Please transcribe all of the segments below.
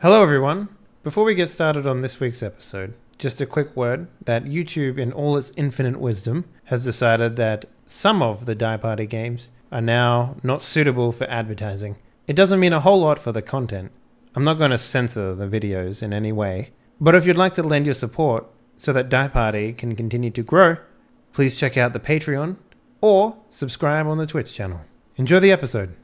Hello everyone. Before we get started on this week's episode, just a quick word that YouTube in all its infinite wisdom has decided that some of the Die Party games are now not suitable for advertising. It doesn't mean a whole lot for the content. I'm not going to censor the videos in any way, but if you'd like to lend your support so that Die Party can continue to grow, please check out the Patreon or subscribe on the Twitch channel. Enjoy the episode.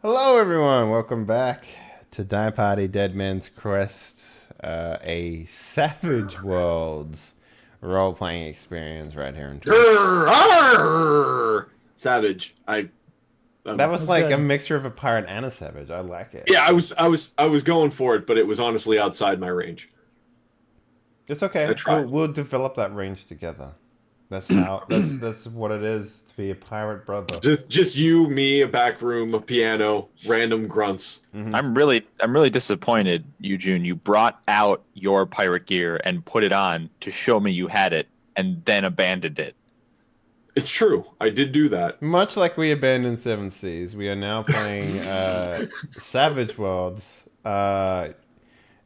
Hello everyone, welcome back to Die Party Dead Man's Crest, a Savage Worlds role-playing experience right here in Savage. That was like good. A mixture of a pirate and a savage. I like it. Yeah, I was going for it, but it was honestly outside my range. It's okay. We'll develop that range together. That's how. That's what it is to be a pirate brother. Just you, me, a back room, a piano, random grunts. Mm-hmm. I'm really disappointed, Eugene. You brought out your pirate gear and put it on to show me you had it, and then abandoned it. It's true. I did do that. Much like we abandoned Seven Seas, we are now playing Savage Worlds. And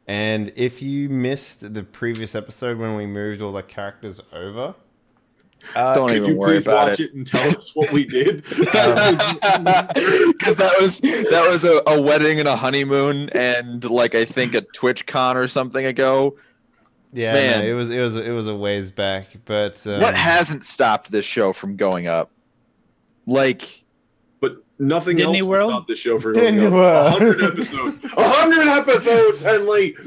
if you missed the previous episode when we moved all the characters over. Don't even worry about it. Could you please watch it and tell us what we did? Because that was a wedding and a honeymoon and like I think a TwitchCon or something ago. Yeah, man, no, it was a ways back. But what hasn't stopped this show from going up? Like, but nothing Disney else will World? stop this show from going up. 100 episodes. 100 episodes, Henley.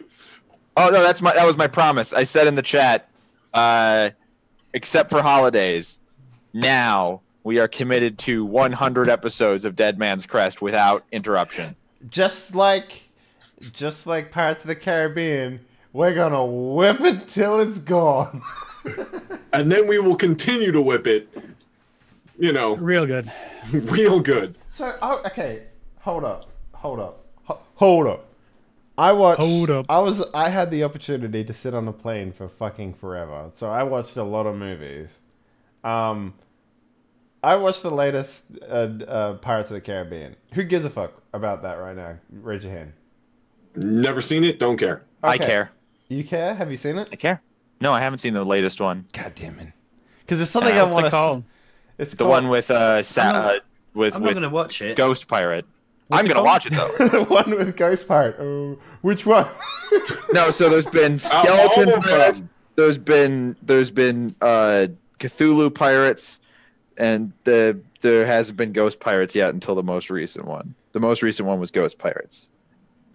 Oh no, that was my promise. I said in the chat. Except for holidays, now we are committed to 100 episodes of Dead Man's Crest without interruption. Just like Pirates of the Caribbean, we're gonna whip it till it's gone. And then we will continue to whip it. You know, real good. Real good. So, okay, hold up. I had the opportunity to sit on a plane for fucking forever, so I watched a lot of movies. I watched the latest Pirates of the Caribbean. Who gives a fuck about that right now? Raise your hand. Never seen it, don't care. Okay. I care. You care? Have you seen it? I care. No, I haven't seen the latest one. God damn it. Because it's something I want to call. It's the one with I'm not going to watch it. Ghost Pirate. What's I'm going to watch it, though. The one with Ghost Pirate. Oh, which one? No, so there's been Skeleton Pirates. There's been Cthulhu Pirates, and there hasn't been Ghost Pirates yet until the most recent one. The most recent one was Ghost Pirates.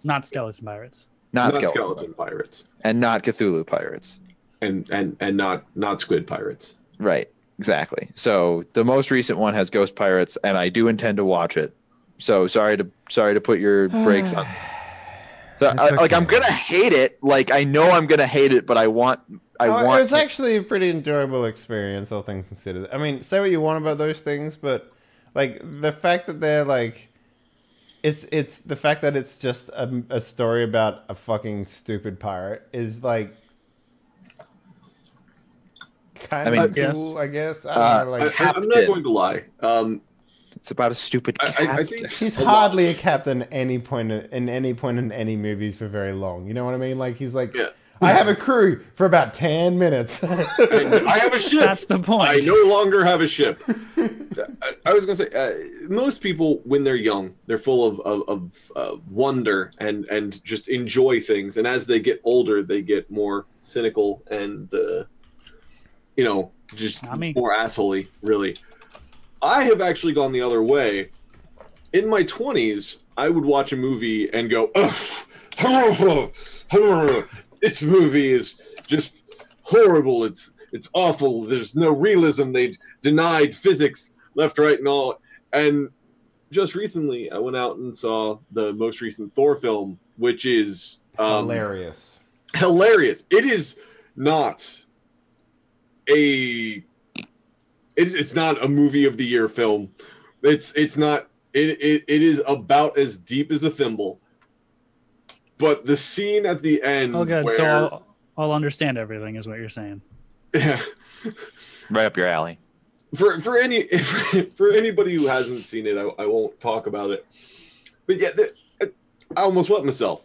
Not Skeleton Pirates. Not Skeleton Pirates. And not Cthulhu Pirates. And not Squid Pirates. Right, exactly. So the most recent one has Ghost Pirates, and I do intend to watch it. So sorry to put your brakes on. So okay. I'm gonna hate it. Like I know I'm gonna hate it, but I want. It was actually a pretty enjoyable experience, all things considered. I mean, say what you want about those things, but like the fact that they're like, it's the fact that it's just a story about a fucking stupid pirate is like kind of cool, I guess. I don't know, like, I'm not going to lie. It's about a stupid captain. I think he's hardly a captain at any point in any movies for very long. You know what I mean? Like he's like, yeah. I have a crew for about 10 minutes. I have a ship. That's the point. I no longer have a ship. I was going to say, most people, when they're young, they're full of wonder and just enjoy things. And as they get older, they get more cynical and, just more assholey, really. I have actually gone the other way. In my 20s, I would watch a movie and go, this movie is just horrible. It's awful. There's no realism. They denied physics left, right, and all. And just recently, I went out and saw the most recent Thor film, which is hilarious. Hilarious. It is not it's not a movie of the year film. It's not. It is about as deep as a thimble. But the scene at the end. Oh, good. Where, So I'll understand everything, is what you're saying. Yeah. Right up your alley. For anybody who hasn't seen it, I won't talk about it. But yeah, I almost wet myself.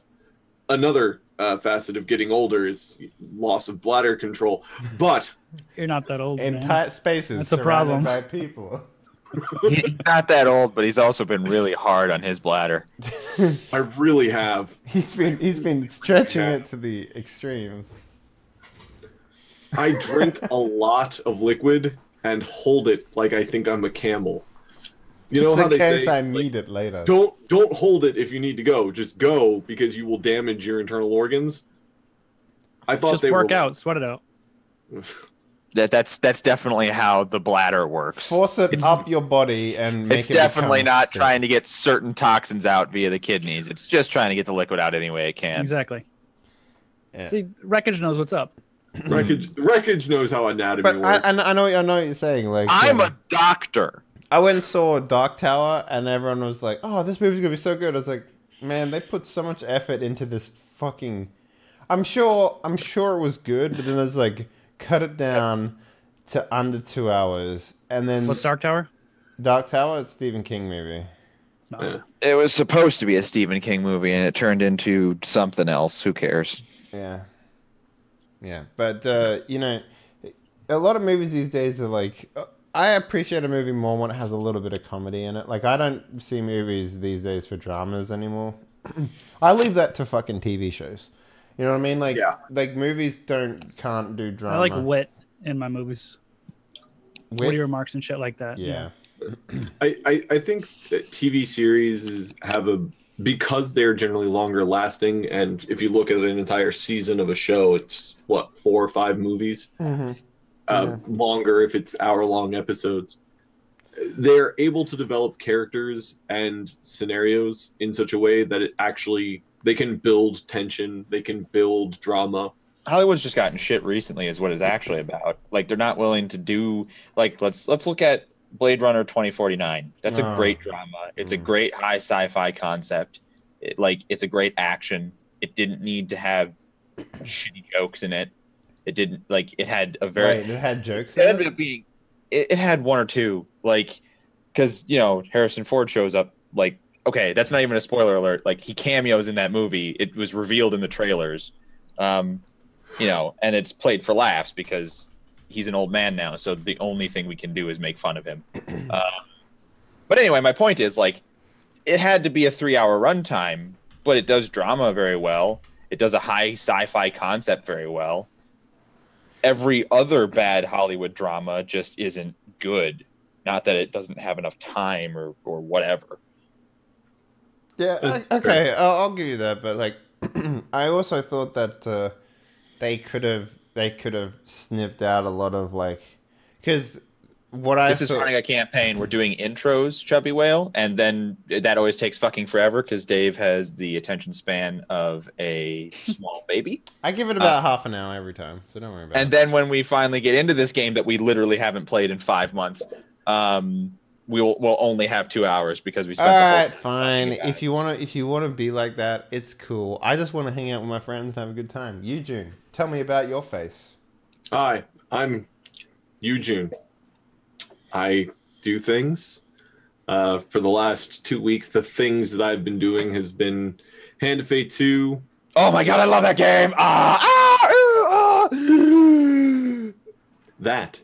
Another facet of getting older is loss of bladder control. But you're not that old. In man. tight spaces, that's a problem. By people. He's not that old, but he's also been really hard on his bladder. I really have. He's been stretching it to the extremes. I drink a lot of liquid and hold it like I think I'm a camel. You know how they say, I need it later. Don't hold it if you need to go. Just go because you will damage your internal organs. I thought just they work were out, sweat it out. That's definitely how the bladder works. Force it up your body and make it. It's definitely not stiff. trying to get certain toxins out via the kidneys. It's just trying to get the liquid out any way it can. Exactly. Yeah. See, Wreckage knows what's up. Wreckage knows how anatomy But works. I know what you're saying. Like I'm a doctor. I went and saw Dark Tower, and everyone was like, "Oh, this movie's gonna be so good." I was like, "Man, they put so much effort into this fucking." I'm sure it was good, but then it's like cut it down to under 2 hours, and then What's Dark Tower? Dark Tower, it's a Stephen King movie. No. Yeah. It was supposed to be a Stephen King movie, and it turned into something else. Who cares? Yeah, but you know, a lot of movies these days are like. I appreciate a movie more when it has a little bit of comedy in it. Like, I don't see movies these days for dramas anymore. I leave that to fucking TV shows. You know what I mean? Like, like movies can't do drama. I like wit in my movies. Wit? Witty remarks and shit like that. Yeah. I think that TV series have because they're generally longer lasting, and if you look at an entire season of a show, it's what, 4 or 5 movies? Mm-hmm. Longer if it's hour-long episodes. They're able to develop characters and scenarios in such a way that they can build tension, they can build drama. Hollywood's just gotten shit recently, is what it's actually about. Like, they're not willing to do, like, let's look at Blade Runner 2049. That's a great drama. It's a great high sci-fi concept. It's a great action. It didn't need to have shitty jokes in it. It didn't, like, it had a very... Wait, it had jokes It ended up being... It had one or two, like, because, you know, Harrison Ford shows up, like, okay, that's not even a spoiler alert. Like, he cameos in that movie. It was revealed in the trailers. You know, and it's played for laughs because he's an old man now, so the only thing we can do is make fun of him. But anyway, my point is, like, it had to be a 3-hour runtime, but it does drama very well. It does a high sci-fi concept very well. Every other bad Hollywood drama just isn't good. Not that it doesn't have enough time or whatever. Yeah, okay, I'll give you that, but like, I also thought that they could have snipped out a lot of like, because this is running a campaign. We're doing intros, Chubby Whale, and then that always takes fucking forever because Dave has the attention span of a small baby. I give it about half an hour every time, so don't worry about it. And then when we finally get into this game that we literally haven't played in 5 months, we'll only have 2 hours because we spent. All right, fine. If you wanna be like that, it's cool. I just want to hang out with my friends and have a good time. Eugene, tell me about your face. Hi, I'm Eugene. I do things. For the last 2 weeks, the things that I've been doing has been Hand of Fate 2. Oh my god, I love that game! That.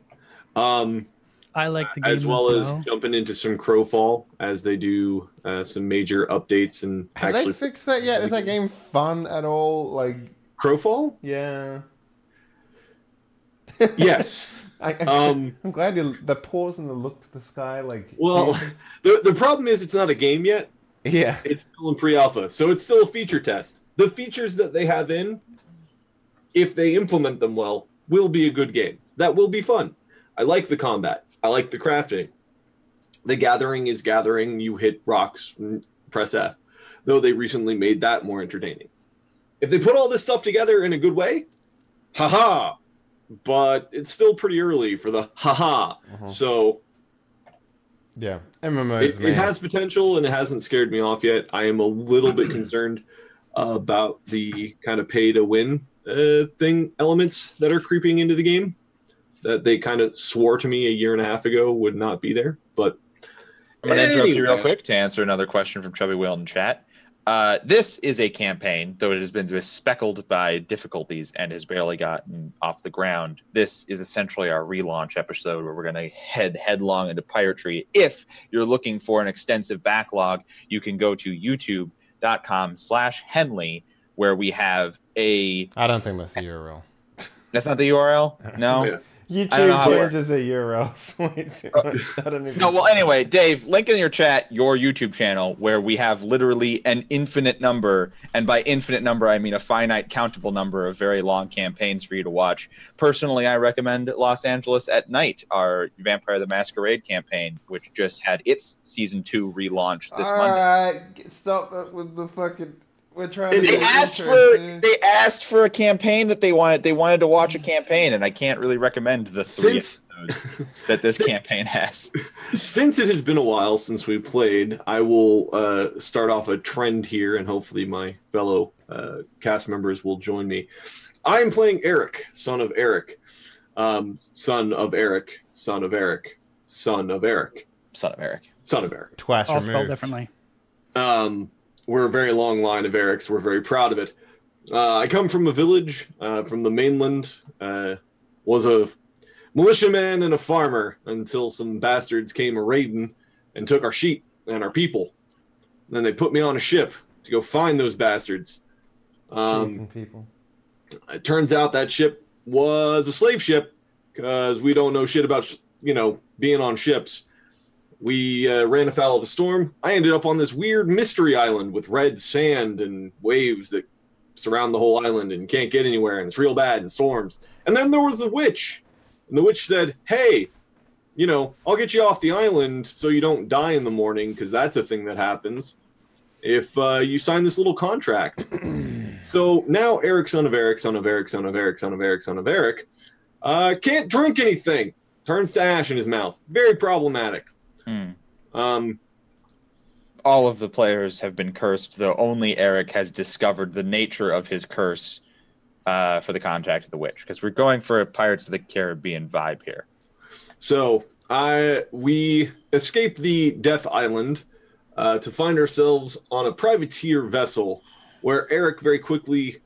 I like the game as well as jumping into some Crowfall as they do some major updates and Have they fixed that yet? Is that game fun at all? Like Crowfall? Yeah. Yes. I'm glad the pause and the look to the sky. Like, well, the problem is it's not a game yet. Yeah, it's still in pre-alpha, so it's still a feature test. The features that they have in, if they implement them well, will be a good game. That will be fun. I like the combat. I like the crafting. The gathering is gathering. You hit rocks, press F. Though they recently made that more entertaining. If they put all this stuff together in a good way, haha. But it's still pretty early for the haha. So yeah, MMOs, it has potential and it hasn't scared me off yet. I am a little bit concerned. about the kind of pay to win elements that are creeping into the game that they kind of swore to me a year and a half ago would not be there. But I'm going to interrupt you real quick to answer another question from Chubby Whale in chat. This is a campaign, though it has been speckled by difficulties and has barely gotten off the ground. This is essentially our relaunch episode where we're going to head headlong into piratry. If you're looking for an extensive backlog, you can go to youtube.com/Henley, where we have a... I don't think that's the URL. That's not the URL? No? Yeah. YouTube changes the URLs way too much. I don't even... No, well, anyway, Dave, link in your chat your YouTube channel where we have literally an infinite number, and by infinite number, I mean a finite countable number of very long campaigns for you to watch. Personally, I recommend Los Angeles at Night, our Vampire the Masquerade campaign, which just had its Season 2 relaunch this Monday. All right, stop with the fucking... We're trying to they asked for a campaign that they wanted. They wanted to watch a campaign, and I can't really recommend the 3 episodes that this campaign has. Since it has been a while since we played, I will start off a trend here, and hopefully my fellow cast members will join me. I am playing Eric, son of Eric, son of Eric, son of Eric, son of Eric, son of Eric, son of Eric. Twice all removed. spelled differently. We're a very long line of Erics. We're very proud of it. I come from a village from the mainland. Was a militiaman and a farmer until some bastards came a-raiding and took our sheep and our people. Then they put me on a ship to go find those bastards. People. It turns out that ship was a slave ship because we don't know shit about, being on ships. We ran afoul of a storm. I ended up on this weird mystery island with red sand and waves that surround the whole island and can't get anywhere, and it's real bad and storms. And then there was the witch. And the witch said, hey, I'll get you off the island so you don't die in the morning, because that's a thing that happens if you sign this little contract. So now Eric, son of Eric, son of Eric, son of Eric, son of Eric, son of Eric, can't drink anything. Turns to ash in his mouth. Very problematic. All of the players have been cursed, though only Eric has discovered the nature of his curse for the Contract of the Witch, because we're going for a Pirates of the Caribbean vibe here. So we escaped the Death Island to find ourselves on a privateer vessel where Eric very quickly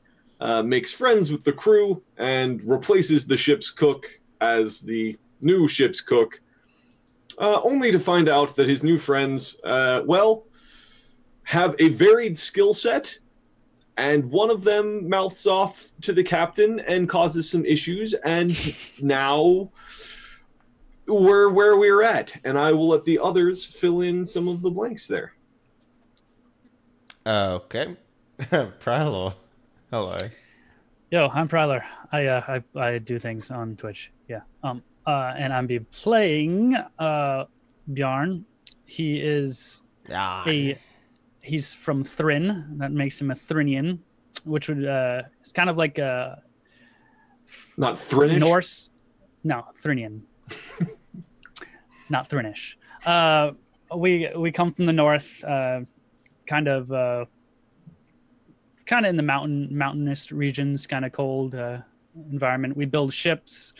makes friends with the crew and replaces the ship's cook as the new ship's cook. Only to find out that his new friends, have a varied skill set, and one of them mouths off to the captain and causes some issues, and now we're where we're at, and I will let the others fill in some of the blanks there. Okay. Prylor. Hello. Yo, I'm Prylor. I do things on Twitch. Yeah. And I'm be playing Bjarn. He is he's from Thrin. That makes him a Thrinian, which would it's kind of like a not Thrinish? Norse. No, Thrinian. Not Thrinish. We come from the north, kind of in the mountainous regions, kind of cold environment. We build ships.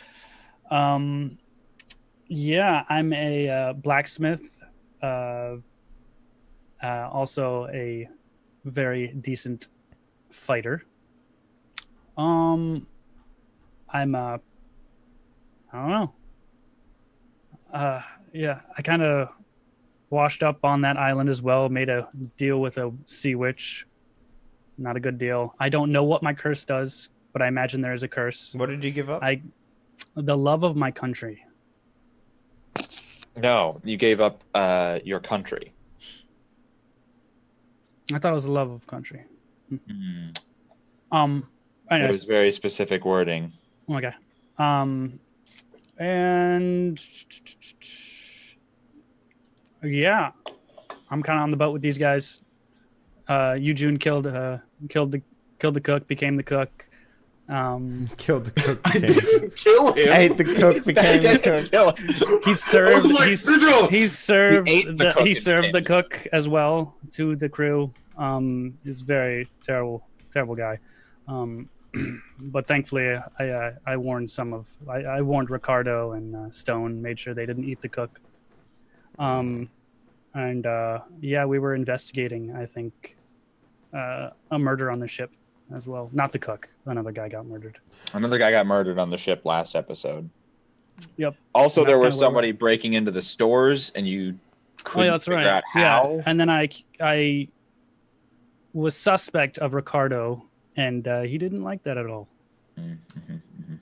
Yeah, I'm a blacksmith, also a very decent fighter. I'm I don't know. Yeah, I kind of washed up on that island as well, made a deal with a sea witch. Not a good deal. I don't know what my curse does, but I imagine there is a curse. What did you give up? The love of my country. No, you gave up your country. I thought it was the love of country. Mm. Anyways. It was very specific wording. Okay. And yeah, I'm kind of on the boat with these guys. Eugene killed the cook, became the cook. Killed the cook. I didn't kill him. Hey, the cook became the cook. He served. Like, he served the cook as well to the crew. He's a very terrible guy. But thankfully, I warned I warned Ricardo and Stone, made sure they didn't eat the cook. And we were investigating, I think, a murder on the ship as well. Not the cook. Another guy got murdered. Another guy got murdered on the ship last episode. Yep. Also, there was somebody breaking into the stores, and you couldn't figure out how. Yeah. And then I was suspect of Ricardo, and he didn't like that at all.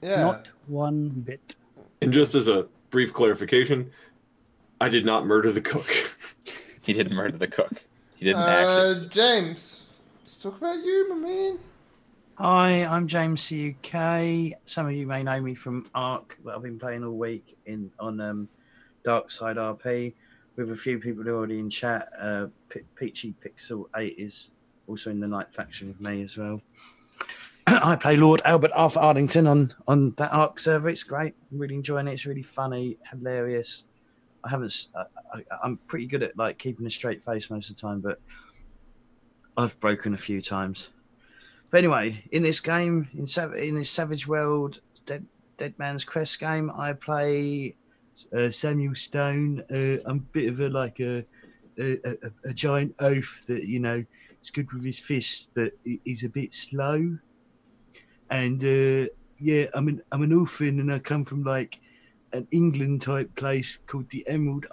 Yeah. Not one bit. And just as a brief clarification, I did not murder the cook. He didn't murder the cook. He didn't actually. James, let's talk about you, my man. Hi, I'm James CUK. Some of you may know me from Ark that I've been playing all week on Dark Side RP with a few people already in chat. Peachy Pixel 8 is also in the Night faction with me as well. I play Lord Albert Arthur Ardington on that Ark server. It's great. I'm really enjoying it. It's really funny, hilarious. I'm pretty good at like keeping a straight face most of the time, but I've broken a few times. But anyway, in this game, in this Savage World Dead Man's Crest game, I play Samuel Stone. I'm a bit of a giant oaf that, you know, is good with his fists, but he's a bit slow. And I'm an orphan, and I come from like an England type place called the Emerald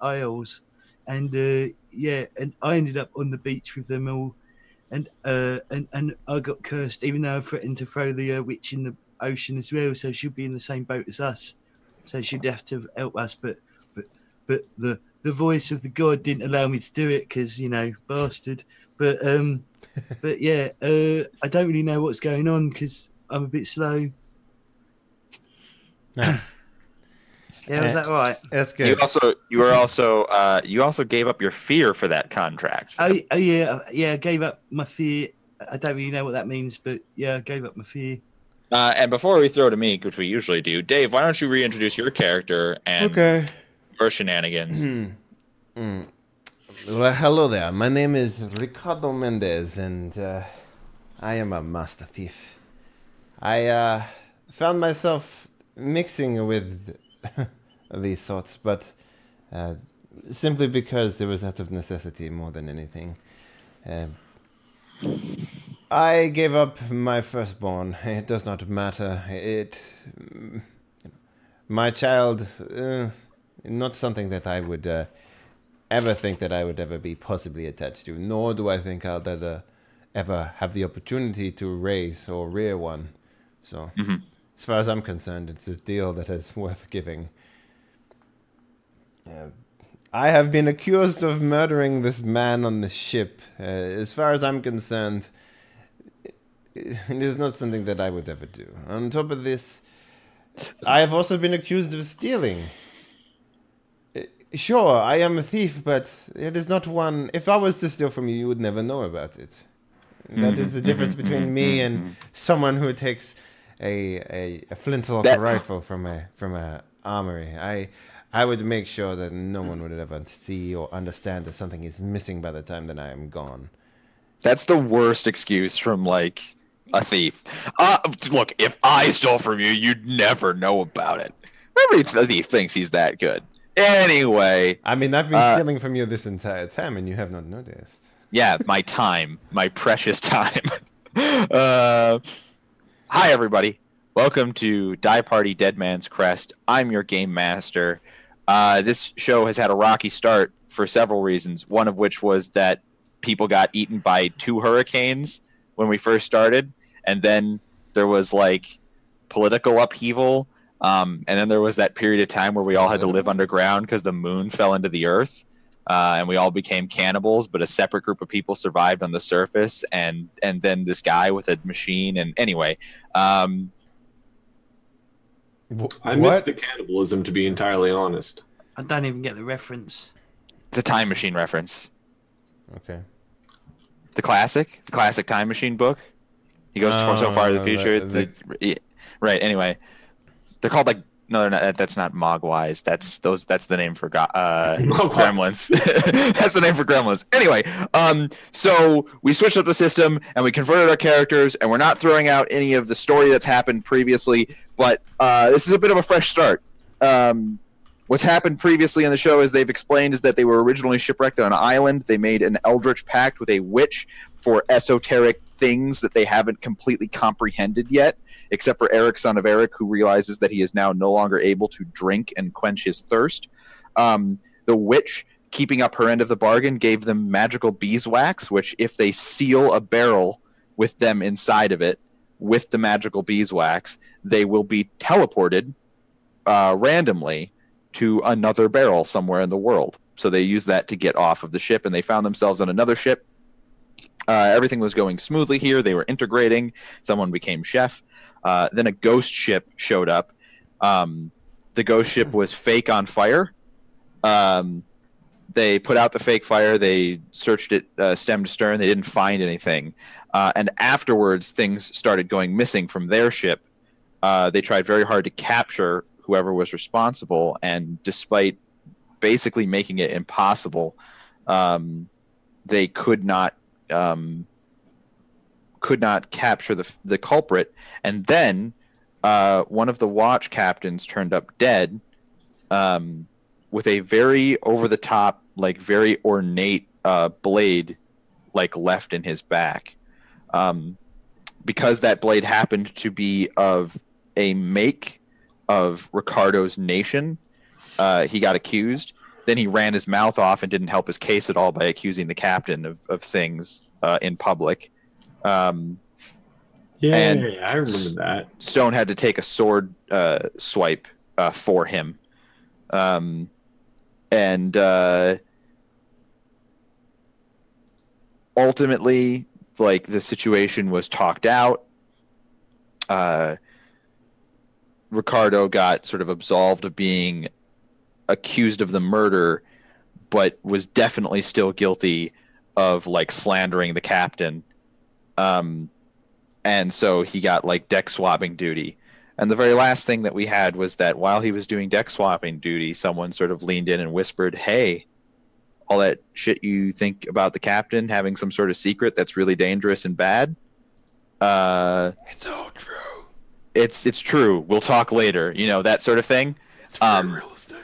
Isles, and and I ended up on the beach with them all, and I got cursed, even though I threatened to throw the witch in the ocean as well, so she'll be in the same boat as us, so she'd have to help us, but the voice of the god didn't allow me to do it because, you know, bastard. But yeah, I don't really know what's going on because I'm a bit slow. Nice. Yeah, was that right? That's good. You also gave up your fear for that contract. Yeah, I gave up my fear. I don't really know what that means, but yeah, I gave up my fear. And before we throw to me, which we usually do, Dave, why don't you reintroduce your character and your shenanigans? Well, hello there. My name is Ricardo Mendez, and I am a master thief. I found myself mixing with these sorts, but simply because it was out of necessity more than anything. I gave up my firstborn. It does not matter. My child, not something that I would ever think that I would ever be possibly attached to, nor do I think I'll ever have the opportunity to raise or rear one. So, as far as I'm concerned, it's a deal that is worth giving. I have been accused of murdering this man on the ship. As far as I'm concerned, it is not something that I would ever do. On top of this, I have also been accused of stealing. Sure, I am a thief, but it is not one... If I was to steal from you, you would never know about it. That is the difference between me and someone who takes a flintlock rifle from a armory. I would make sure that no one would ever see or understand that something is missing by the time that I am gone. That's the worst excuse from, like, a thief. Look, if I stole from you, you'd never know about it. Every thief thinks he's that good. Anyway. I mean, I've been stealing from you this entire time, and you have not noticed. Yeah, my time. My precious time. Hi, everybody. Welcome to Die Party Dead Man's Crest. I'm your game master. This show has had a rocky start for several reasons, one of which was that people got eaten by 2 hurricanes when we first started, and then there was, like, political upheaval. And then there was that period of time where we all had to live underground because the moon fell into the earth, and we all became cannibals, but a separate group of people survived on the surface, and then this guy with a machine, and anyway. I missed the cannibalism, to be entirely honest. I don't even get the reference. It's a time machine reference. Okay. The classic time machine book. He goes so far in the future. Right, anyway. They're called, like, No, that's not Mogwais. That's the name for gremlins. That's the name for gremlins. Anyway, so we switched up the system and we converted our characters, and we're not throwing out any of the story that's happened previously, but this is a bit of a fresh start. What's happened previously in the show, as they've explained, is that they were originally shipwrecked on an island. They made an eldritch pact with a witch for esoteric things that they haven't completely comprehended yet, except for Eric, son of Eric, who realizes that he is now no longer able to drink and quench his thirst. The witch, keeping up her end of the bargain, gave them magical beeswax, which if they seal a barrel with them inside of it, with the magical beeswax, they will be teleported randomly to another barrel somewhere in the world. So they used that to get off of the ship, and they found themselves on another ship. Everything was going smoothly here. They were integrating. Someone became chef. Then a ghost ship showed up. The ghost ship was fake on fire. They put out the fake fire. They searched it stem to stern. They didn't find anything. And afterwards, things started going missing from their ship. They tried very hard to capture whoever was responsible, and despite basically making it impossible, they could not capture the culprit. And then one of the watch captains turned up dead, with a very over the top, like very ornate blade, like left in his back. Because that blade happened to be of a make of Ricardo's nation, he got accused. Then he ran his mouth off and didn't help his case at all by accusing the captain of things in public. I remember that. Stone had to take a sword swipe for him. Ultimately, like, the situation was talked out. Ricardo got sort of absolved of being accused of the murder, but was definitely still guilty of, like, slandering the captain. And so he got, like, deck swapping duty. And the very last thing that we had was that while he was doing deck swapping duty, someone sort of leaned in and whispered, "Hey, all that shit you think about the captain having some sort of secret that's really dangerous and bad, It's all true. It's true. We'll talk later." You know, that sort of thing. It's free real estate.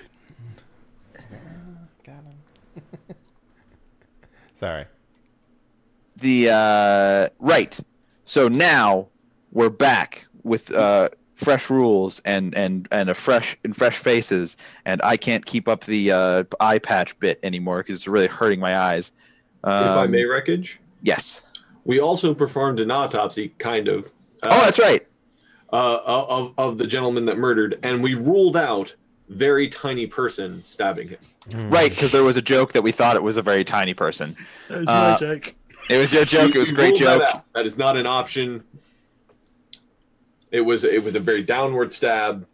Got him. Sorry. Right. So now we're back with fresh rules and fresh faces, and I can't keep up the eye patch bit anymore because it's really hurting my eyes. If I may, Wreckage? Yes. We also performed an autopsy, kind of. Oh, that's right. Of the gentleman that murdered, and we ruled out very tiny person stabbing him. Right, because there was a joke that we thought it was a very tiny person. That was my joke. It was your joke. It was a great joke. That is not an option. It was a very downward stab.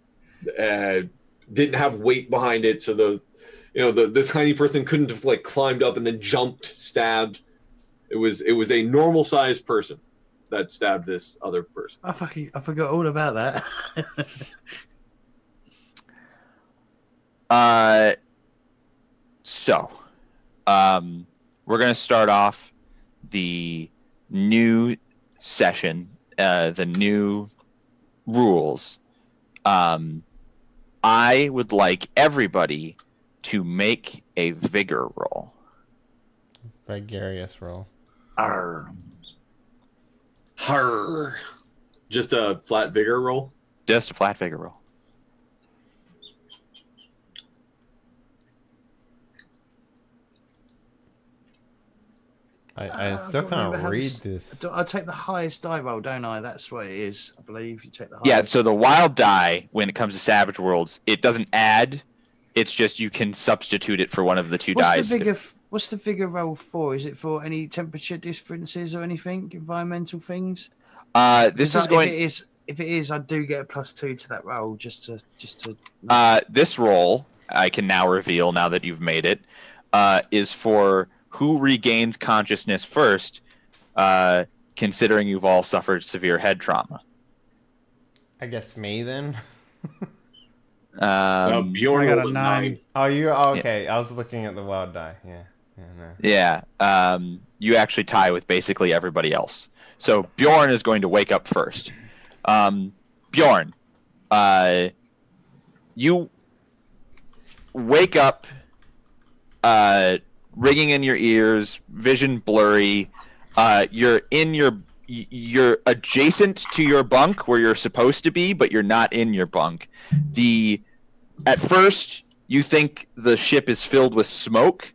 Didn't have weight behind it, so the tiny person couldn't have, like, climbed up and then jumped, stabbed. It was a normal sized person that stabbed this other person. I forgot all about that. So, we're going to start off the new session, the new rules. I would like everybody to make a vigor roll. Vigorious roll. Arr. Har. Just a flat vigor roll? Just a flat vigor roll. I still can't read this. I take the highest die roll, don't I? That's what it is, I believe. You take the highest. Yeah, so the wild die, when it comes to Savage Worlds, it doesn't add. It's just you can substitute it for one of the two dice. What's the vigor roll for? Is it for any temperature differences or anything? Environmental things? This is going. If it is, I do get a +2 to that roll. Just to. This roll, I can now reveal, now that you've made it, is for who regains consciousness first, considering you've all suffered severe head trauma. I guess me then. Bjorn I got rolled a a 9. 9. Oh, you okay? I was looking at the wild die. Yeah. No. Yeah. You actually tie with basically everybody else. So Bjorn is going to wake up first. Bjorn, you wake up, ringing in your ears, vision blurry. You're adjacent to your bunk where you're supposed to be, but you're not in your bunk. At first, you think the ship is filled with smoke,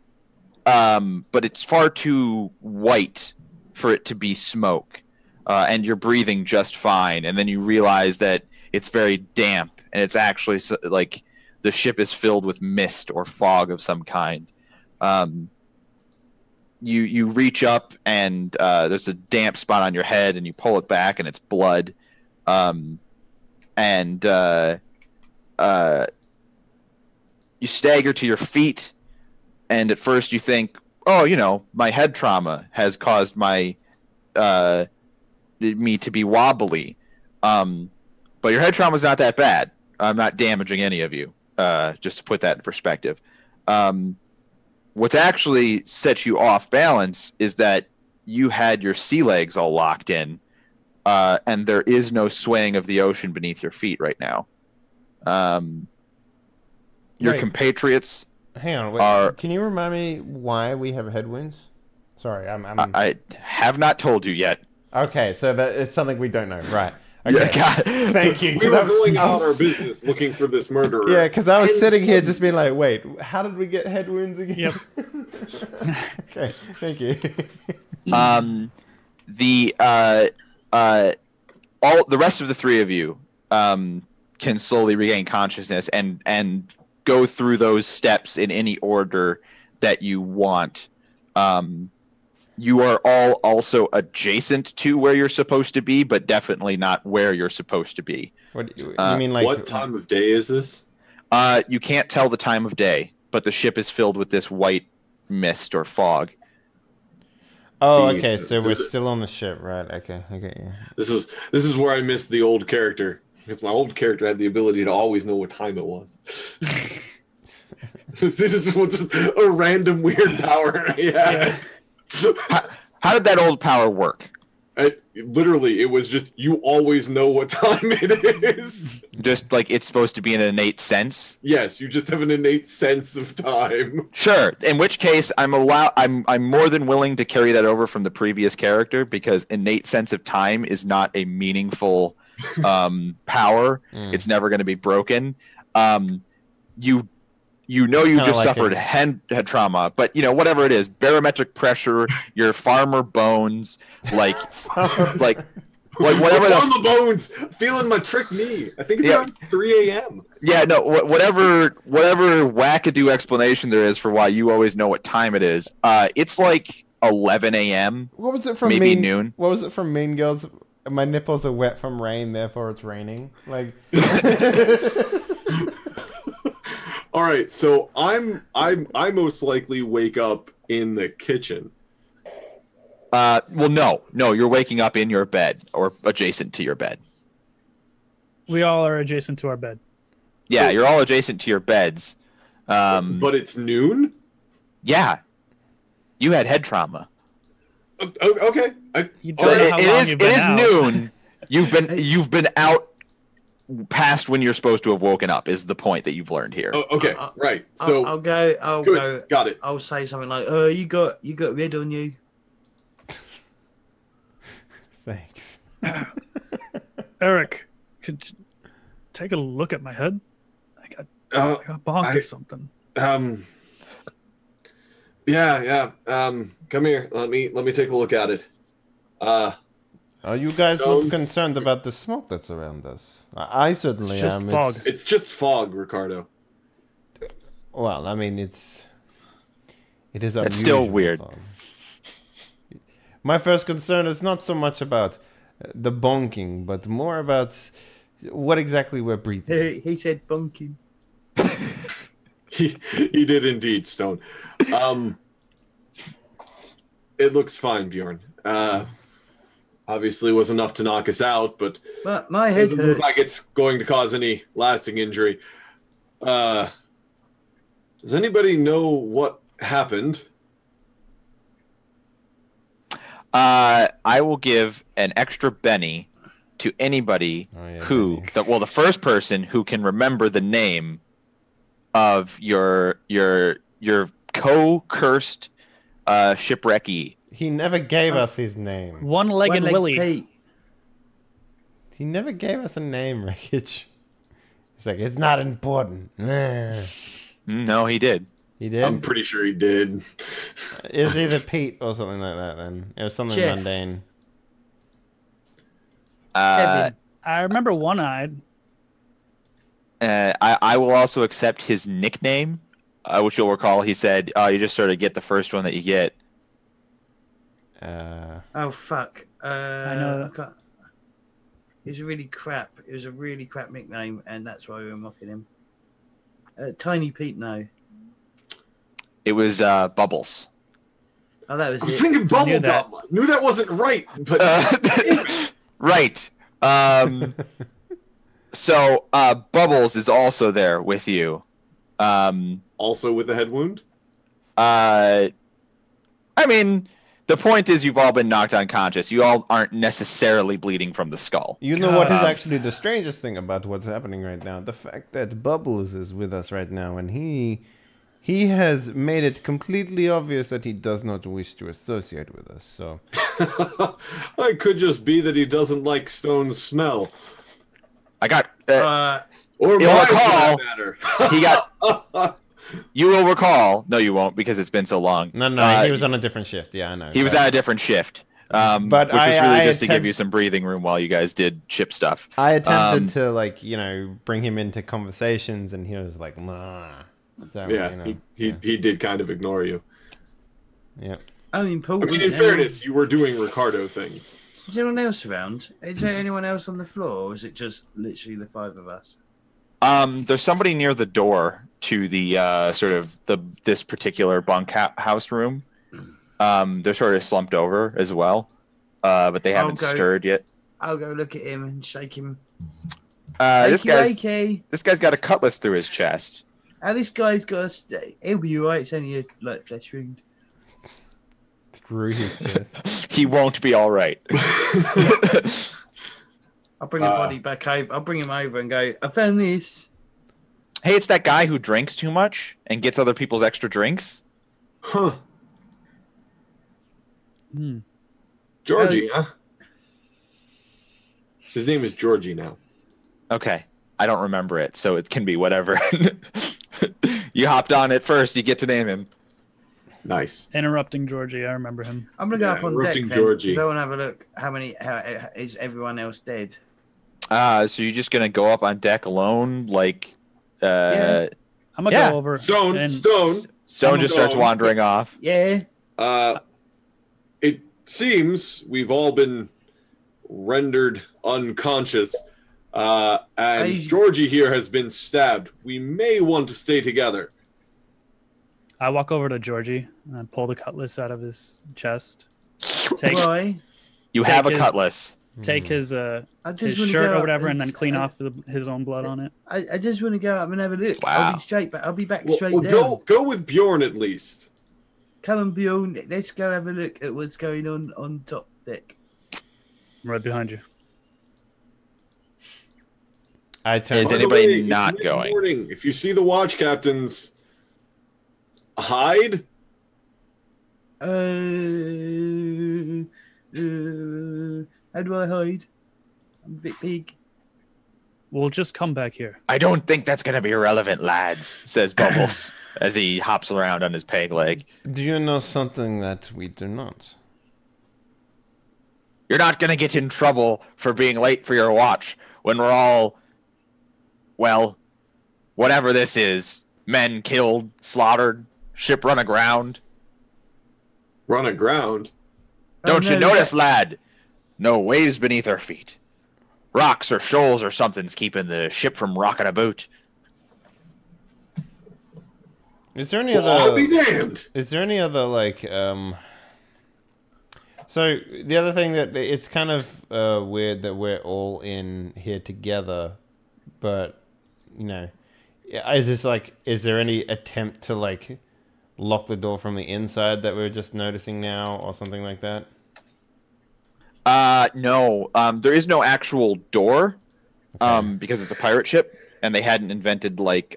but it's far too white for it to be smoke, and you're breathing just fine. And then you realize that it's very damp, and it's actually like the ship is filled with mist or fog of some kind. You reach up, and there's a damp spot on your head, and you pull it back, and it's blood. You stagger to your feet, and at first you think, oh, my head trauma has caused me to be wobbly. But your head trauma is not that bad. I'm not damaging any of you, just to put that in perspective. What's actually set you off balance is that you had your sea legs all locked in, and there is no swaying of the ocean beneath your feet right now. Your compatriots. Hang on, wait. Can you remind me why we have headwinds? Sorry, I have not told you yet. Okay, so that it's something we don't know, right? Okay. Yeah, Thank you. We were going about our business looking for this murderer. Yeah, because I was sitting here just being like, wait, how did we get headwinds again? Yep. Okay, thank you. All the rest of the three of you can slowly regain consciousness and go through those steps in any order that you want. You are all also adjacent to where you're supposed to be, but definitely not where you're supposed to be. What you mean, like what time of day is this? You can't tell the time of day, but the ship is filled with this white mist or fog. Oh, okay. So we're still on the ship, right? Okay, yeah. This is where I missed the old character, because my old character had the ability to always know what time it was. This is just a random weird power. Yeah. How did that old power work? Literally, it was just you always know what time it is. Just like it's supposed to be an innate sense. Yes, you just have an innate sense of time. Sure. In which case, I'm more than willing to carry that over from the previous character, because innate sense of time is not a meaningful power. It's never going to be broken. You just like suffered head trauma, but whatever it is, barometric pressure, your farmer bones, like whatever. Farmer bones, feeling my trick knee. I think it's around 3 a.m. Yeah, no, whatever wackadoo explanation there is for why you always know what time it is. It's like 11 a.m. What was it from? Maybe noon. What was it from Mean Girls? My nipples are wet from rain, therefore it's raining. Like. All right, so I most likely wake up in the kitchen. Well, no, you're waking up in your bed or adjacent to your bed. We all are adjacent to our bed. Yeah, you're all adjacent to your beds. But it's noon? Yeah. You had head trauma. Okay. It is noon. You've been out past when you're supposed to have woken up is the point that you've learned here. Oh, okay, right. So I'll go. Got it. I'll say something like, you got red on you." Thanks. Eric, could you take a look at my head? I got bonked or something. Yeah. Come here. Let me take a look at it. Are you guys not concerned about the smoke that's around us? I certainly am. Fog. It's just fog, Ricardo. Well, I mean, it is unusual. It's still weird. Fog. My first concern is not so much about the bonking, but more about what exactly we're breathing. He said bonking. He did indeed, Stone. It looks fine, Bjorn. Obviously was enough to knock us out, but my head doesn't look like it's going to cause any lasting injury. Does anybody know what happened? I will give an extra Benny to anybody who, the first person who can remember the name of your co-cursed shipwrecky. He never gave us his name. One-legged Willie. Pete. He never gave us a name, Wreckage. He's like, it's not important. Nah. No, he did. He did? I'm pretty sure he did. It was either Pete or something like that then. It was something Jeff. mundane. I remember One-Eyed. I will also accept his nickname, which you'll recall. He said, "Oh, you just sort of get the first one that you get." Oh fuck! I know. It was really crap. It was a really crap nickname, and that's why we were mocking him. Tiny Pete, no. It was Bubbles. Oh, that was I was it. thinking Bubblegum. I knew that wasn't right, but Right. So Bubbles is also there with you. also with a head wound. I mean, the point is you've all been knocked unconscious. You all aren't necessarily bleeding from the skull. You know what is actually the strangest thing about what's happening right now? The fact that Bubbles is with us right now, and he has made it completely obvious that he does not wish to associate with us. So It could just be that he doesn't like Stone's smell. I got. Or You'll mine, for recall- that matter. He got. You will recall. No, you won't, because it's been so long. no, he was on a different shift. Yeah, I know. He was on a different shift. But which was really I just to give you some breathing room while you guys did ship stuff. I attempted to bring him into conversations, and he was like, nah. So, Yeah, he did kind of ignore you. Yeah. I mean, Paul. I mean, in fairness, you were doing Ricardo things. Is anyone else around? Is there anyone else on the floor, or is it just literally the five of us? There's somebody near the door to the sort of this particular house room. They're sort of slumped over as well, but they haven't stirred yet. I'll go look at him and shake him. This Wakey. guy's got a cutlass through his chest. This guy's got he'll be alright. It's only a flesh wound. Through his chest. He won't be all right. I'll bring the body back over. I'll bring him over and go, I found this. Hey, it's that guy who drinks too much and gets other people's extra drinks. Huh. Georgie, huh? His name is Georgie now. Okay. I don't remember it, so it can be whatever. You hopped on it first. You get to name him. Nice. Interrupting Georgie, I remember him. I'm gonna go up on deck interrupting then, Georgie. 'cause I want to have a look. How is everyone else dead? So you're just gonna go up on deck alone, like? Yeah. I'm gonna Yeah. go over. Stone and- Stone just starts wandering off. Yeah. It seems we've all been rendered unconscious, and Georgie here has been stabbed. We may want to stay together. I walk over to Georgie and I pull the cutlass out of his chest. Why? You Take have a his- cutlass. Take his I his just wanna shirt go or up whatever, and and then clean off his own blood on it. I just want to go up and have a look. Wow. I'll be straight back. I'll be back Well, straight down. go with Bjorn at least. Come on, Bjorn. Let's go have a look at what's going on top deck. I'm right behind you. I turn. Is By the anybody way, not it's going? mid-morning. If you see the watch captains, hide. How do I hide? I'm a bit big. We'll just come back here. I don't think that's gonna be relevant, lads, says Bubbles as he hops around on his peg leg. Do you know something that we do not? You're not gonna get in trouble for being late for your watch when we're all, well, whatever this is, men killed, slaughtered, ship run aground. Run aground. Don't Oh, you no, notice, lad? No waves beneath our feet. Rocks or shoals or something's keeping the ship from rocking about. Is there any Well, I'll be other? damned. Is there any other So the other thing that it's kind of weird that we're all in here together, but Yeah, is there any attempt to like lock the door from the inside that we're just noticing now, or something like that? No. There is no actual door, because it's a pirate ship, and they hadn't invented like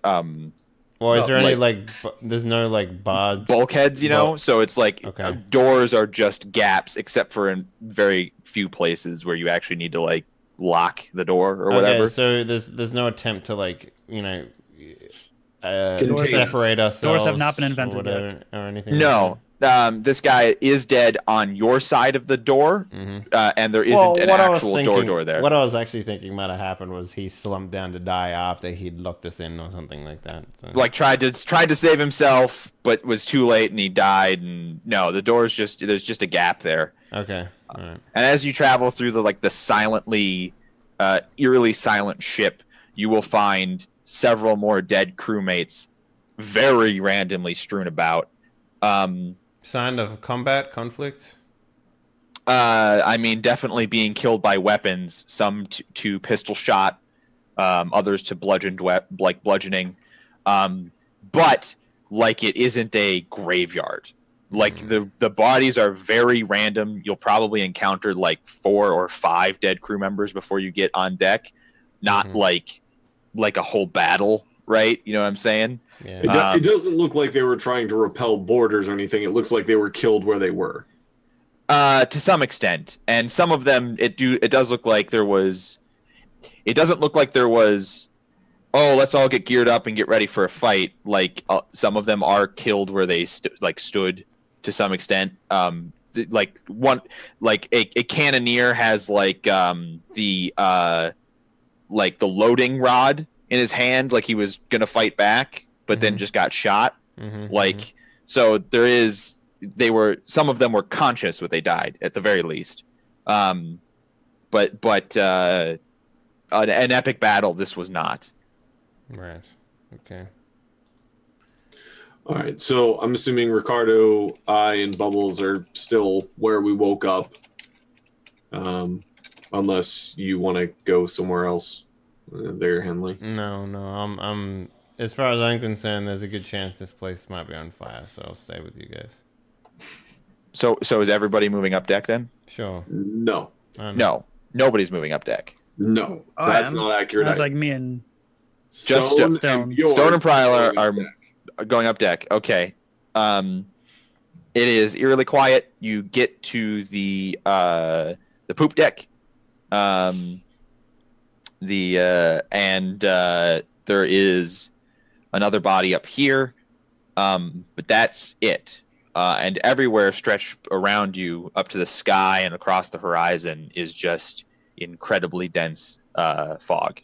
Well, is there any there's no like barred bulkheads, you know? So it's like doors are just gaps, except for in very few places where you actually need to like lock the door or whatever. So there's no attempt to like separate ourselves. Doors have not been invented or anything. No. This guy is dead on your side of the door, and there isn't an actual door there. What I was actually thinking might have happened was he slumped down to die after he'd locked us in or something like that. So. Like tried to save himself, but was too late and he died. And no, the door's there's just a gap there. Okay. All right. And as you travel through the silently, eerily silent ship, you will find several more dead crewmates, very randomly strewn about. Sign of conflict? I mean, definitely being killed by weapons. Some to pistol shot, others to bludgeoning. But like it isn't a graveyard. Like the bodies are very random. You'll probably encounter like 4 or 5 dead crew members before you get on deck. Not like a whole battle, right? You know what I'm saying? Yeah. It doesn't look like they were trying to repel boarders or anything. It looks like they were killed where they were. To some extent, and some of them, it does look like there was. It doesn't look like there was. Oh, let's all get geared up and get ready for a fight. Like some of them are killed where they stood to some extent. Like a cannoneer has like the loading rod in his hand, like he was gonna fight back, but then just got shot. So there is. Some of them were conscious when they died, at the very least. But an epic battle, this was not. Right. Okay. All right. So I'm assuming Ricardo, I, and Bubbles are still where we woke up. Unless you want to go somewhere else there, Henley. No. I'm as far as I'm concerned, there's a good chance this place might be on fire, so I'll stay with you guys. So is everybody moving up deck then? Sure. No. No. Nobody's moving up deck. No. That's not accurate. That's like me and Stone Stone and Pryor are going up deck. Okay. It is eerily quiet. You get to the poop deck. And there is another body up here. But that's it. And everywhere stretched around you up to the sky and across the horizon is just incredibly dense fog.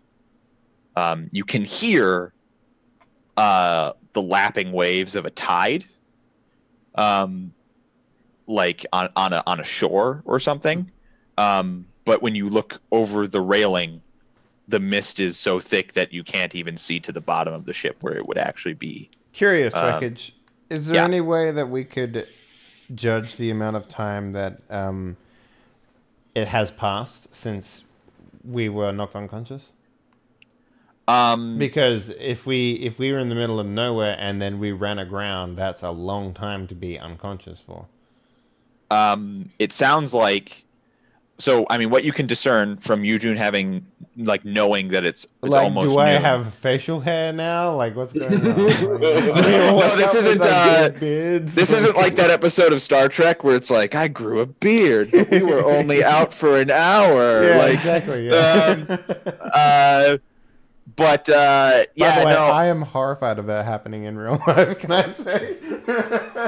You can hear the lapping waves of a tide, like on a shore or something. But when you look over the railing, the mist is so thick that you can't even see to the bottom of the ship where it would actually be. Curious, wreckage. Is there any way that we could judge the amount of time that it has passed since we were knocked unconscious? Because if we were in the middle of nowhere and then we ran aground, that's a long time to be unconscious for. It sounds like. So, I mean, what you can discern from Yujun having, like, knowing that it's like, almost do I new. have facial hair now? Like, what's going on? No, this isn't. This isn't like that episode of Star Trek where it's like, I grew a beard, but we were only out for an hour. Yeah, like, exactly. Yeah. But By the way, no. I am horrified of that happening in real life. Can I say?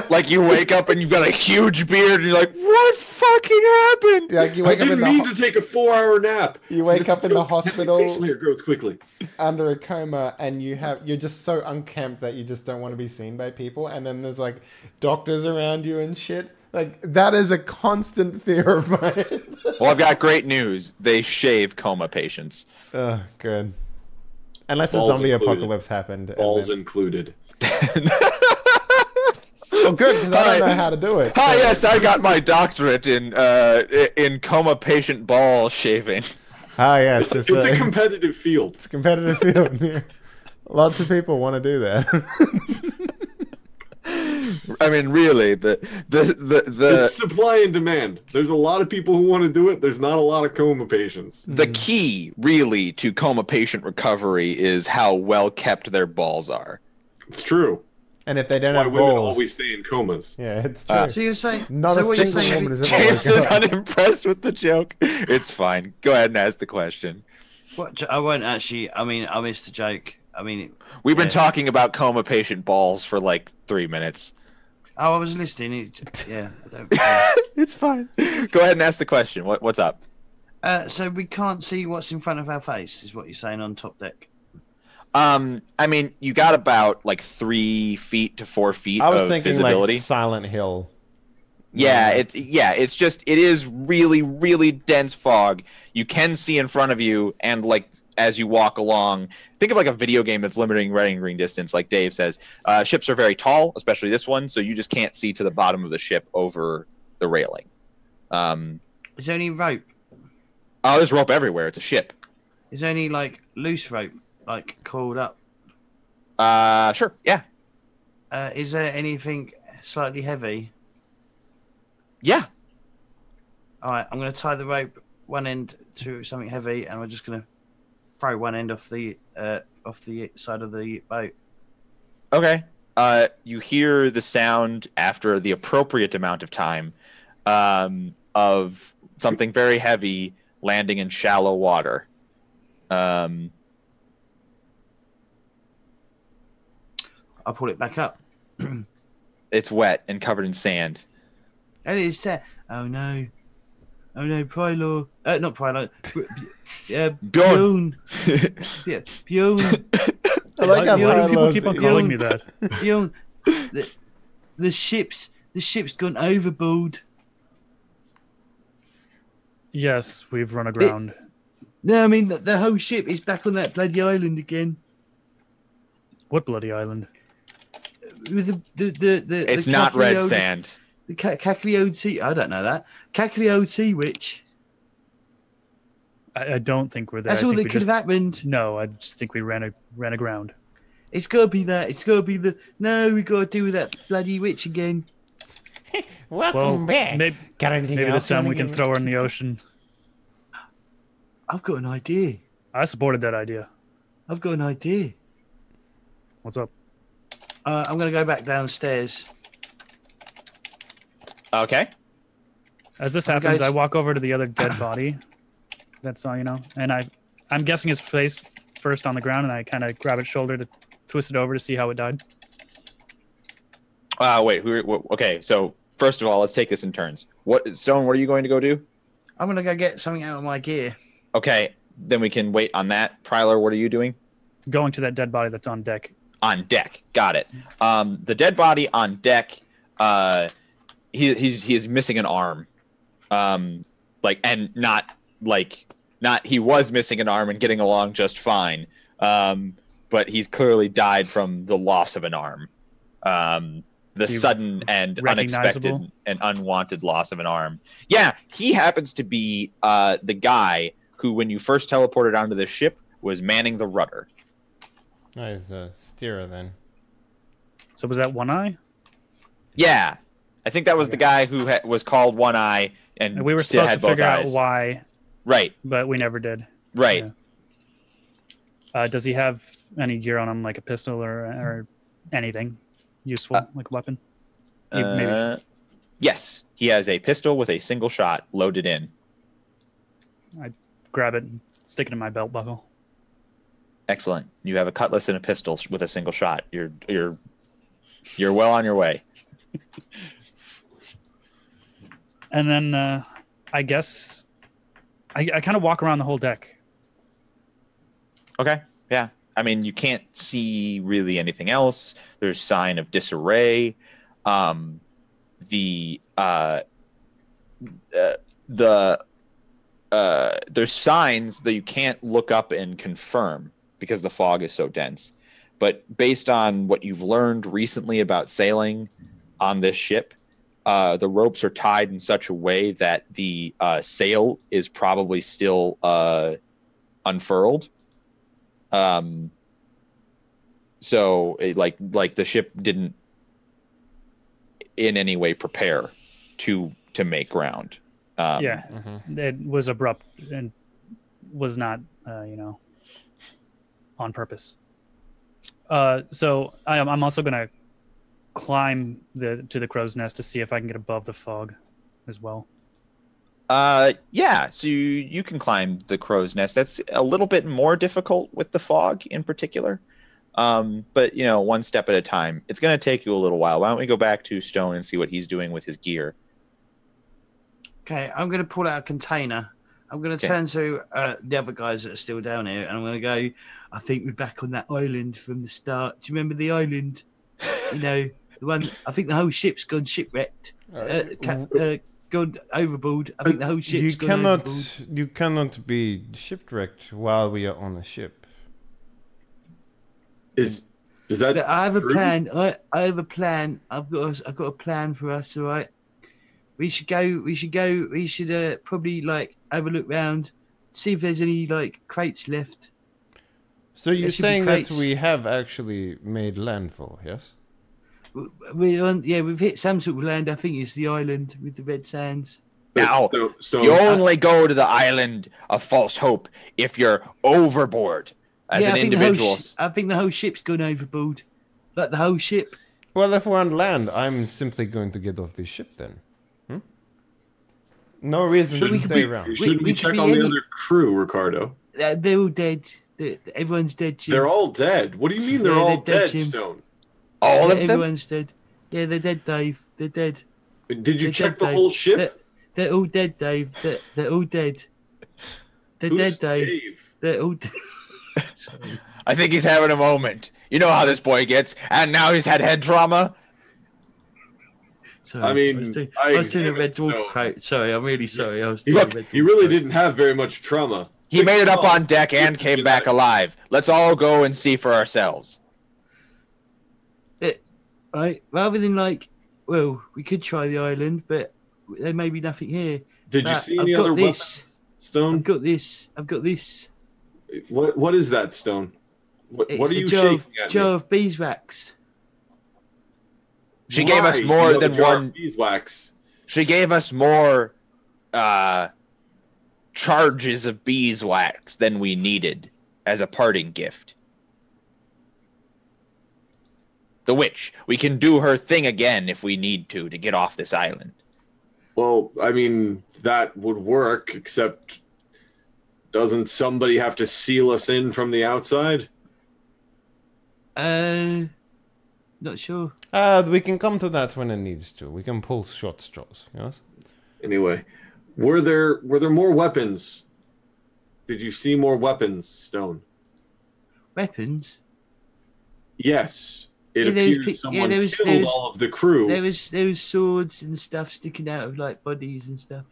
Like you wake up and you've got a huge beard, and you're like, "What fucking happened?" Like you I wake up in didn't need to take a 4-hour nap. You wake up in the hospital. Facial hair grows quickly. Under a coma, and you're just so unkempt that you just don't want to be seen by people. And then there's like doctors around you and shit. Like that is a constant fear of mine. Well, I've got great news. They shave coma patients. Oh, good. Unless Balls a zombie included. apocalypse happened. Balls included. Oh, good, because I don't know how to do it. Hi, yes, I got my doctorate in coma patient ball shaving. Ah, yes. It's a competitive field. It's a competitive field. Yeah. Lots of people want to do that. I mean, really, the It's supply and demand. There's a lot of people who want to do it. There's not a lot of coma patients. the key, really, to coma patient recovery is how well kept their balls are. It's true. And if they don't That's have why women balls, always stay in comas. yeah, it's true. So you're saying Not so a what you're single saying? woman has ever James woken is up. unimpressed with the joke. It's fine. Go ahead and ask the question. What, I won't actually. I mean, I missed the joke. I mean, We've been Yeah. talking about coma patient balls for like 3 minutes. I was listening. Yeah, I don't, yeah. It's fine. Go ahead and ask the question. What's up? So we can't see what's in front of our face, is what you're saying on top deck. I mean, you got about like 3 feet to 4 feet I was of thinking visibility. like Silent Hill. It is really, really dense fog. You can see in front of you, and like as you walk along, think of like a video game that's limiting rendering distance, like Dave says. Ships are very tall, especially this one, so you just can't see to the bottom of the ship over the railing. Is there any rope? Oh, there's rope everywhere. It's a ship. Is there any like loose rope, like coiled up? Sure, yeah. Is there anything slightly heavy? Yeah. All right, I'm going to tie the rope one end to something heavy, and we're just going to throw one end off the side of the boat. Okay. You hear the sound after the appropriate amount of time of something very heavy landing in shallow water. I'll pull it back up. It's wet and covered in sand. And it's there. Oh no, Prylor. Not Prylor. Bjorn. Yeah, Bjorn. I like how Why do people Pylo's- keep on calling me that? Bjorn. The ship's gone overboard. Yes, we've run aground. No, I mean the whole ship is back on that bloody island again. What bloody island? With It's the not red Cagliode- sand. The Cagliode sea. I don't know that. Cagliode sea witch. I don't think we're there. That's I all think that we could just, have happened. No, I just think we ran aground. It's got to be that. It's got to be the. No, we got to do with that bloody witch again. Welcome back. Maybe, Got anything maybe else this time you we can wanna throw her in the ocean. I've got an idea. I supported that idea. I've got an idea. What's up? I'm going to go back downstairs. Okay. As this Okay, happens, it's- I walk over to the other dead body. That's all, and I'm guessing his face first on the ground, and I kind of grab its shoulder to twist it over to see how it died. Wait. Okay. So first of all, let's take this in turns. Stone? What are you going to go do? I'm going to go get something out of my gear. Okay. Then we can wait on that. Pryler, what are you doing? Going to that dead body that's on deck. On deck. Got it. The dead body on deck. He is missing an arm. He was missing an arm and getting along just fine. But he's clearly died from the loss of an arm. The sudden and recognizable? unexpected and unwanted loss of an arm. Yeah, he happens to be the guy who, when you first teleported onto the ship, was manning the rudder. Oh, he's a steerer then. So was that One Eye? Yeah, I think that was the guy who was called One Eye and We were still supposed had to both figure out eyes. why, Right, but we never did. right. Yeah. Does he have any gear on him, like a pistol or anything useful, like a weapon? Maybe. Yes, he has a pistol with a single shot loaded in. I grab it and stick it in my belt buckle. Excellent. You have a cutlass and a pistol with a single shot. You're well on your way. And then I guess I kind of walk around the whole deck. Okay. Yeah. I mean, you can't see really anything else. There's sign of disarray. There's signs that you can't look up and confirm because the fog is so dense. But based on what you've learned recently about sailing on this ship, the ropes are tied in such a way that the sail is probably still unfurled. So like the ship didn't in any way prepare to make ground. It was abrupt and was not, on purpose. So I'm also going to climb to the crow's nest to see if I can get above the fog as well. So you can climb the crow's nest. That's a little bit more difficult with the fog in particular. But one step at a time. It's going to take you a little while. Why don't we go back to Stone and see what he's doing with his gear? Okay, I'm going to pull out a container. I'm going to turn to the other guys that are still down here, and I'm going to go, I think we're back on that island from the start. Do you remember the island? The one, I think the whole ship's gone shipwrecked. Gone overboard. I think the whole ship's gone overboard. You cannot be shipwrecked while we are on a ship. Is that? Look, I have a true? plan. I have a plan. I've got a plan for us. All right. We should go. We should probably have a look round, see if there's any crates left. So you're should be saying that crates. we have actually made landfall? Yes. We've hit some sort of land. I think it's the island with the red sands. Now, So you only go to the island of False Hope if you're overboard as an individual. I think the whole ship's gone overboard. Like the whole ship. Well, if we're on land, I'm simply going to get off this ship then. No reason to stay around. Should we check could on be the any- other crew, Ricardo? They're all dead. Everyone's dead, Jim. They're all dead. What do you mean they're Yeah, all they're dead, dead, Jim. Stone? All of them? Everyone's dead. Yeah, they're dead, Dave. They're dead. Did you They're check dead, the Dave. whole ship? They're all dead, Dave. They're all dead. They're Who's dead, Dave. Dave? They're all dead. I think he's having a moment. You know how this boy gets, and now he's had head trauma. Sorry, I mean, I was doing a examined Red Dwarf Stone. quote. Sorry, I'm really sorry. I was doing a Look, Red He Dwarf really quote. didn't have very much trauma. He made it up Oh, on deck and good came for back that. alive. Let's all go and see for ourselves. Right, rather than we could try the island, but there may be nothing here. Did you But see I've any got other this. weapons, Stone? I've got this. What is that, Stone? What It's are a you jar shaking at jar me? of beeswax. She gave us Why? more You have than a jar of one. beeswax. She gave us more charges of beeswax than we needed as a parting gift. The witch. We can do her thing again if we need to get off this island. Well, I mean, that would work, except doesn't somebody have to seal us in from the outside? Not sure. We can come to that when it needs to. We can pull short straws. Yes. Anyway, were there more weapons? Did you see more weapons, Stone? Weapons. Yes. It Yeah, there was appears there someone was- killed there was- all of the crew. There was swords and stuff sticking out of bodies and stuff.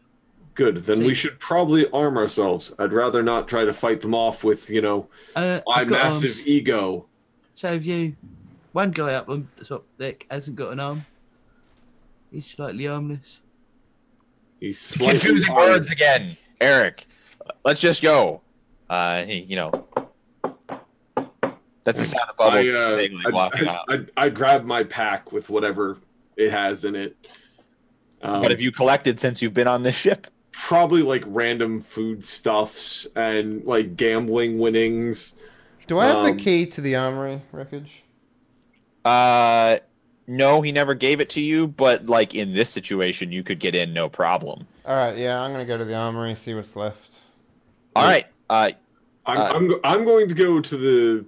Good. Then we See- should probably arm ourselves. I'd rather not try to fight them off with, my I've got massive arms. ego. So have you. One guy up on the top deck hasn't got an arm. He's slightly armless. He's slightly Confusing armed. words again, Eric. Let's just go. That's the sound of Bubble vaguely walking out. I grab my pack with whatever it has in it. What have you collected since you've been on this ship? Probably random foodstuffs and gambling winnings. Do I have the key to the armory wreckage? No, he never gave it to you, but in this situation, you could get in no problem. All right. Yeah, I'm gonna go to the armory, see what's left. All right. I'm going to go to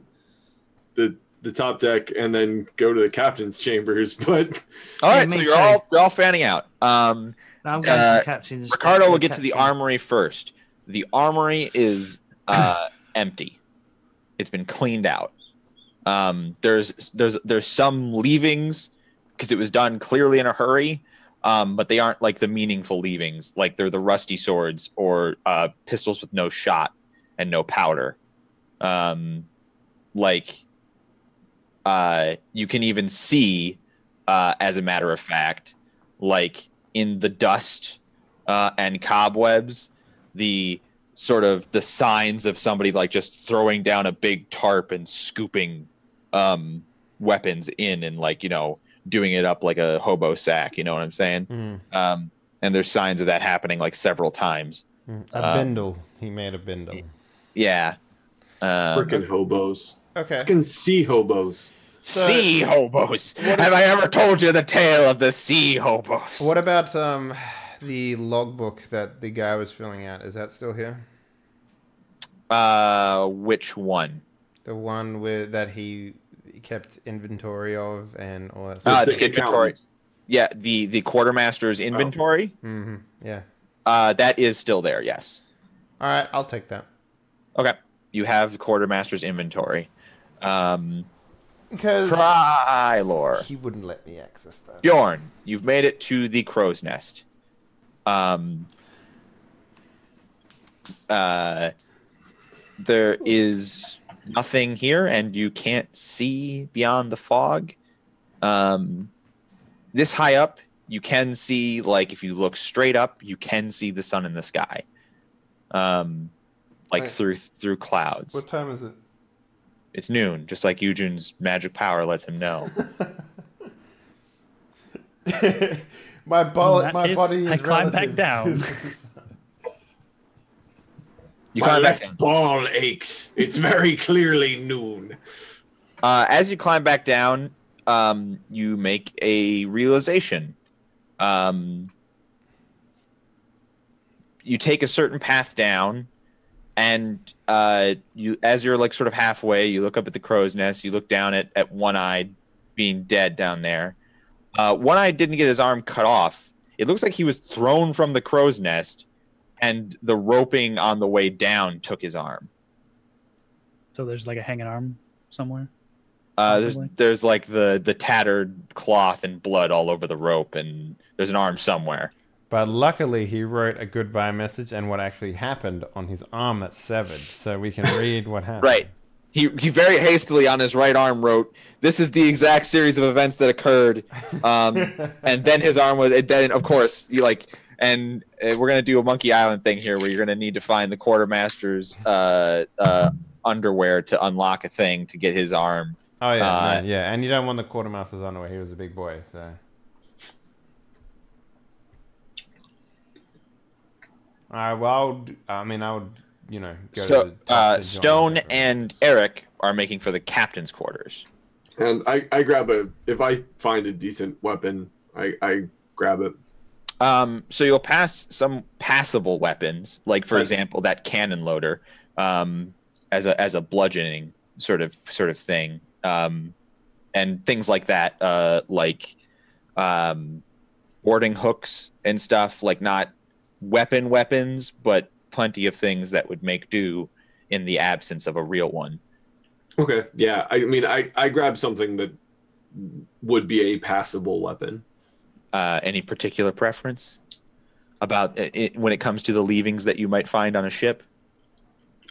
the top deck and then go to the captain's chambers. But All right. me So too. you're all fanning out. No, I'm going to the captain's. Ricardo will get to the armory first. The armory is empty. It's been cleaned out. There's some leavings because it was done clearly in a hurry, but they aren't the meaningful leavings. They're the rusty swords or pistols with no shot and no powder. You can even see, as a matter of fact, in the dust and cobwebs, the sort of the signs of somebody just throwing down a big tarp and scooping weapons in and like, you know, doing it up like a hobo sack. You know what I'm saying? And there's signs of that happening like several times. A bindle. He made a bindle. Yeah. Freaking hobos. Okay. Freaking sea hobos. Sea hobos. Have I ever told you the tale of the sea hobos? What about the logbook that the guy was filling out? Is that still here? Which one? The one that he kept inventory of and all that The stuff. inventory. Yeah, the quartermaster's inventory. Oh. Mm-hmm. Yeah. That is still there. Yes. All right, I'll take that. Okay, you have the quartermaster's inventory. Because Krylor. he wouldn't let me access that. Bjorn, you've made it to the crow's nest. There is nothing here, and you can't see beyond the fog. This high up, you can see, like, if you look straight up, you can see the sun in the sky. Through clouds. What time is it? It's noon, just like Eugene's magic power lets him know. my body is I climb back relative. down. You My climb back left ball aches. It's very clearly noon. as you climb back down, you make a realization. You take a certain path down, and as you're like sort of halfway, you look up at the crow's nest. You look down at One-Eyed being dead down there. One-Eyed didn't get his arm cut off. It looks like he was thrown from the crow's nest, and the roping on the way down took his arm. So there's like a hanging arm somewhere. There's like the tattered cloth and blood all over the rope, and there's an arm somewhere. But luckily, he wrote a goodbye message and what actually happened on his arm that's severed, so we can read what happened. Right. He very hastily on his right arm wrote, "This is the exact series of events that occurred," and then his arm was. Then of course you like, and we're gonna do a Monkey Island thing here, where you're gonna need to find the quartermaster's underwear to unlock a thing to get his arm. Oh yeah, yeah, and you don't want the quartermaster's underwear. He was a big boy, so. All right. Well, I would, go. So to the top to Stone join. and Eric are making for the captain's quarters. And I grab if I find a decent weapon, I grab it. So you'll pass some passable weapons, like for example that cannon loader, as a bludgeoning sort of thing, and things like that, like boarding hooks and stuff, like not weapons, but plenty of things that would make do in the absence of a real one. Okay, yeah. I grab something that would be a passable weapon. Any particular preference about it when it comes to the leavings that you might find on a ship?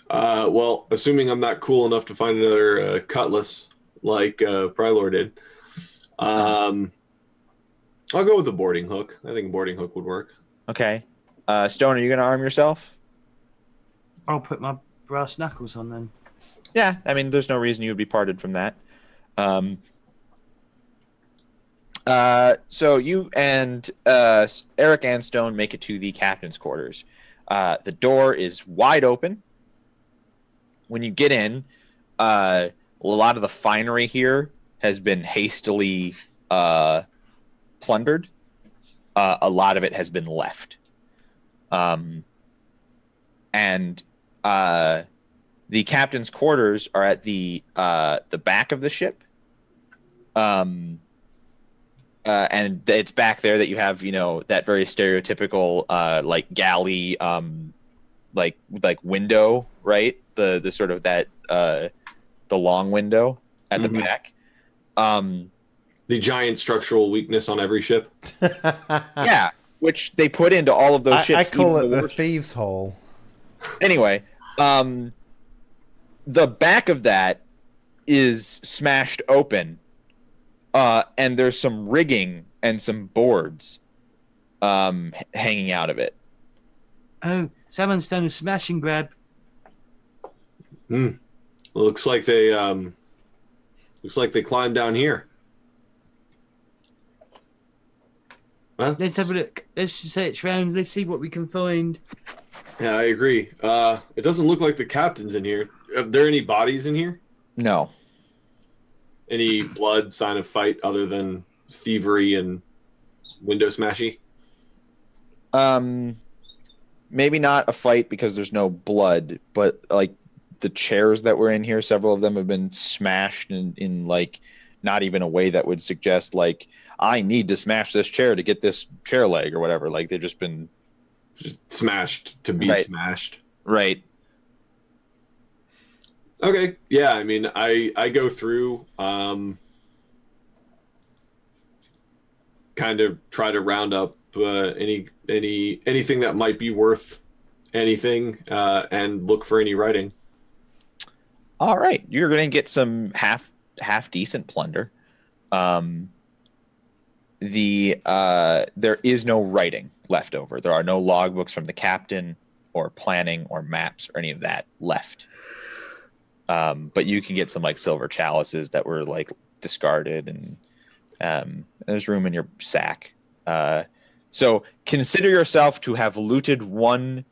Well, assuming I'm not cool enough to find another cutlass like Prylor did, I'll go with a boarding hook. I think a boarding hook would work. Okay. Stone, are you going to arm yourself? I'll put my brass knuckles on then. Yeah, I mean, there's no reason you would be parted from that. So you and Eric and Stone make it to the captain's quarters. The door is wide open. When you get in, a lot of the finery here has been hastily plundered. A lot of it has been left. And the captain's quarters are at the back of the ship. And it's back there that you have, that very stereotypical like galley like window, right? The sort of that the long window at the back. The giant structural weakness on every ship. Yeah, which they put into all of those ships. I call it the thieves' hole. Anyway, the back of that is smashed open, and there's some rigging and some boards hanging out of it. Oh, someone's done a smash and grab. Looks like they Looks like they climbed down here. Well, Let's have a look. Let's search around. Let's see what we can find. yeah, I agree. It doesn't look like the captain's in here. Are there any bodies in here? No. Any blood, sign of fight other than thievery and window smashy? Maybe not a fight because there's no blood, but like the chairs that were in here, several of them have been smashed in like not even a way that would suggest like I need to smash this chair to get this chair leg or whatever. Like they've just been Smashed to be Right. smashed. right. Okay. Yeah, I mean, I go through, kind of try to round up anything that might be worth anything, and look for any writing. All right, you're going to get some half decent plunder. There is no writing left over. There are no logbooks from the captain or planning or maps or any of that left. But you can get some like silver chalices that were like discarded, and there's room in your sack. So consider yourself to have looted one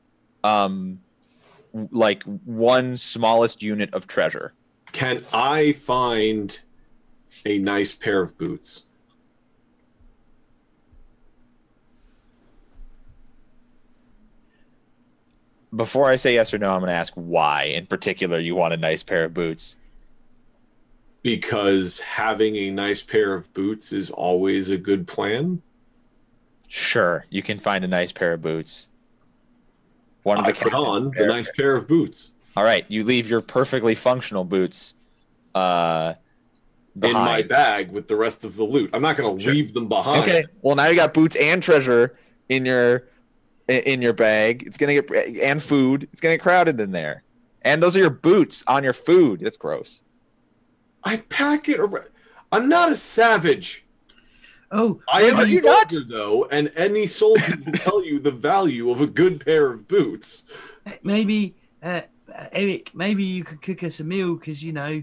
smallest unit of treasure. Can I find a nice pair of boots? Before I say yes or no, I'm going to ask why in particular you want a nice pair of boots. Because having a nice pair of boots is always a good plan. Sure, you can find a nice pair of boots. One of I the put on the nice pair of boots. All right, you leave your perfectly functional boots in my bag with the rest of the loot. I'm not going to leave them behind. Okay, well now you got boots and treasure in your bag. It's gonna get and food. It's gonna get crowded in there, and those are your boots on your food. That's gross. I pack it around. I'm not a savage. Oh, I am a you not? soldier, though, and any soldier will tell you the value of a good pair of boots. maybe, Eric, maybe you could cook us a meal because, you know,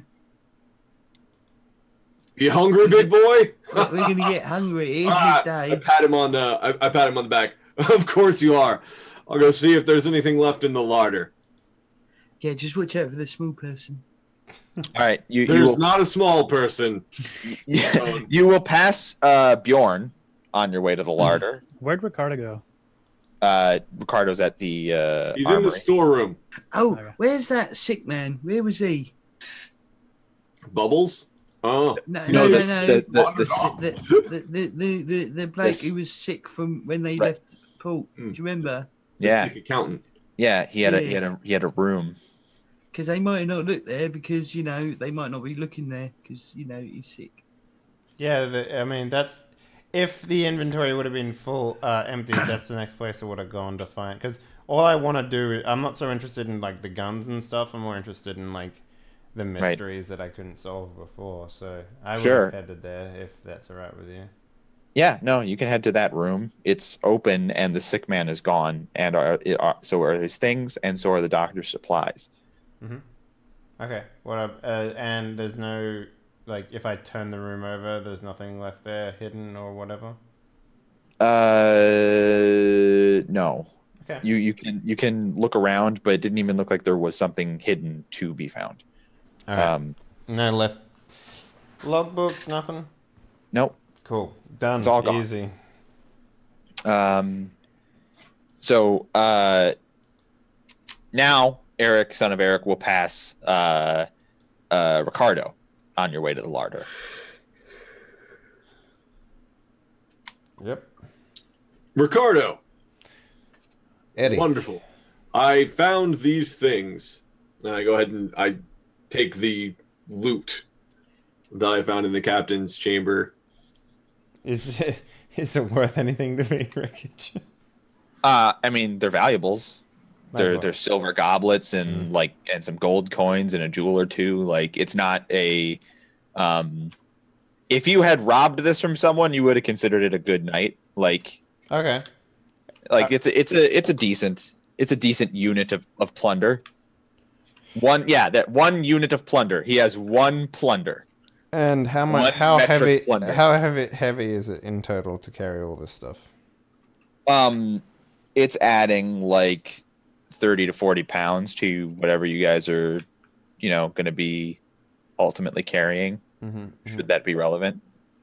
You hungry, big boy? we're going to get hungry. It's I midday. pat him on the. I pat him on the back. Of course you are. I'll go see if there's anything left in the larder. Yeah, just watch out for the small person. All right, you There's will, not a small person. you will pass Bjorn on your way to the larder. Where'd Ricardo go? Ricardo's at the He's armory. in the storeroom. Oh, Okay. where's that sick man? Where was he? Bubbles? Oh. No. the The bloke This- who was sick from when they Right. left Port. Do you remember? The yeah, sick accountant. yeah. He had a room. Because they might not look there because, you know, they might not be looking there because, you know, he's sick. Yeah, I mean, that's... If the inventory would have been full, empty, that's the next place I would have gone to find. Because all I want to do... I'm not so interested in, like, the guns and stuff. I'm more interested in, like, the mysteries that I couldn't solve before. So I would Sure. have headed there if that's all right with you. Yeah, no, you can head to that room. It's open, and the sick man is gone, and so are his things, and so are the doctor's supplies. Mm-hmm. Okay. And there's no... Like, if I turn the room over, there's nothing left there hidden or whatever? No. Okay. You can look around, but it didn't even look like there was something hidden to be found. All right. No left logbooks, nothing? Nope. Cool. Done. It's all gone. Easy. So now Eric, son of Eric, will pass Ricardo on your way to the larder. Yep. Ricardo. Eddie. Wonderful. I found these things. And I go ahead and I take the loot that I found in the captain's chamber. Is it worth anything to me, wreckage? I mean, they're valuables. Like They're silver goblets and and some gold coins and a jewel or two. Like, it's not a if you had robbed this from someone, you would have considered it a good night. Like, Okay. it's a decent unit of plunder. That one unit of plunder. He has one plunder. And how much? One How heavy? metric plunder. How heavy is it in total to carry all this stuff? It's adding like 30 to 40 pounds to whatever you guys are, going to be ultimately carrying. Should that be relevant?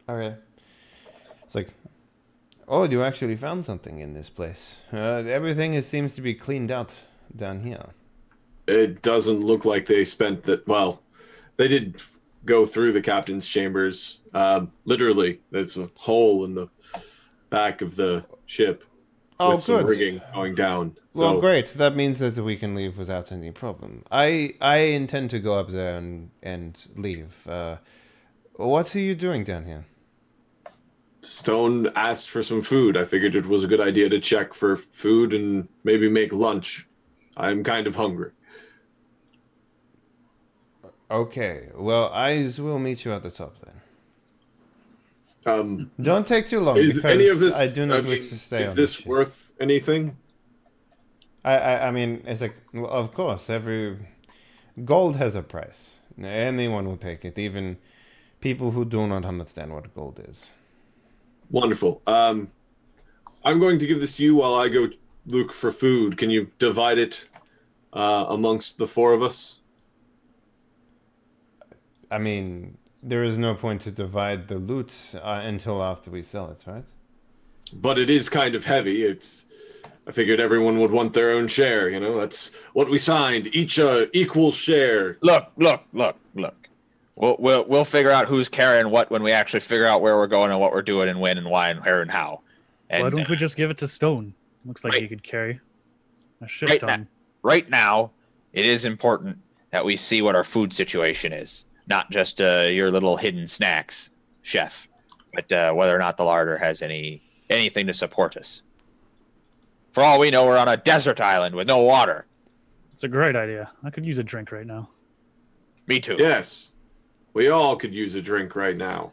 Okay. It's like, oh, you actually found something in this place. Everything seems to be cleaned out down here. It doesn't look like they spent that. Well, they did go through the captain's chambers. Literally, there's a hole in the back of the ship. Oh, with some good. rigging going down. Well, So, great. That means that we can leave without any problem. I intend to go up there and leave. What are you doing down here? Stone asked for some food. I figured it was a good idea to check for food and maybe make lunch. I'm kind of hungry. Okay. Well, I will meet you at the top then. Um, Don't take too long is because any of this? I do not wish to stay Is on this ship. worth anything? I mean, it's like, well, of course, every gold has a price. Anyone will take it, even people who do not understand what gold is. Wonderful. I'm going to give this to you while I go look for food. Can you divide it amongst the four of us? I mean, there is no point to divide the loot until after we sell it, right? But it is kind of heavy. I figured everyone would want their own share. That's what we signed. Each equal share. Look. We'll figure out who's carrying what when we actually figure out where we're going and what we're doing and when and why and where and how. And, Why don't we just give it to Stone? Looks like he could carry a shit right ton. right now, it is important that we see what our food situation is, not just your little hidden snacks, chef, but whether or not the larder has anything to support us. For all we know, we're on a desert island with no water. It's a great idea. I could use a drink right now. Me too. Yes. We all could use a drink right now.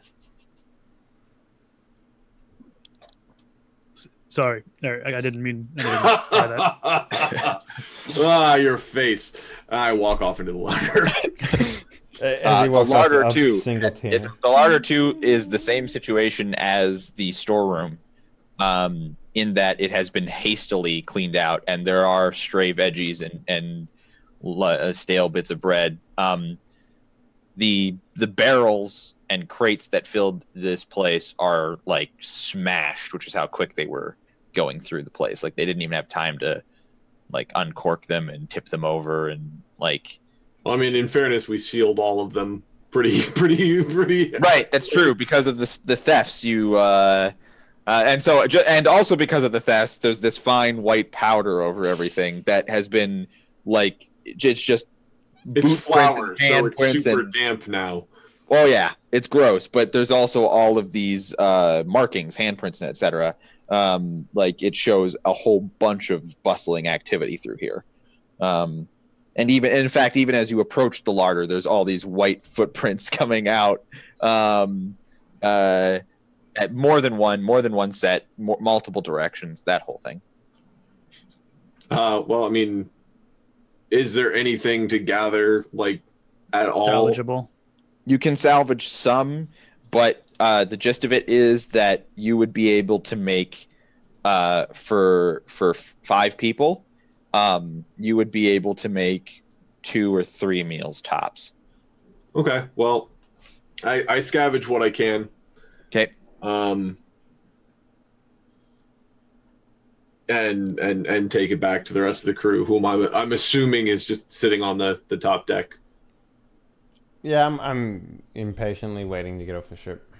Sorry, I didn't mean by that. Your face. I walk off into the larder. As he The walks larder off, too. single tear. The larder too is the same situation as the storeroom, in that it has been hastily cleaned out, and there are stray veggies and stale bits of bread. The barrels and crates that filled this place are like smashed, which is how quick they were going through the place. Like they didn't even have time to like uncork them and tip them over and like. I mean, in fairness, we sealed all of them pretty. Right, that's true because of the thefts. And also because of the thefts, there's this fine white powder over everything that has been like it's just. It's flour, so it's handprints super damp now. Oh yeah, it's gross. But there's also all of these markings, handprints, and etc. Like it shows a whole bunch of bustling activity through here. And in fact, even as you approach the larder, there's all these white footprints coming out at more than one set, multiple directions. That whole thing. Well, I mean, is there anything to gather like at all? Salvageable. You can salvage some, but the gist of it is that you would be able to make for 5 people, you would be able to make 2 or 3 meals tops. Okay, well, I scavenge what I can. Okay. And take it back to the rest of the crew, whom I'm assuming is just sitting on the top deck. Yeah, I'm impatiently waiting to get off the ship.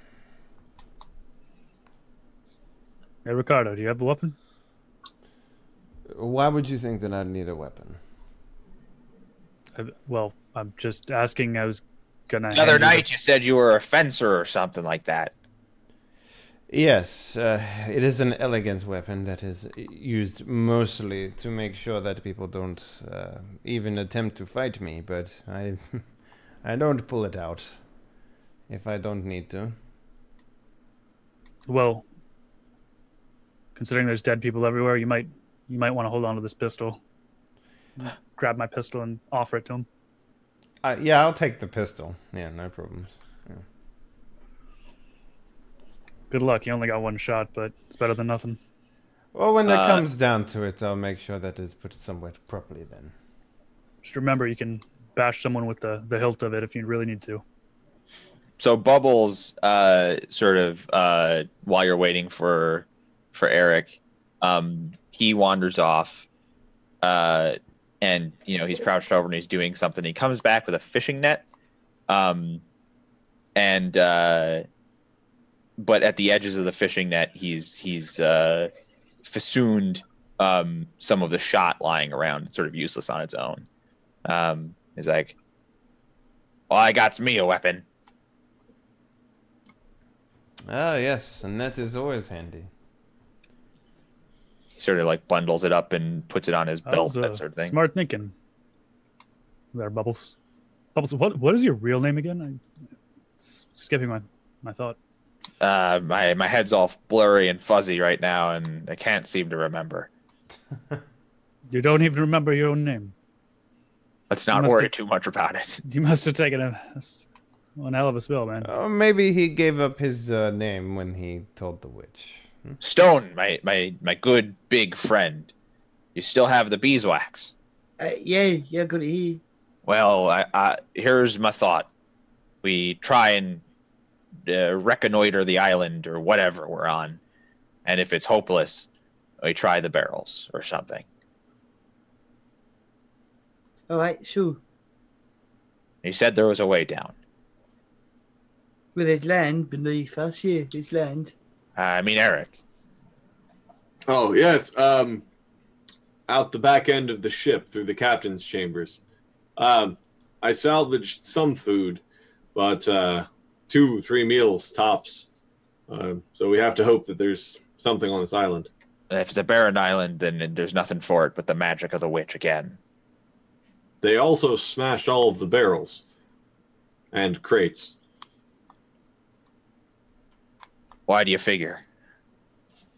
Hey, Ricardo, do you have a weapon? Why would you think that I'd need a weapon? Well, I'm just asking. I was gonna. The other night you said you were a fencer or something like that. Yes, it is an elegant weapon that is used mostly to make sure that people don't even attempt to fight me, but I don't pull it out if I don't need to. Well, considering there's dead people everywhere, you might want to hold on to this pistol. Grab my pistol and offer it to him. Yeah, I'll take the pistol. Yeah, no problems. Yeah. Good luck. You only got one shot, but it's better than nothing. Well, when it comes down to it, I'll make sure that it's put somewhere properly then. Just remember, you can bash someone with the hilt of it if you really need to. So Bubbles, sort of, while you're waiting for Eric, he wanders off, and he's crouched over and he's doing something. He comes back with a fishing net, but at the edges of the fishing net, he's festooned some of the shot lying around, sort of useless on its own. He's like, "Well, I got me a weapon." Ah, yes, a net is always handy. He sort of like bundles it up and puts it on his belt, that sort of thing. Smart thinking. There, Bubbles. Bubbles, what is your real name again? I'm skipping my thought. My head's all blurry and fuzzy right now, and I can't seem to remember. You don't even remember your own name. Let's not worry too much about it. You must have taken one hell of a spill, man. Oh, maybe he gave up his name when he told the witch. Stone, my good big friend. You still have the beeswax? Yeah, good to hear. Well, here's my thought. We try and reconnoiter the island or whatever we're on, and if it's hopeless, we try the barrels or something. All right, sure. You said there was a way down. Well, there's land beneath us. Yeah, there's land. I mean, Eric. Oh, yes. Out the back end of the ship through the captain's chambers. I salvaged some food, but 2-3 meals tops. So we have to hope that there's something on this island. If it's a barren island, then there's nothing for it but the magic of the witch again. They also smashed all of the barrels and crates. Why do you figure?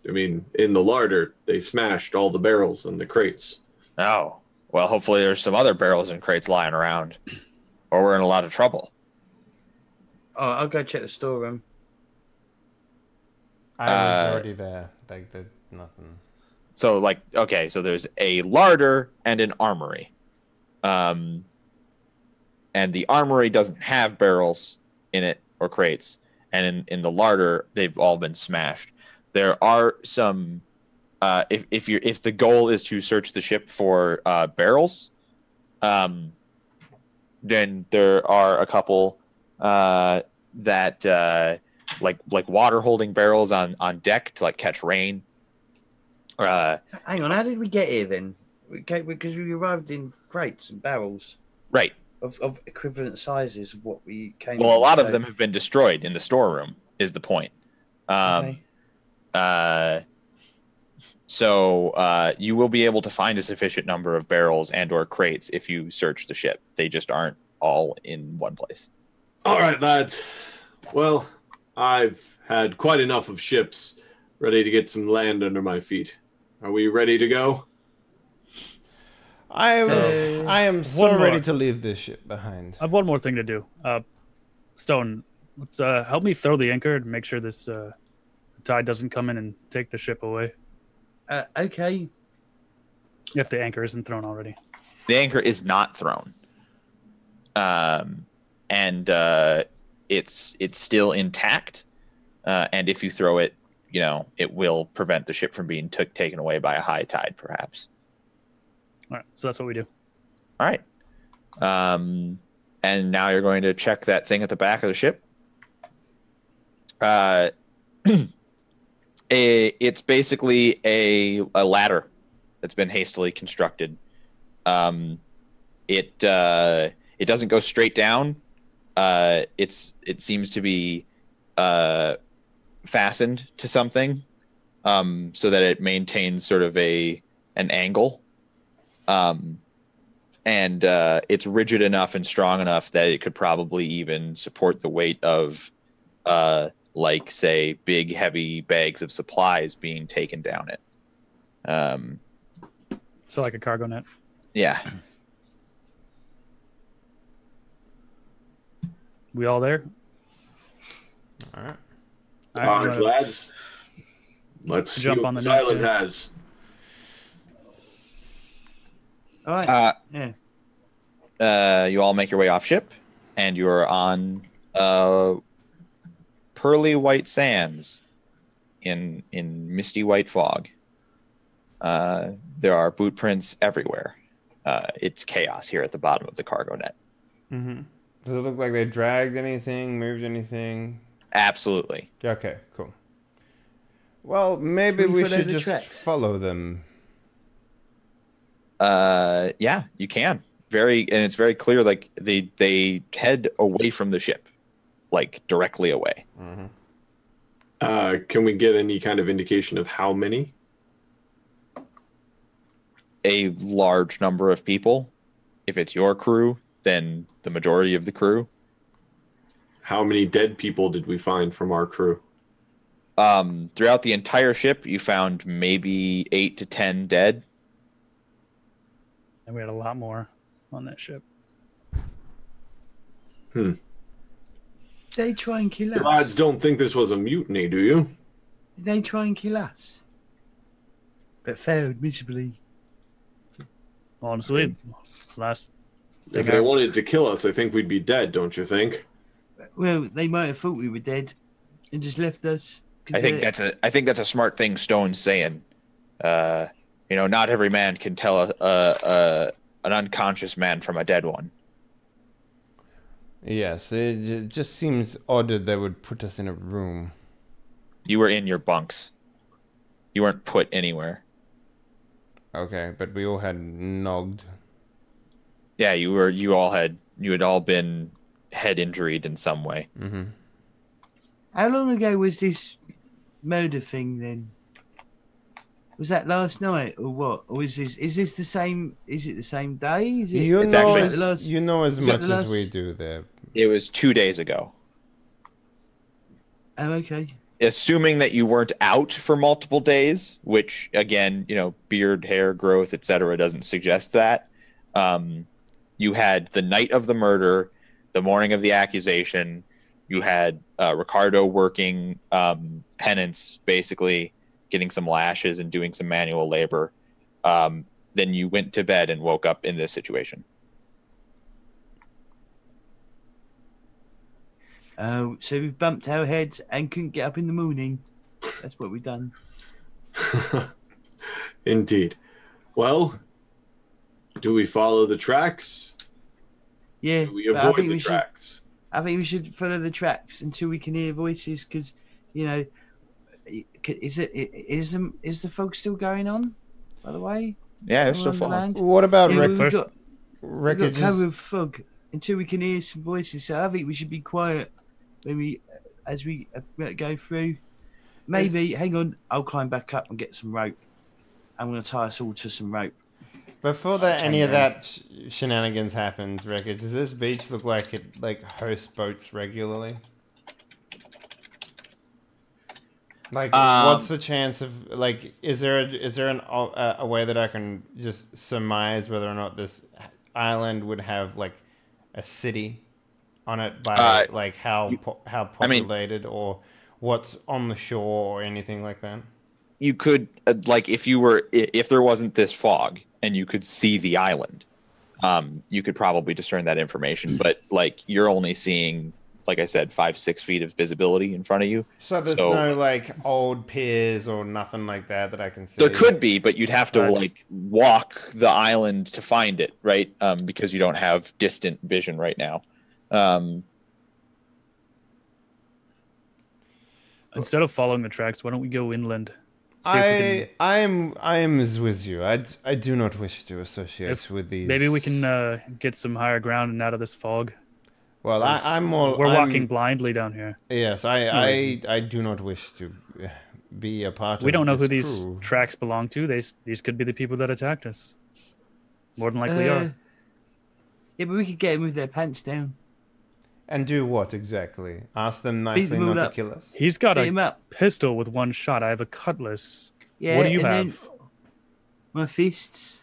I mean, in the larder, they smashed all the barrels and the crates. Oh, well, hopefully there's some other barrels and crates lying around, or we're in a lot of trouble. Oh, I'll go check the storeroom. I was already there. Like, there's nothing. So, okay, so there's a larder and an armory. And the armory doesn't have barrels in it or crates. And in the larder, they've all been smashed. There are some. If the goal is to search the ship for barrels, then there are a couple that like water holding barrels on deck to catch rain. Hang on, how did we get here then? Because we arrived in crates and barrels. Right. Of equivalent sizes of what we came. Well, a lot of them have been destroyed in the storeroom. Is the point? Okay. So you will be able to find a sufficient number of barrels and/or crates if you search the ship. They just aren't all in one place. All right, lads. Well, I've had quite enough of ships, ready to get some land under my feet. Are we ready to go? I am so ready to leave this ship behind. I have one more thing to do. Stone, let's help me throw the anchor and make sure this tide doesn't come in and take the ship away. Okay. If the anchor isn't thrown already. The anchor is not thrown. And it's still intact. And if you throw it, it will prevent the ship from being taken away by a high tide, perhaps. All right, so that's what we do. All right. And now you're going to check that thing at the back of the ship. It's basically a ladder that's been hastily constructed. It doesn't go straight down. It seems to be fastened to something, so that it maintains sort of an angle. And it's rigid enough and strong enough that it could probably even support the weight of, say, big, heavy bags of supplies being taken down it. So like a cargo net? Yeah. We all there? All right. All right, All I'm right, gonna lads. Let's see jump what on the this net, island yeah. has. All right. Yeah. You all make your way off ship, and you're on pearly white sands in misty white fog. There are boot prints everywhere. It's chaos here at the bottom of the cargo net. Mm-hmm. Does it look like they dragged anything, moved anything? Absolutely. Okay, cool. Well, maybe Can we we follow should the just tracks? follow them. Yeah, you can. And it's very clear. Like they head away from the ship, like directly away. Mm-hmm. Can we get any kind of indication of how many? A large number of people. If it's your crew, then the majority of the crew. How many dead people did we find from our crew? Throughout the entire ship, you found maybe 8 to 10 dead. And we had a lot more on that ship. Did they try and kill The us? lads don't think this was a mutiny, do you? Did they try and kill us? But failed miserably. Honestly, last If they wanted to kill us, I think we'd be dead, don't you think? Well, they might have thought we were dead and just left us. I think that's a smart thing Stone's saying. Not every man can tell an unconscious man from a dead one. Yes, it just seems odd that they would put us in a room. You were in your bunks. You weren't put anywhere. Okay, but we all had nogged. Yeah, you had all been head injured in some way. Mm-hmm. How long ago was this murder thing then? Was that last night or what? Or is this the same? Is it the same day? Is it? You It's know, actually- you know as is that much the as last- we do there. It was 2 days ago. Oh, okay. Assuming that you weren't out for multiple days, which again, beard, hair growth, etc., doesn't suggest that. You had the night of the murder, the morning of the accusation. You had Ricardo working penance, basically getting some lashes and doing some manual labor. Then you went to bed and woke up in this situation. So we've bumped our heads and couldn't get up in the morning. That's what we've done. Indeed. Well, do we follow the tracks? Yeah. Do we but avoid the tracks? I think we should follow the tracks until we can hear voices, because is the fog still going on? By the way, Yeah, it's still on the fog. land? What about Yeah, Rick? we've first- got Wreckage? cover of fog until we can hear some voices. So I think we should be quiet when as we go through. Maybe hang on, I'll climb back up and get some rope. I'm going to tie us all to some rope. Before that, Chain any of gang. that shenanigans happens, Wreckage, does this beach look like it hosts boats regularly? What's the chance of is there a way that I can just surmise whether or not this island would have a city on it by how populated or what's on the shore or anything like that? You could if there wasn't this fog and you could see the island, you could probably discern that information. But you're only seeing, like I said, 5-6 feet of visibility in front of you. So there's no old piers or nothing like that I can see. There could be, but you'd have to walk the island to find it, right? Because you don't have distant vision right now. Instead of following the tracks, why don't we go inland? See if we can- I am with you. I do not wish to associate with these. Maybe we can get some higher ground and out of this fog. Well, I'm more. We're walking blindly down here. Yes, I do not wish to be a part of. We don't know who this these crew. tracks belong to. These could be the people that attacked us. More than likely are. Yeah, but we could get them with their pants down. And do what exactly? Ask them Beat nicely them all not to up. kill us. He's got Beat 'em a up. pistol with one shot. I have a cutlass. Yeah, What do you and have? then my fists.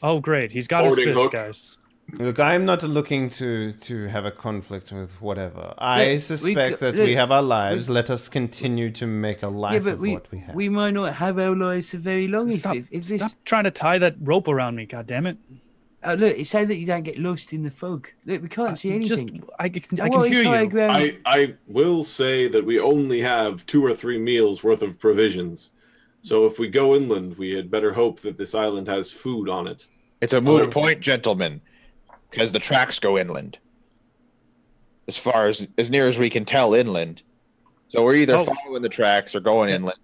Oh, great. He's got Boarding his fist, hook. guys. Look, I'm not looking to have a conflict with whatever. I suspect that we have our lives. Let us continue to make a life of what we have. We might not have our lives for very long. Stop trying to tie that rope around me, goddammit. Look, it's so that you don't get lost in the fog. Look, we can't see anything. I can hear you. I will say that we only have 2 or 3 meals worth of provisions. So if we go inland, we had better hope that this island has food on it. It's a moot point, gentlemen, because the tracks go inland. As near as we can tell, inland. So we're either following the tracks or going inland,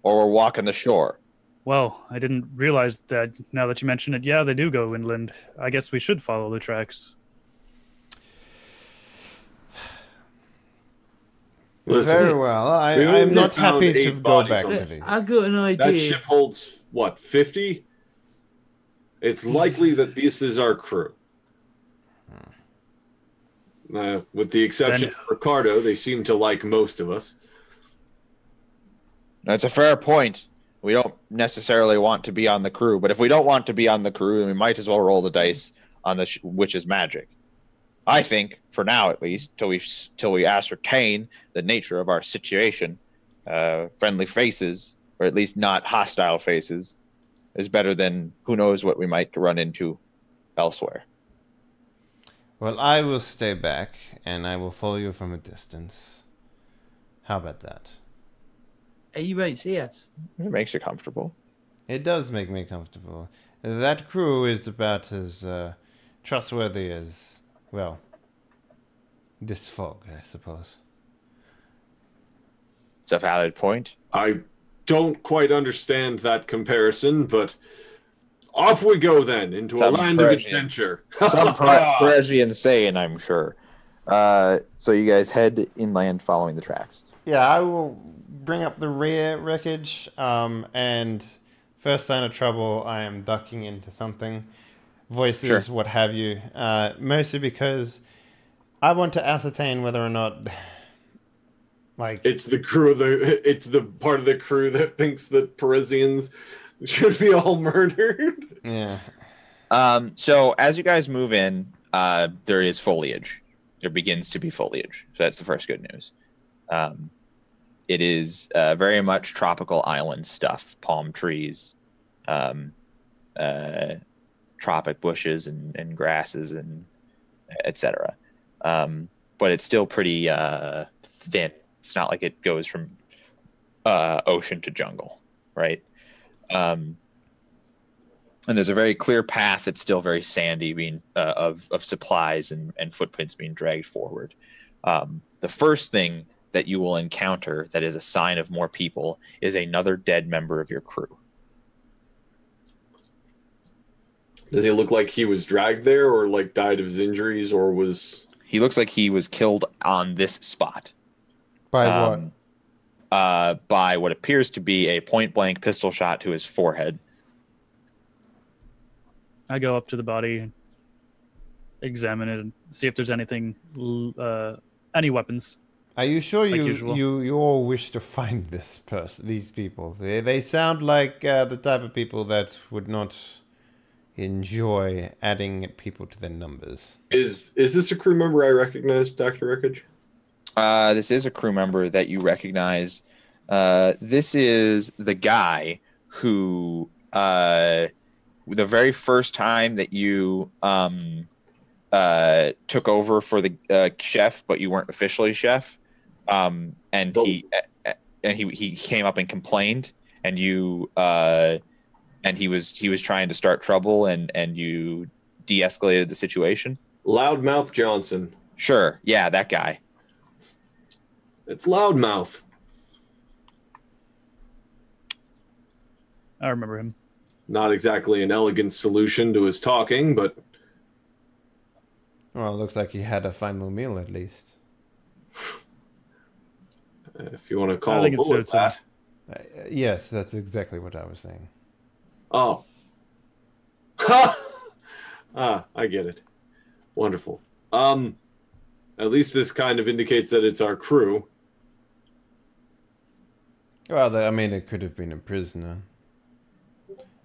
or we're walking the shore. Well, I didn't realize that. Now that you mention it, yeah, they do go inland. I guess we should follow the tracks. Listen, very well. I'm not happy to go back to these. I've got an idea. That ship holds, 50? It's likely that this is our crew. With the exception of Ricardo, they seem to like most of us. That's a fair point. We don't necessarily want to be on the crew, but if we don't want to be on the crew, then we might as well roll the dice on which is magic. I think, for now at least, till we ascertain the nature of our situation, friendly faces, or at least not hostile faces, is better than who knows what we might run into elsewhere. Well, I will stay back, and I will follow you from a distance. How about that? You won't see us. It makes you comfortable. It does make me comfortable. That crew is about as trustworthy as, well, this fog, I suppose. It's a valid point. I don't quite understand that comparison, but off we go then into a land of adventure. Some Parisian saying, I'm sure. So you guys head inland following the tracks. Yeah, I will bring up the rear wreckage, and first sign of trouble, I am ducking into something. Voices, what have you. Mostly because I want to ascertain whether or not, it's the crew it's the part of the crew that thinks that Parisians should be all murdered. Yeah. So as you guys move in, there is foliage. There begins to be foliage. So that's the first good news. It is very much tropical island stuff, palm trees, tropic bushes and grasses and etc. But it's still pretty thin. It's not like it goes from ocean to jungle, right? And there's a very clear path that's still very sandy, being of supplies and footprints being dragged forward. The first thing that you will encounter that is a sign of more people is another dead member of your crew. Does he look like he was dragged there, or died of his injuries, or was... He looks like he was killed on this spot. By what? By what appears to be a point-blank pistol shot to his forehead. I go up to the body, examine it, and see if there's anything, any weapons. Are you sure you all wish to find these people? They sound like the type of people that would not enjoy adding people to their numbers. Is this a crew member I recognize, Dr. Wreckage? This is a crew member that you recognize. This is the guy who, the very first time that you took over for the chef, but you weren't officially chef, and he came up and complained, and you and he was trying to start trouble, and you de-escalated the situation. Loudmouth Johnson. Sure, yeah, that guy. It's Loudmouth. I remember him. Not exactly an elegant solution to his talking, but... Well, it looks like he had a final meal at least. If you want to call it that. Yes, that's exactly what I was saying. Oh. I get it. Wonderful. At least this kind of indicates that it's our crew. Well, I mean, it could have been a prisoner.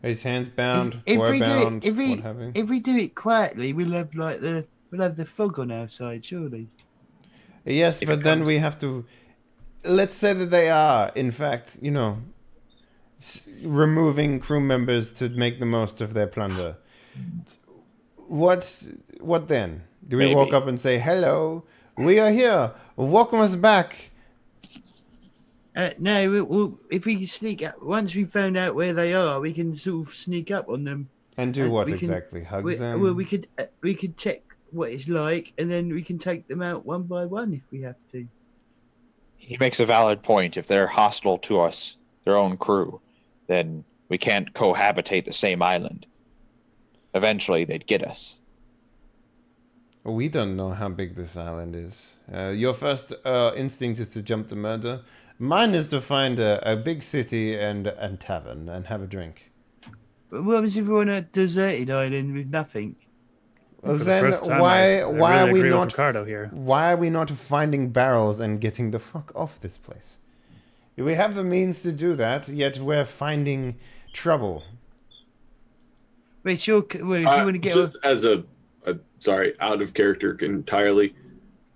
His hands bound, If were we do bound, it, what have you. if we do it quietly, we'll have the fog on our side, surely. Yes, If but it then comes- we have to. Let's say that they are, in fact, removing crew members to make the most of their plunder. What then? Do we walk Maybe. up and say, "Hello, we are here. Welcome us back"? No, if we sneak up, once we found out where they are, we can sort of sneak up on them. And do And what we can- exactly? Hug them? Well, we could check what it's like, and then we can take them out one by one if we have to. He makes a valid point. If they're hostile to us, their own crew, then we can't cohabitate the same island. Eventually, they'd get us. We don't know how big this island is. Your first instinct is to jump to murder. Mine is to find a big city and tavern and have a drink. But what happens if we're on a deserted island with nothing? Well, For the then first time, why I are really we agree with not Ricardo here? Why are we not finding barrels and getting the fuck off this place? We have the means to do that, yet we're finding trouble. But sure, well, if you want to get just as a sorry, out of character entirely.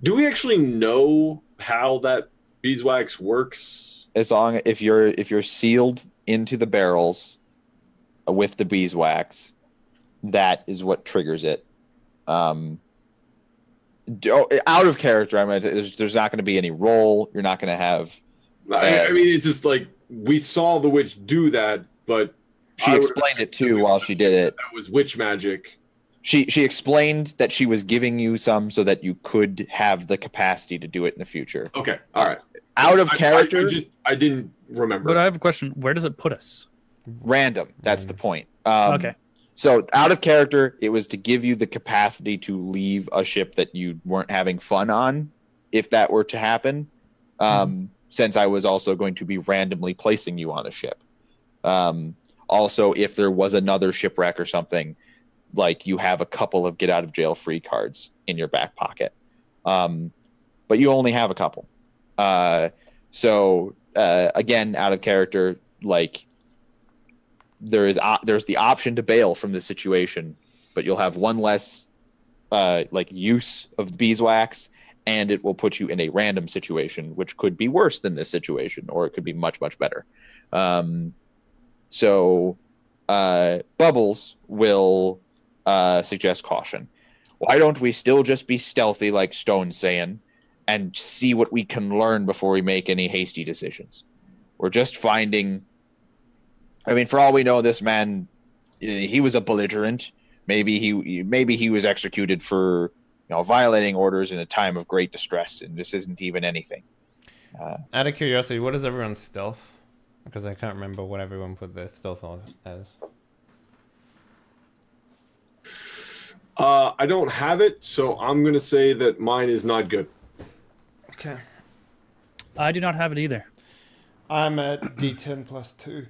Do we actually know how that beeswax works? As long if you're sealed into the barrels with the beeswax, that is what triggers it. Out of character, I mean, there's not going to be any roll. You're not going to have. I mean, it's just like we saw the witch do that, but She I would explained it assume too while she did it. That was witch magic. She explained that she was giving you some so that you could have the capacity to do it in the future. Okay, all right. Out of character, I didn't remember. But I have a question. Where does it put us? random. That's the point. Okay. So out of character, it was to give you the capacity to leave a ship that you weren't having fun on, if that were to happen. Since I was also going to be randomly placing you on a ship. Also, if there was another shipwreck or something, like you have a couple of get out of jail free cards in your back pocket. But you only have a couple. So again, out of character, like there's the option to bail from this situation, but you'll have one less like use of the beeswax, and it will put you in a random situation, which could be worse than this situation, or it could be much, much better. So Bubbles will suggest caution. Why don't we still just be stealthy like Stone's saying and see what we can learn before we make any hasty decisions? We're just finding... I mean, for all we know, this man, he was a belligerent. Maybe he was executed for violating orders in a time of great distress, and this isn't even anything. Out of curiosity, what is everyone's stealth? Because I can't remember what everyone put their stealth on as. I don't have it, so I'm going to say that mine is not good. Okay. I do not have it either. I'm at D10 plus 2.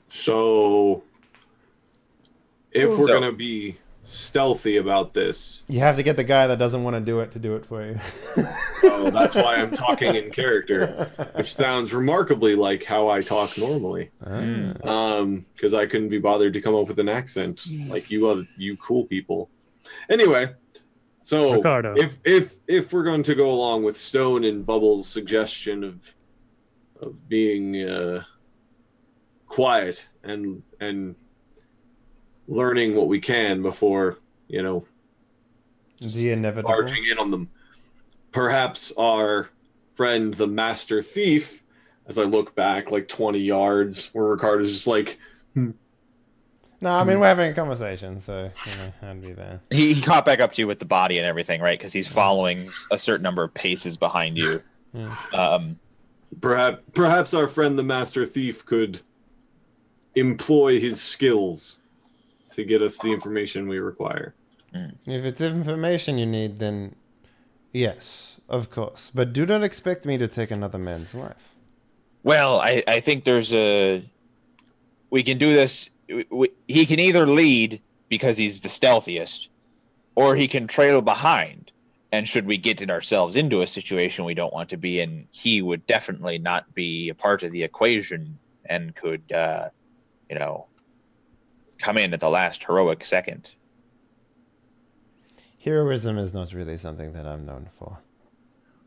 So if we're So- going to be stealthy about this, You have to get the guy that doesn't want to do it for you. that's why I'm talking in character, which sounds remarkably like how I talk normally. Because I couldn't be bothered to come up with an accent like you cool people. Anyway, so Ricardo. if we're going to go along with Stone and Bubbles' suggestion of being quiet and learning what we can before The inevitable. barging in on them, perhaps our friend the master thief, as I look back like 20 yards where Ricardo's just like, No, I mean, we're having a conversation, so I'd be there. He caught back up to you with the body and everything, right? Because he's following a certain number of paces behind you. perhaps our friend the master thief could employ his skills to get us the information we require. If it's information you need, then yes, of course. But do not expect me to take another man's life. Well, I think we can do this. He can either lead because he's the stealthiest, or he can trail behind. And should we get ourselves into a situation we don't want to be in, he would definitely not be a part of the equation and could come in at the last heroic second. Heroism is not really something that I'm known for.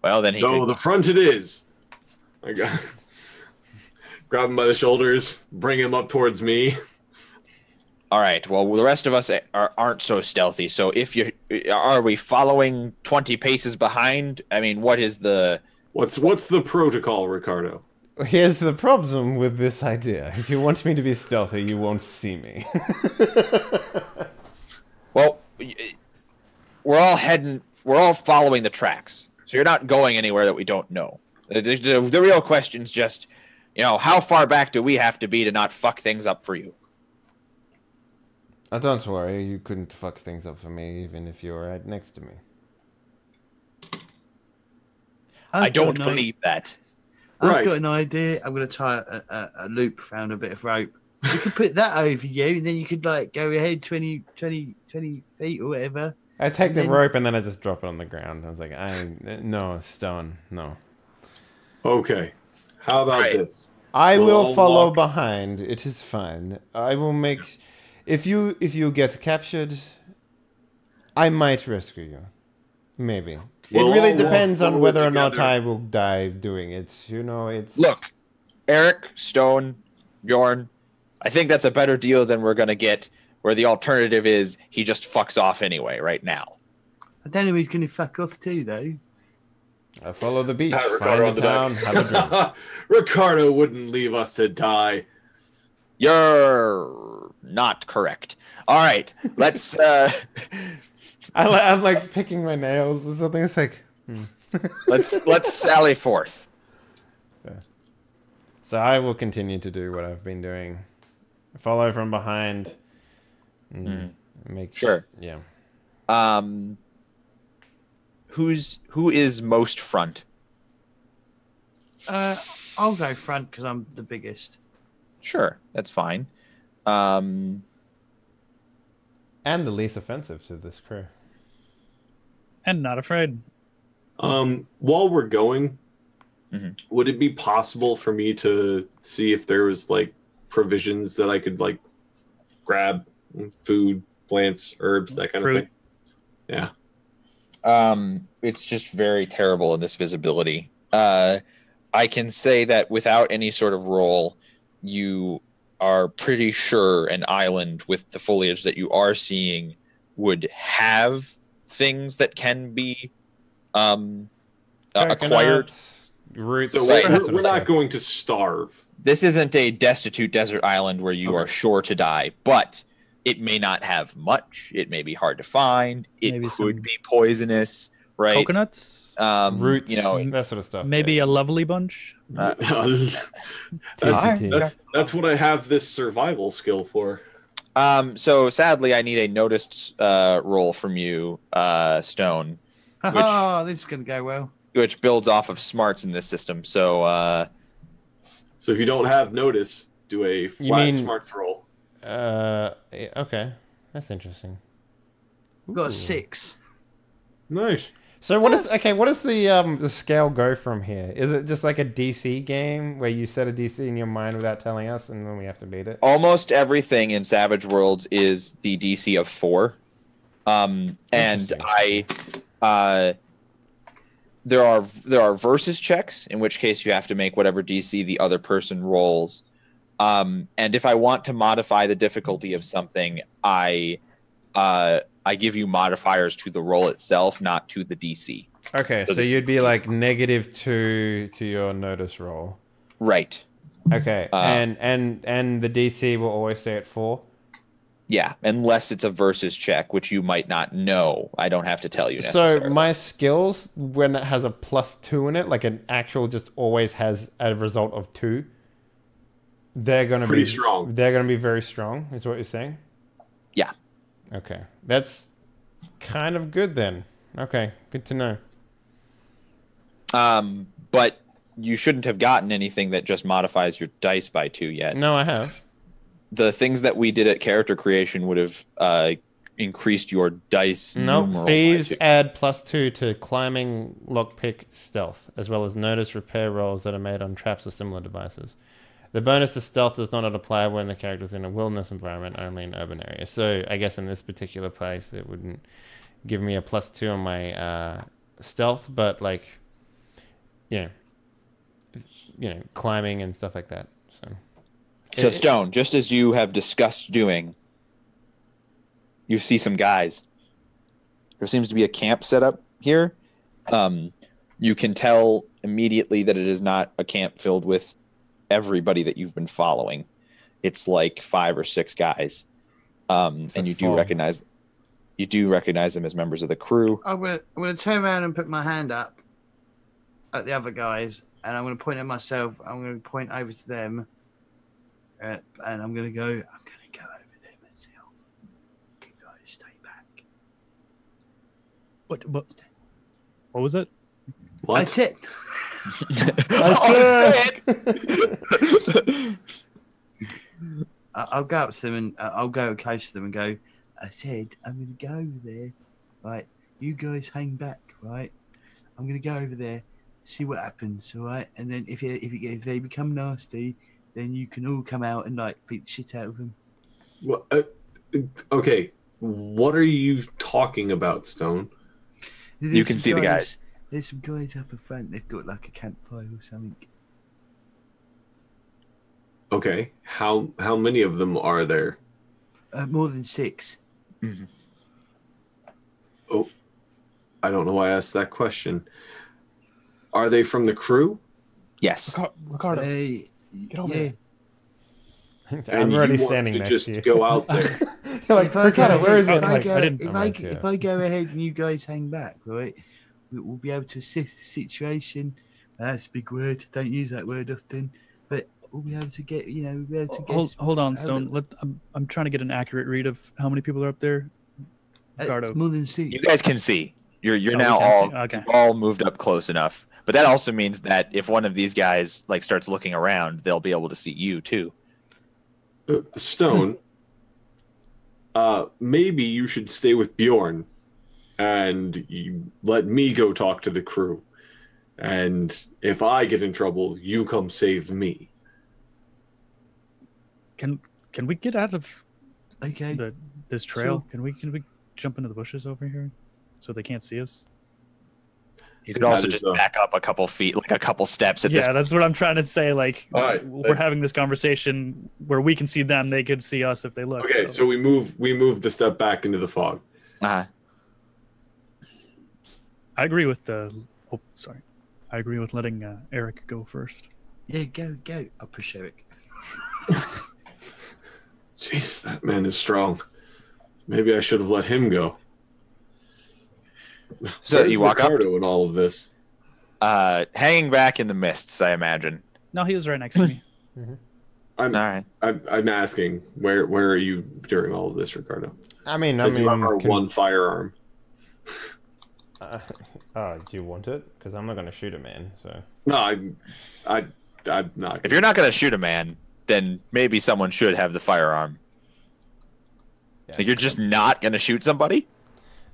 Well, then he No, could... the front it is. I got grab him by the shoulders, bring him up towards me. All right. Well, the rest of us aren't so stealthy. So are we following 20 paces behind? I mean, what is the... What's the protocol, Ricardo? Here's the problem with this idea. If you want me to be stealthy, you won't see me. Well, we're all following the tracks. So you're not going anywhere that we don't know. The real question's just, how far back do we have to be to not fuck things up for you? Oh, don't worry, you couldn't fuck things up for me even if you were right next to me. I don't believe that. I've got an idea. I'm going to tie a loop around a bit of rope. You could put that over you, and then you could go ahead 20 feet or whatever. I take the rope and then I just drop it on the ground. I was like, no, stone, no. Okay, how about this? I will follow behind. It is fine. I will make... If you get captured, I might rescue you. Maybe. It really depends on whether or not I will die doing it. It's... Look, Eric, Stone, Bjorn, I think that's a better deal than we're going to get, where the alternative is he just fucks off anyway right now. I don't know who's going to fuck off too, though. I follow the beach, Ricardo find the town, have a drink. Ricardo wouldn't leave us to die. You're not correct. All right, let's... I'm like picking my nails or something. It's like... let's sally forth. Yeah. So I will continue to do what I've been doing. Follow from behind. Make sure. Yeah. Who is most front? I'll go front because I'm the biggest. Sure, that's fine. And the least offensive to this crew. And not afraid. While we're going, would it be possible for me to see if there was provisions that I could grab? Food, plants, herbs, that kind of thing. Yeah. It's just very terrible in this visibility. I can say that without any sort of roll, you are pretty sure an island with the foliage that you are seeing would have things that can be acquired. Roots. So we're not going to starve. This isn't a destitute desert island where you are sure to die, but it may not have much. It may be hard to find. It Maybe could be poisonous, right? Coconuts, roots, that sort of stuff. maybe a lovely bunch. That's what I have this survival skill for. So sadly, I need a noticed roll from you, Stone. This is going to go well. Which builds off of smarts in this system. So if you don't have notice, do a flat smarts roll. Okay, that's interesting. We've got a 6. Nice. So what does the scale go from here? Is it just like a DC game where you set a DC in your mind without telling us, and then we have to beat it? Almost everything in Savage Worlds is the DC of 4, and there are versus checks, in which case you have to make whatever DC the other person rolls. And if I want to modify the difficulty of something, I give you modifiers to the roll itself, not to the DC. Okay, so you'd be like -2 to your notice roll. Right. Okay, and the DC will always stay at 4? Yeah, unless it's a versus check, which you might not know. I don't have to tell you necessarily. So my skills, when it has a +2 in it, like an actual just always has a result of 2, they're going to be strong. They're going to be very strong, is what you're saying? Yeah. Okay. That's kind of good then. Okay, good to know. But you shouldn't have gotten anything that just modifies your dice by 2 yet. No, I have. The things that we did at character creation would have increased your dice. No, thieves add +2 to climbing, lockpick, stealth, as well as notice repair rolls that are made on traps or similar devices. The bonus of stealth does not apply when the character is in a wilderness environment, only in urban areas. So I guess in this particular place, it wouldn't give me a +2 on my stealth, but like, climbing and stuff like that. So Stone, just as you have discussed doing, you see some guys. There seems to be a camp set up here. You can tell immediately that it is not a camp filled with everybody that you've been following. It's like 5 or 6 guys, and you do recognize them as members of the crew. I'm gonna turn around and put my hand up at the other guys, and I'm gonna point at myself. I'm gonna point over to them, and I'm gonna go over there myself. You guys stay back. What was it? What? That's it. I'll go up to them and I'll go close to them and go, I said, I'm going to go over there. Right. You guys hang back. Right. I'm going to go over there, see what happens. All right. And then if they become nasty, then you can all come out and like beat the shit out of them. Well, okay. What are you talking about, Stone? You can see the guys. There's some guys up in front. They've got like a campfire or something. Okay. How many of them are there? More than 6. Mm-hmm. Oh, I don't know why I asked that question. Are they from the crew? Yes. Ricardo, Get over there. I'm already standing next just to you. go out there. You're like, Ricardo, where is it? If I go ahead and you guys hang back, right, we'll be able to assess the situation. That's a big word. Don't use that word often, but we'll be able to get, we'll be able to get. Hold on, Stone. I'm trying to get an accurate read of how many people are up there. Ricardo, it's more than 6. You guys can see. You're now all moved up close enough. But that also means that if one of these guys like starts looking around, they'll be able to see you too. Stone, maybe you should stay with Bjorn and you let me go talk to the crew. And if I get in trouble, you come save me. Can we get out of Okay. this trail? Sure. Can we jump into the bushes over here so they can't see us? You could also just back up a couple feet, like a couple steps at this point. That's what I'm trying to say. Like, right, we're having this conversation where we can see them, they could see us if they look. Okay, so we move the step back into the fog. Uh-huh. I agree with I agree with letting Eric go first. Yeah, go. I'll push Eric. Jeez, that man is strong. Maybe I should have let him go. So you walk up in all of this, hanging back in the mists, I imagine. No, he was right next to me. All right. I'm asking, where are you during all of this, Ricardo? I mean, you have our one firearm. Do you want it? Because I'm not going to shoot a man. So no, I'm not. If you're not going to shoot a man, then maybe someone should have the firearm. Yeah. Like you're just not going to shoot somebody?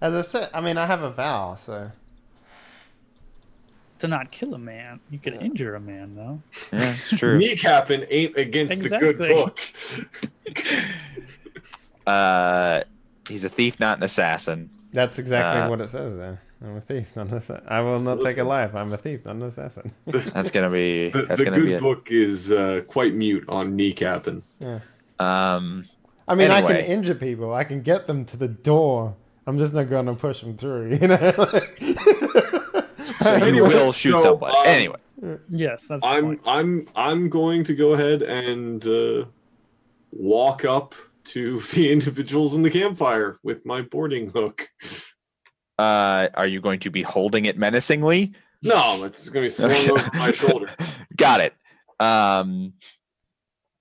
As I said, I mean, I have a vow, so. To not kill a man, you could injure a man, though. Yeah, it's true. Kneecapping ain't against the good book. He's a thief, not an assassin. That's exactly what it says then. I'm a thief, not an assassin. I will not take a life. I'm a thief, not an assassin. That's gonna be. The good book is quite mute on kneecapping. Yeah. I mean, anyway. I can injure people. I can get them to the door. I'm just not going to push them through, So you will shoot somebody. Anyway. Yes, that's I'm going to go ahead and walk up to the individuals in the campfire with my boarding hook. Are you going to be holding it menacingly? No, it's going to be slung over my shoulder. Got it.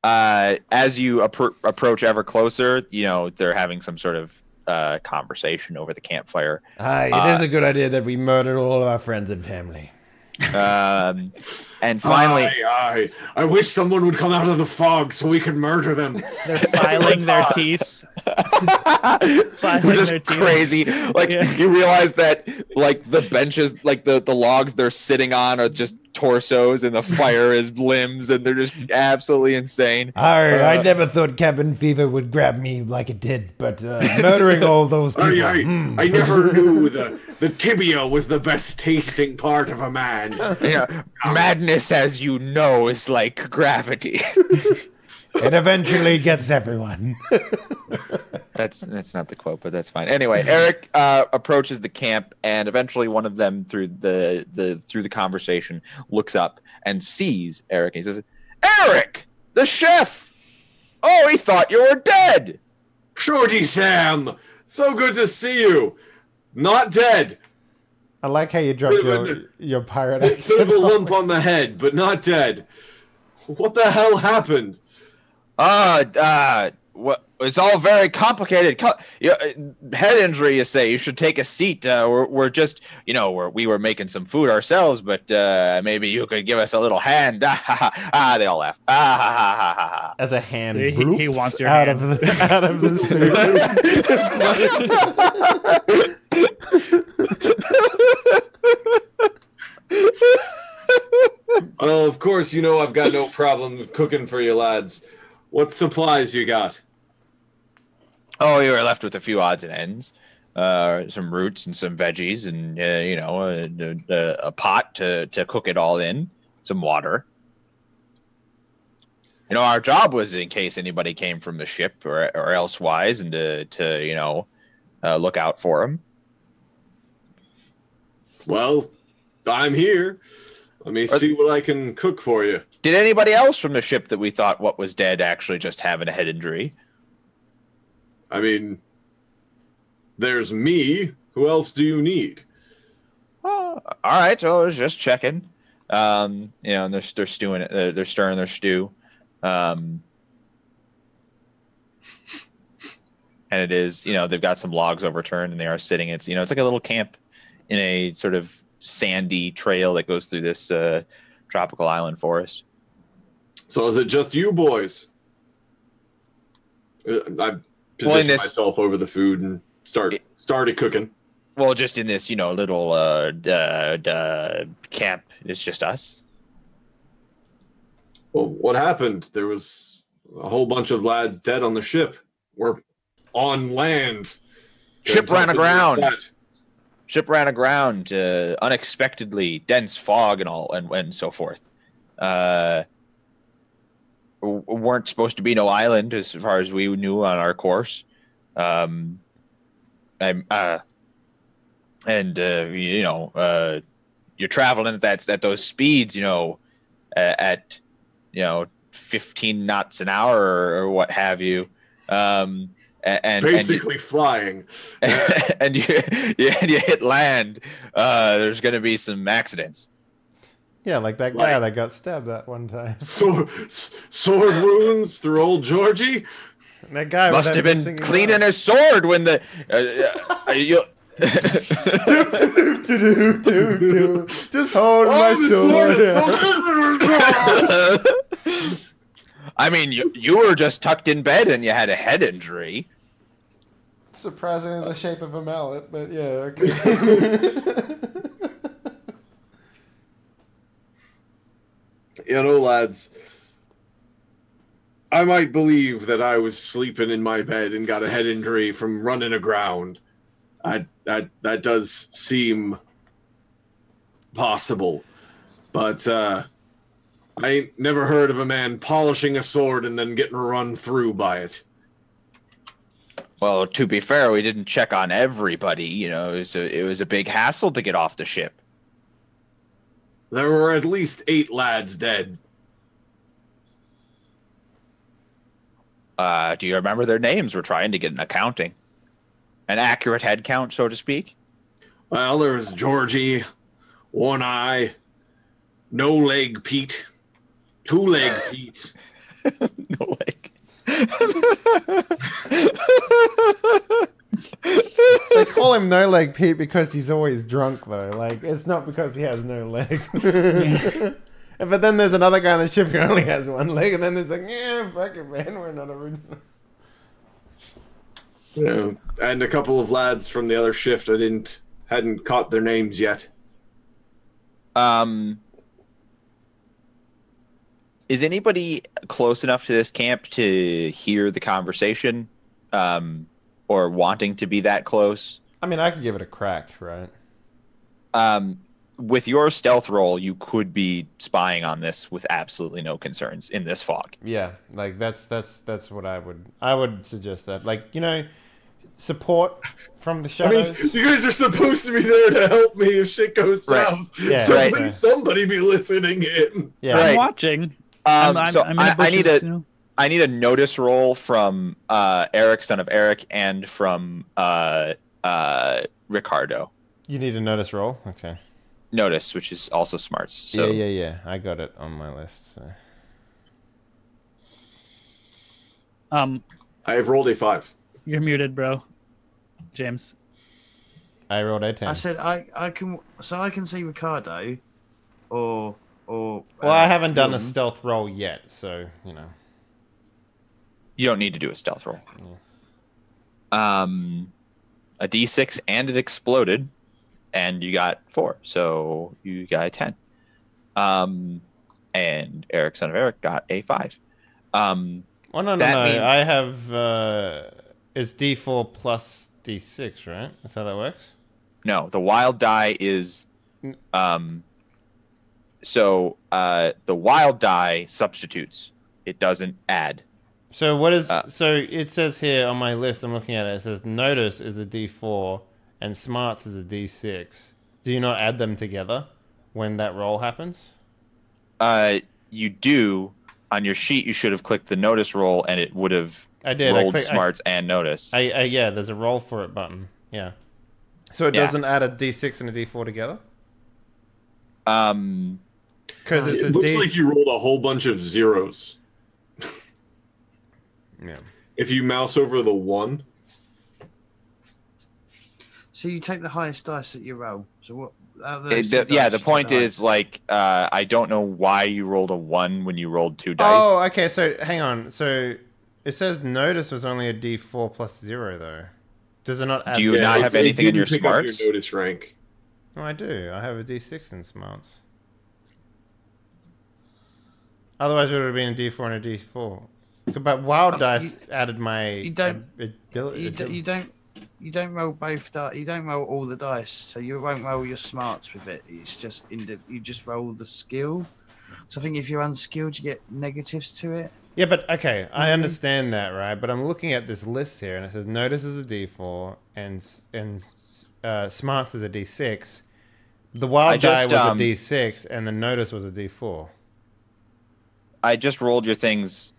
As you approach ever closer, they're having some sort of conversation over the campfire. It is a good idea that we murder all of our friends and family. And finally, I wish someone would come out of the fog so we could murder them. They're filing their teeth. They're just crazy. Like you realize that, like the benches, like the logs they're sitting on are just torsos and the fire is limbs, and they're just absolutely insane. I never thought cabin fever would grab me like it did, but murdering all those people. I never knew the tibia was the best tasting part of a man. Madness, as you know, is like gravity. It eventually gets everyone. That's not the quote, but that's fine. Anyway, Eric approaches the camp, and eventually one of them, through the conversation, looks up and sees Eric. And he says, "Eric, the chef! Oh, he thought you were dead." Shorty Sam, so good to see you. Not dead. I like how you dropped your pirate accent. Bit of a lump on the head, but not dead. What the hell happened? What? It's all very complicated. Head injury, you say? You should take a seat. We're just, we were making some food ourselves, but maybe you could give us a little hand. They all laugh. As a hand he wants your out hand. out of the suit. Well, of course, I've got no problem cooking for you lads. What supplies you got? Oh, you were left with a few odds and ends. Some roots and some veggies and, a pot to cook it all in. Some water. Our job was in case anybody came from the ship or elsewise, and to look out for them. Well, I'm here. Let me see what I can cook for you. Did anybody else from the ship that we thought what was dead actually just have a head injury? I mean, there's me. Who else do you need? Oh, all right. So I was just checking. And they're stewing it. They're stirring their stew. And it is, they've got some logs overturned, and they are sitting. It's like a little camp in a sort of sandy trail that goes through this tropical island forest. So is it just you boys? I positioned myself over the food and started cooking. Well, just in this, little camp, it's just us. Well, what happened? There was a whole bunch of lads dead on the ship. We're on land. Ship ran aground. Unexpectedly, dense fog and all, and so forth. Weren't supposed to be no island as far as we knew on our course. You're traveling at those speeds, at 15 knots an hour or what have you. Basically flying. And you hit land, there's going to be some accidents. Yeah, like that guy that got stabbed that one time. Sword wounds through old Georgie? And that guy must have been cleaning his sword when the... Just hold my sword. I mean, you were just tucked in bed and you had a head injury. Surprisingly in the shape of a mallet, but yeah, okay. Lads, I might believe that I was sleeping in my bed and got a head injury from running aground. That does seem possible. But I ain't never heard of a man polishing a sword and then getting run through by it. Well, to be fair, we didn't check on everybody. It was a big hassle to get off the ship. There were at least 8 lads dead. Do you remember their names? We're trying to get an accounting. An accurate head count, so to speak. Well, there was Georgie, One Eye, No Leg Pete, Two Leg Pete. No leg. They call him No Leg Pete because he's always drunk, though. Like, it's not because he has no legs. But then there's another guy on the ship who only has one leg, and then there's like, yeah, fuck it, man, we're not original. Yeah, and a couple of lads from the other shift, hadn't caught their names yet. Is anybody close enough to this camp to hear the conversation, or wanting to be that close? I mean, I could give it a crack, right? With your stealth roll, you could be spying on this with absolutely no concerns in this fog. Yeah, like that's what I would suggest that. Like, you know, support from the shadows. I mean, you guys are supposed to be there to help me if shit goes Right. south. Yeah, so right. please somebody be listening in. Yeah. Right. I'm watching. So I'm in I the need bushes, you know? I need a notice roll from Eric, son of Eric, and from Ricardo. You need a notice roll? Okay. Notice, which is also smarts. So Yeah. I got it on my list. So. I have rolled a 5. You're muted, bro. James. I rolled a 10. I said I can see Ricardo, or. Well, I haven't done a Jordan. stealth roll yet, so you know. you don't need to do a stealth roll. A D6 and it exploded, and you got 4, so you got a 10. And Eric, son of Eric, got a 5. Well, no. That means- I have it's D4 plus D6, right? That's how that works. No, the wild die is so the wild die substitutes. It doesn't add. So what is so it says here on my list, I'm looking at it, it says notice is a D4 and smarts is a D6. Do you not add them together when that roll happens? You do. On your sheet, you should have clicked the notice roll, and it would have I did. rolled smarts and notice. Yeah, there's a roll for it button. Yeah. So it Yeah. doesn't add a D6 and a D4 together? Um, Because it's a It looks D. like you rolled a whole bunch of zeros. Yeah. If you mouse over the 1, So you take the highest dice that you roll. So what? the point is like I don't know why you rolled a 1 when you rolled 2 dice. Oh, okay. So hang on. So it says notice was only a D4 plus 0 though. Does it not add? Do you not have anything in your pick up smarts? your notice rank. No, I do. I have a D6 in smarts. Otherwise, it would have been a D4 and a D4. But wild dice added my ability. You don't roll both dice. You don't roll all the dice, so you won't roll your smarts with it. It's just you just roll the skill. So I think if you're unskilled, you get negatives to it. Yeah, but okay, I understand that, right? But I'm looking at this list here, and it says notice is a D4 and smarts is a D6. The wild die was a D6, and the notice was a D4. I just rolled your things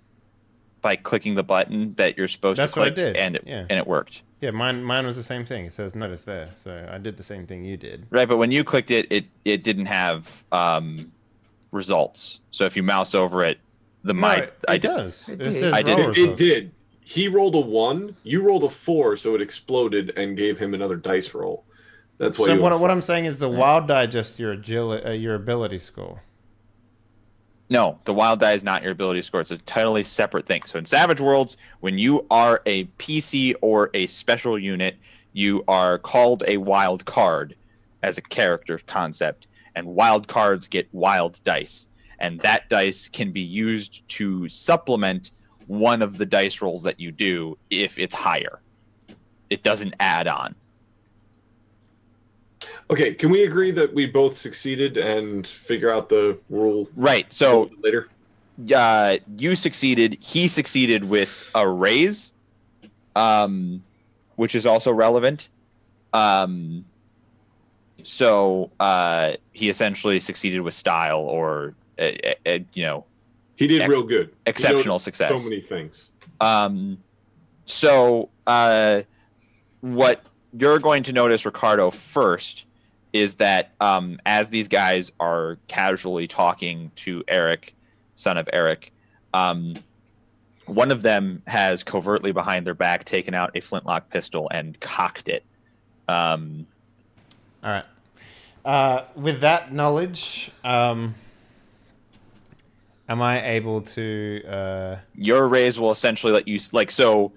by clicking the button that you're supposed That's to click, what I did. and it worked. Yeah, mine was the same thing. It says notice there, so I did the same thing you did. Right, but when you clicked it, it didn't have results. So if you mouse over it, It does. It It did. says I did roll it. It results. did. He rolled a 1. You rolled a 4, so it exploded and gave him another dice roll. That's why. So you what I'm saying is the wild die just your your ability score. No, the wild die is not your ability score. It's a totally separate thing. So in Savage Worlds, when you are a PC or a special unit, you are called a wild card as a character concept, and wild cards get wild dice. And that dice can be used to supplement one of the dice rolls that you do if it's higher. It doesn't add on. Okay, can we agree that we both succeeded and figure out the rule Right. So later? you succeeded. He succeeded with a raise, which is also relevant. So he essentially succeeded with style, or He did real good. He exceptional noticed success. So many things. So what you're going to notice, Ricardo, first is that as these guys are casually talking to Eric, son of Eric, one of them has covertly behind their back taken out a flintlock pistol and cocked it. All right. With that knowledge, am I able to? Your raise will essentially let you so.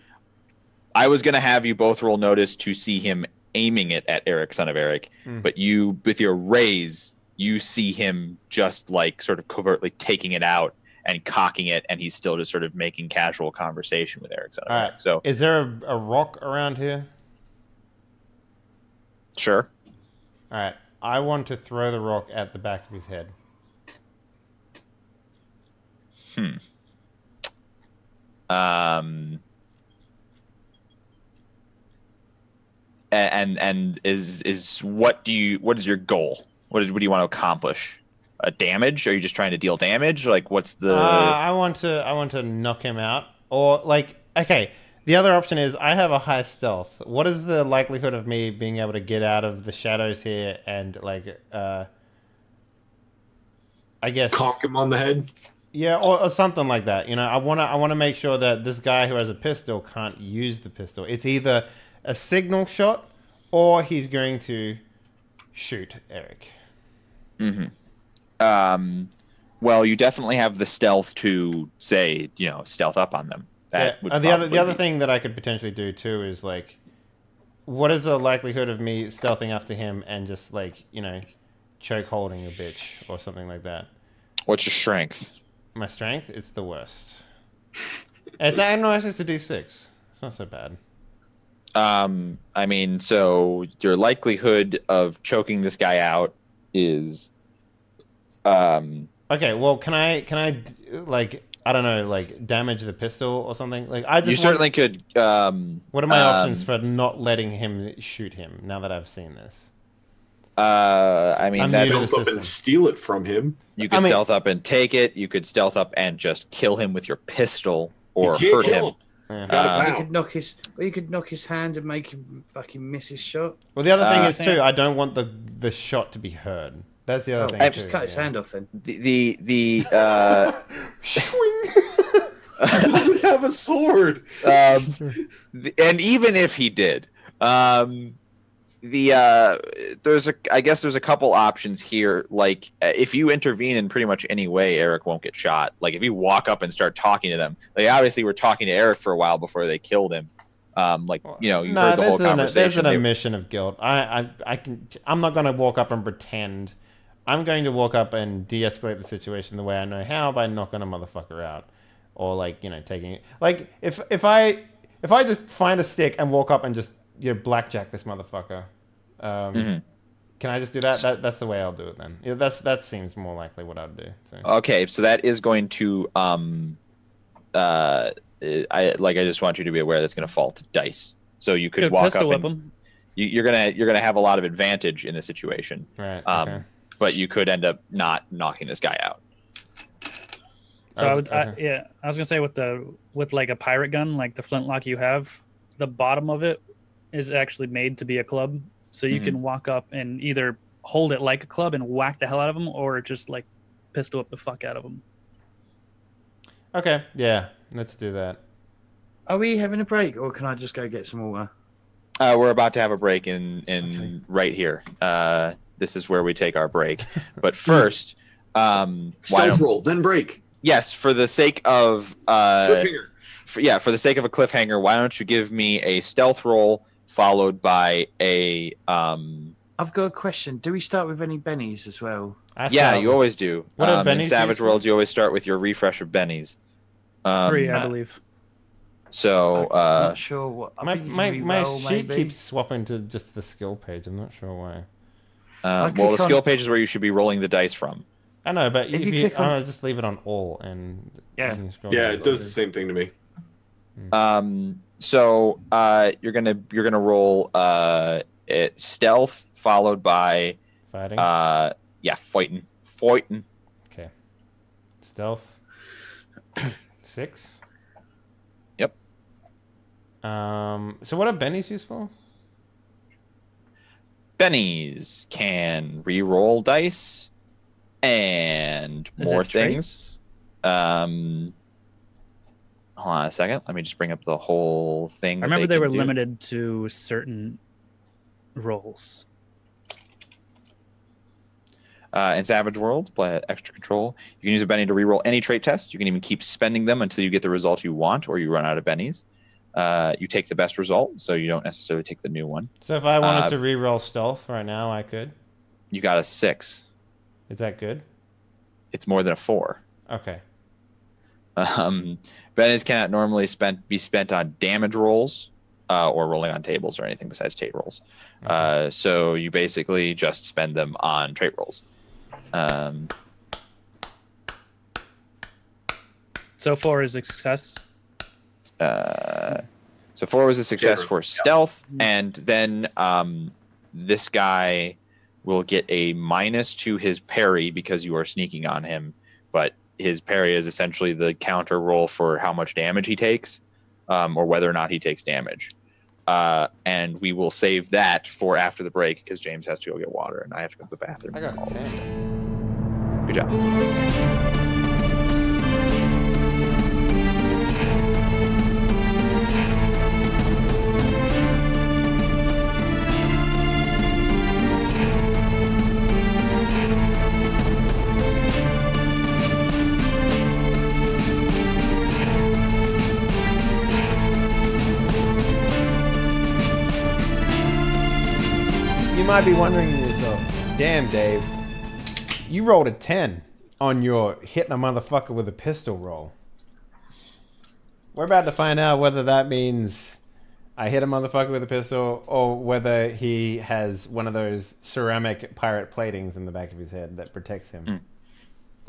I was going to have you both roll notice to see him aiming it at Eric, son of Eric, but you, with your raise, you see him just sort of covertly taking it out and cocking it, and he's still just sort of making casual conversation with Eric. All right. So, is there a rock around here? sure. All right. I want to throw the rock at the back of his head. And is what is your goal? What do you want to accomplish? A damage? Are you just trying to deal damage? Like, what's the? I want to knock him out, or like, okay. The other option is I have a high stealth. What is the likelihood of me being able to get out of the shadows here and like, I guess Conk him on the head. Yeah, or something like that. You know, I wanna make sure that this guy who has a pistol can't use the pistol. It's either a signal shot or he's going to shoot Eric. Well, you definitely have the stealth to say, stealth up on them. That would the other thing that I could potentially do too is like, what is the likelihood of me stealthing up to him and just like, choke holding a bitch or something like that? What's your strength? My strength? It's the worst. I don't know, it's just a D6. It's not so bad. I mean, so your likelihood of choking this guy out is, Okay, well, can I like, I don't know, like damage the pistol or something? Like, I just you certainly could. What are my options for not letting him shoot him? Now that I've seen this. I mean, that's Stealth up and steal it from him. You could stealth up and take it. You could stealth up and just kill him with your pistol or You can't hurt kill him. Yeah. You could knock his hand and make him fucking miss his shot. Well, the other thing is too, I don't want the shot to be heard. That's the other thing. I've just cut his hand off then. The He doesn't have a sword. and even if he did, there's a couple options here. Like, if you intervene in pretty much any way, Eric won't get shot. Like, if you walk up and start talking to them, they obviously were talking to Eric for a while before they killed him. You heard the whole conversation. There's an admission of guilt. I'm not going to walk up and pretend. I'm going to walk up and de-escalate the situation the way I know how, by knocking a motherfucker out, or like, taking it. Like, if I just find a stick and walk up and just blackjack this motherfucker, can I just do that? That's the way I'll do it then. Yeah, that seems more likely what I'd do. So. Okay, so that is going to I just want you to be aware that's going to fall to dice. So you could walk up and him. You're gonna have a lot of advantage in the situation. Right. Okay. But you could end up not knocking this guy out. So I was gonna say with like a pirate gun, like the flintlock you have, the bottom of it is actually made to be a club, so you can walk up and either hold it like a club and whack the hell out of them, or just like pistol up the fuck out of them. Okay, yeah, let's do that. Are we having a break, or can I just go get some water? We're about to have a break in right here. This is where we take our break. But first, Stealth roll, then break. Yes, for the sake of Cliffhanger. For the sake of a cliffhanger, why don't you give me a stealth roll followed by a I've got a question. Do we start with any bennies as well? You always do. What are bennies in Savage used Worlds, you always start with your refresh of bennies. 3, I believe. So I'm not sure what. My sheet keeps swapping to just the skill page. I'm not sure why. Well, the skill page is where you should be rolling the dice from. I know, but if you just leave it on all and it does the same thing to me. So you're gonna roll stealth followed by fighting. Fighting. Okay. Stealth. 6. Yep. So what are bennies used for? Bennies can re-roll dice and more things. Hold on a second. Let me just bring up the whole thing. I remember they were limited to certain rolls. In Savage World, play extra control. You can use a Benny to reroll any trait test. You can even keep spending them until you get the result you want, or you run out of Bennies. You take the best result, so you don't necessarily take the new one. So if I wanted to reroll stealth right now, I could. You got a 6. Is that good? It's more than a 4. Okay. Bennies cannot normally be spent on damage rolls or rolling on tables or anything besides trait rolls. So you basically just spend them on trait rolls. So 4 is a success. So 4 was a success for stealth, and then this guy will get a minus to his parry because you are sneaking on him, but his parry is essentially the counter roll for how much damage he takes, or whether or not he takes damage. And we will save that for after the break because James has to go get water and I have to go to the bathroom. I got a 10. Good job. You might be wondering to yourself, damn, Dave, you rolled a 10 on your hitting a motherfucker with a pistol roll. We're about to find out whether that means I hit a motherfucker with a pistol or whether he has one of those ceramic pirate platings in the back of his head that protects him.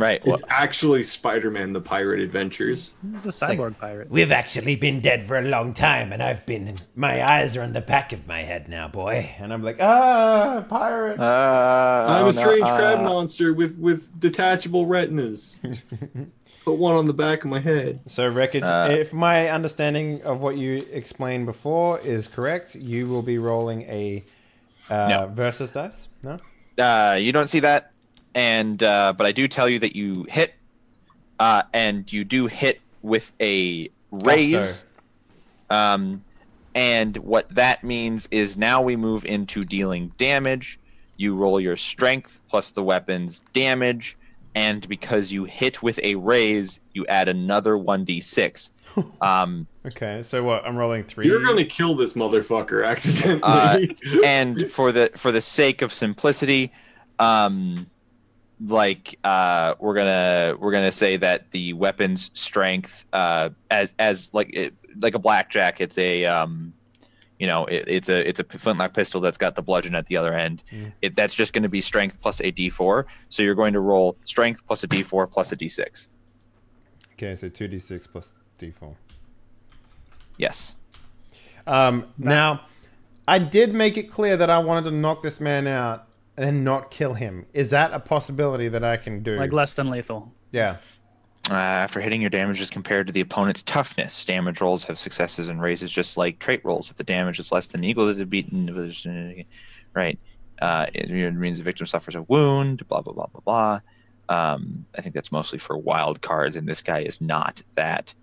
Right. It's actually Spider-Man: The Pirate Adventures. He's a cyborg pirate. We've actually been dead for a long time, and my eyes are on the back of my head now, boy. And I'm like, pirate. I'm a strange crab monster with detachable retinas. Put one on the back of my head. So, Wreckage, if my understanding of what you explained before is correct, you will be rolling a versus dice? No? You don't see that. And but I do tell you that you hit, and you do hit with a raise. And what that means is now we move into dealing damage. You roll your strength plus the weapon's damage, and because you hit with a raise, you add another 1d6. Okay, so what? I'm rolling 3. You're gonna kill this motherfucker accidentally. And for the sake of simplicity, we're gonna say that the weapon's strength, as like a blackjack, it's a it's a flintlock pistol that's got the bludgeon at the other end. That's just going to be strength plus a d4. So you're going to roll strength plus a d4 plus a d6. Okay, so 2d6 plus d4. Yes. Now, I did make it clear that I wanted to knock this man out and not kill him. Is that a possibility that I can do? Like less than lethal. Yeah. After hitting, your damage is compared to the opponent's toughness. Damage rolls have successes and raises just like trait rolls. If the damage is less than equal to the beaten, right? It means the victim suffers a wound, blah, blah, blah, blah, blah. I think that's mostly for wild cards, and this guy is not that.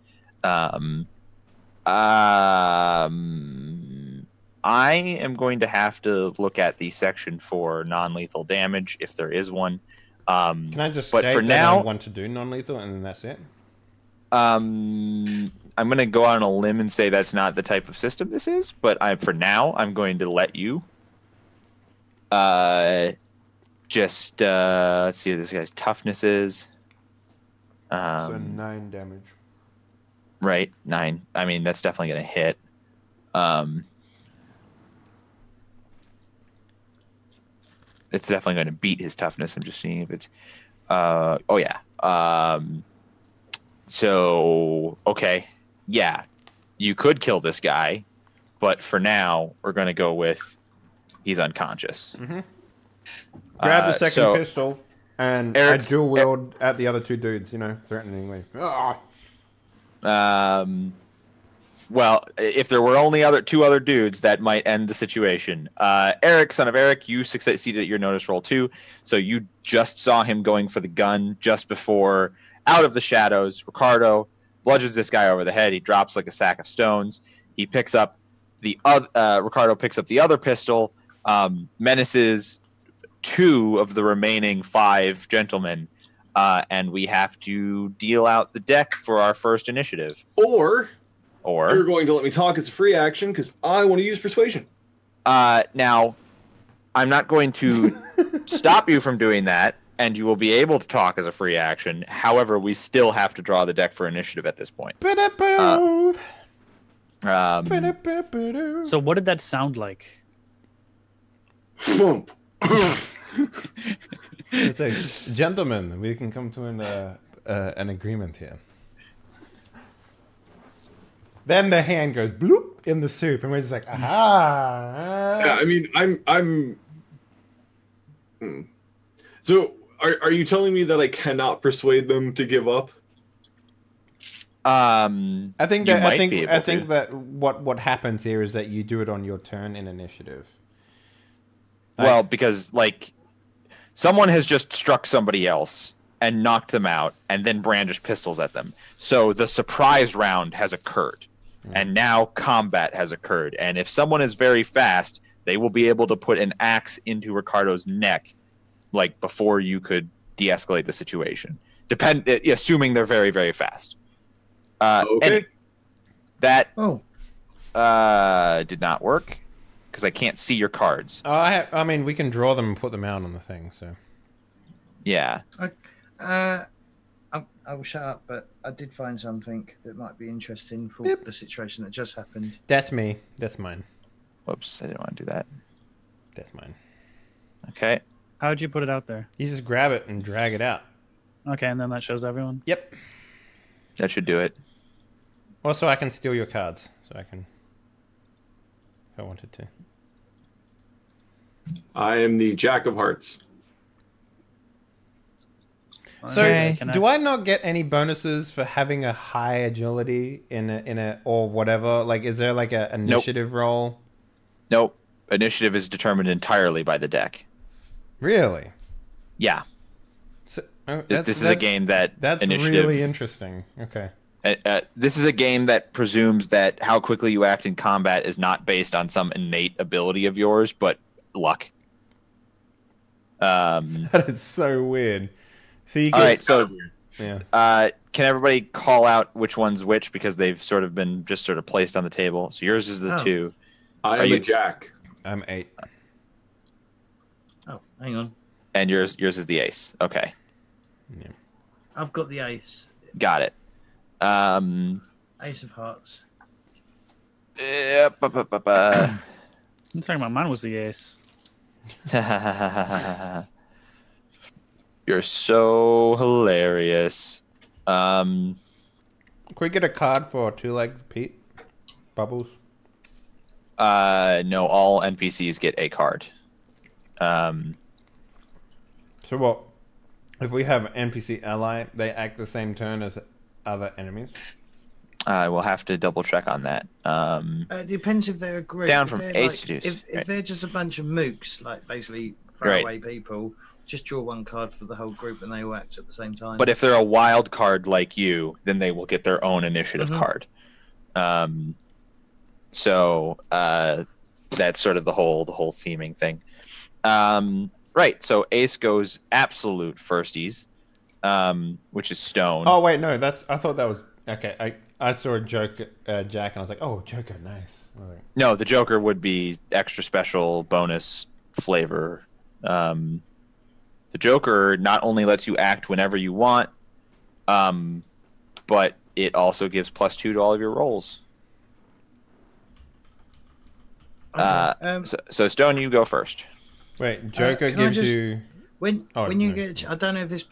I am going to have to look at the section for non-lethal damage, if there is one. Can I just state that I want to do non-lethal and then that's it? I'm going to go out on a limb and say that's not the type of system this is, but for now, I'm going to let you. Let's see what this guy's toughness is. So 9 damage. Right, 9. I mean, that's definitely going to hit. It's definitely going to beat his toughness. I'm just seeing if it's... oh, yeah. So, okay. Yeah. You could kill this guy, but for now, we're going to go with he's unconscious. Mm-hmm. Grab the second pistol, and I dual wield at the other two dudes, threateningly. Well, if there were only two other dudes, that might end the situation. Eric, son of Eric, you succeeded at your notice roll too. So you just saw him going for the gun just before, out of the shadows. Ricardo bludgeons this guy over the head. He drops like a sack of stones. He picks up Ricardo picks up the other pistol, menaces 2 of the remaining 5 gentlemen, and we have to deal out the deck for our first initiative. Or you're going to let me talk as a free action because I want to use persuasion. Now, I'm not going to stop you from doing that, and you will be able to talk as a free action. However, we still have to draw the deck for initiative at this point. Ba-da-boo. So what did that sound like? Thump. It's a gentlemen. We can come to an agreement here. Then the hand goes bloop in the soup, and we're just like, aha. Yeah, I mean, I'm. So, are you telling me that I cannot persuade them to give up? I think you that might be able I think to. that what happens here is that you do it on your turn in initiative. Well, because like someone has just struck somebody else and knocked them out, and then brandished pistols at them. So the surprise round has occurred, and now combat has occurred. And if someone is very fast, they will be able to put an axe into Ricardo's neck, like before you could de-escalate the situation. Assuming they're very, very fast. Okay. And that Oh, did not work because I can't see your cards. I mean, we can draw them and put them out on the thing. So Yeah. I will shut up, but I did find something that might be interesting for the situation that just happened. that's me. That's mine. Whoops, I didn't want to do that. That's mine. Okay. How'd you put it out there? You just grab it and drag it out. Okay, and then that shows everyone. Yep. That should do it. Also, I can steal your cards, so I can, if I wanted to. I am the Jack of Hearts. So, Okay, do I not get any bonuses for having a high agility in a or whatever? Like, is there like a initiative roll? Nope. Initiative is determined entirely by the deck. Really? Yeah. So, This is a game that that's initiative. really interesting. Okay. This is a game that presumes that how quickly you act in combat is not based on some innate ability of yours, but luck. That is so weird. So you get, All right, so yeah. can everybody call out which one's which because they've sort of been just sort of placed on the table? So yours is the 2. I Are am you- a Jack. I'm 8. Oh, hang on. And yours is the ace. Okay, Yeah. I've got the ace. got it. Ace of hearts. Yeah, I'm talking about mine was the ace. You're so hilarious. Can we get a card for 2-legged Pete? Bubbles. No, all NPCs get a card. So what? If we have an NPC ally, they act the same turn as other enemies? I will have to double check on that. It depends if they're a group. Down If from they're ace to like, deuce. If Right. they're just a bunch of mooks, like basically Right. throwaway people, just draw one card for the whole group and they all act at the same time. But if they're a wild card like you, then they will get their own initiative card. So that's sort of the whole theming thing. Right. So Ace goes absolute firsties, which is Stone. Oh wait, no, I thought that was okay. I saw a Joker, Jack, and I was like, oh, Joker, nice. All right. No, the Joker would be extra special bonus flavor. The Joker not only lets you act whenever you want, but it also gives +2 to all of your rolls. Okay, So Stone, you go first. Wait, Joker can I gives just- you. when Oh, you no. get, I don't know if these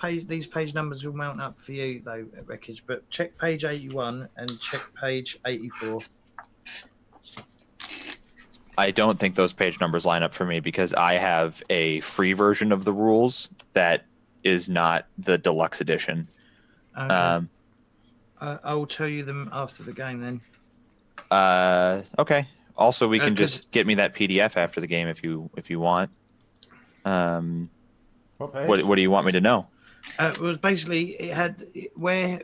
page numbers will mount up for you though, at Wreckage, but check page 81 and check page 84. I don't think those page numbers line up for me because I have a free version of the rules that is not the deluxe edition. Okay. I will tell you them after the game then. Okay. Also, we can 'cause- just get me that PDF after the game if you want. What page? What do you want me to know? It was basically it had where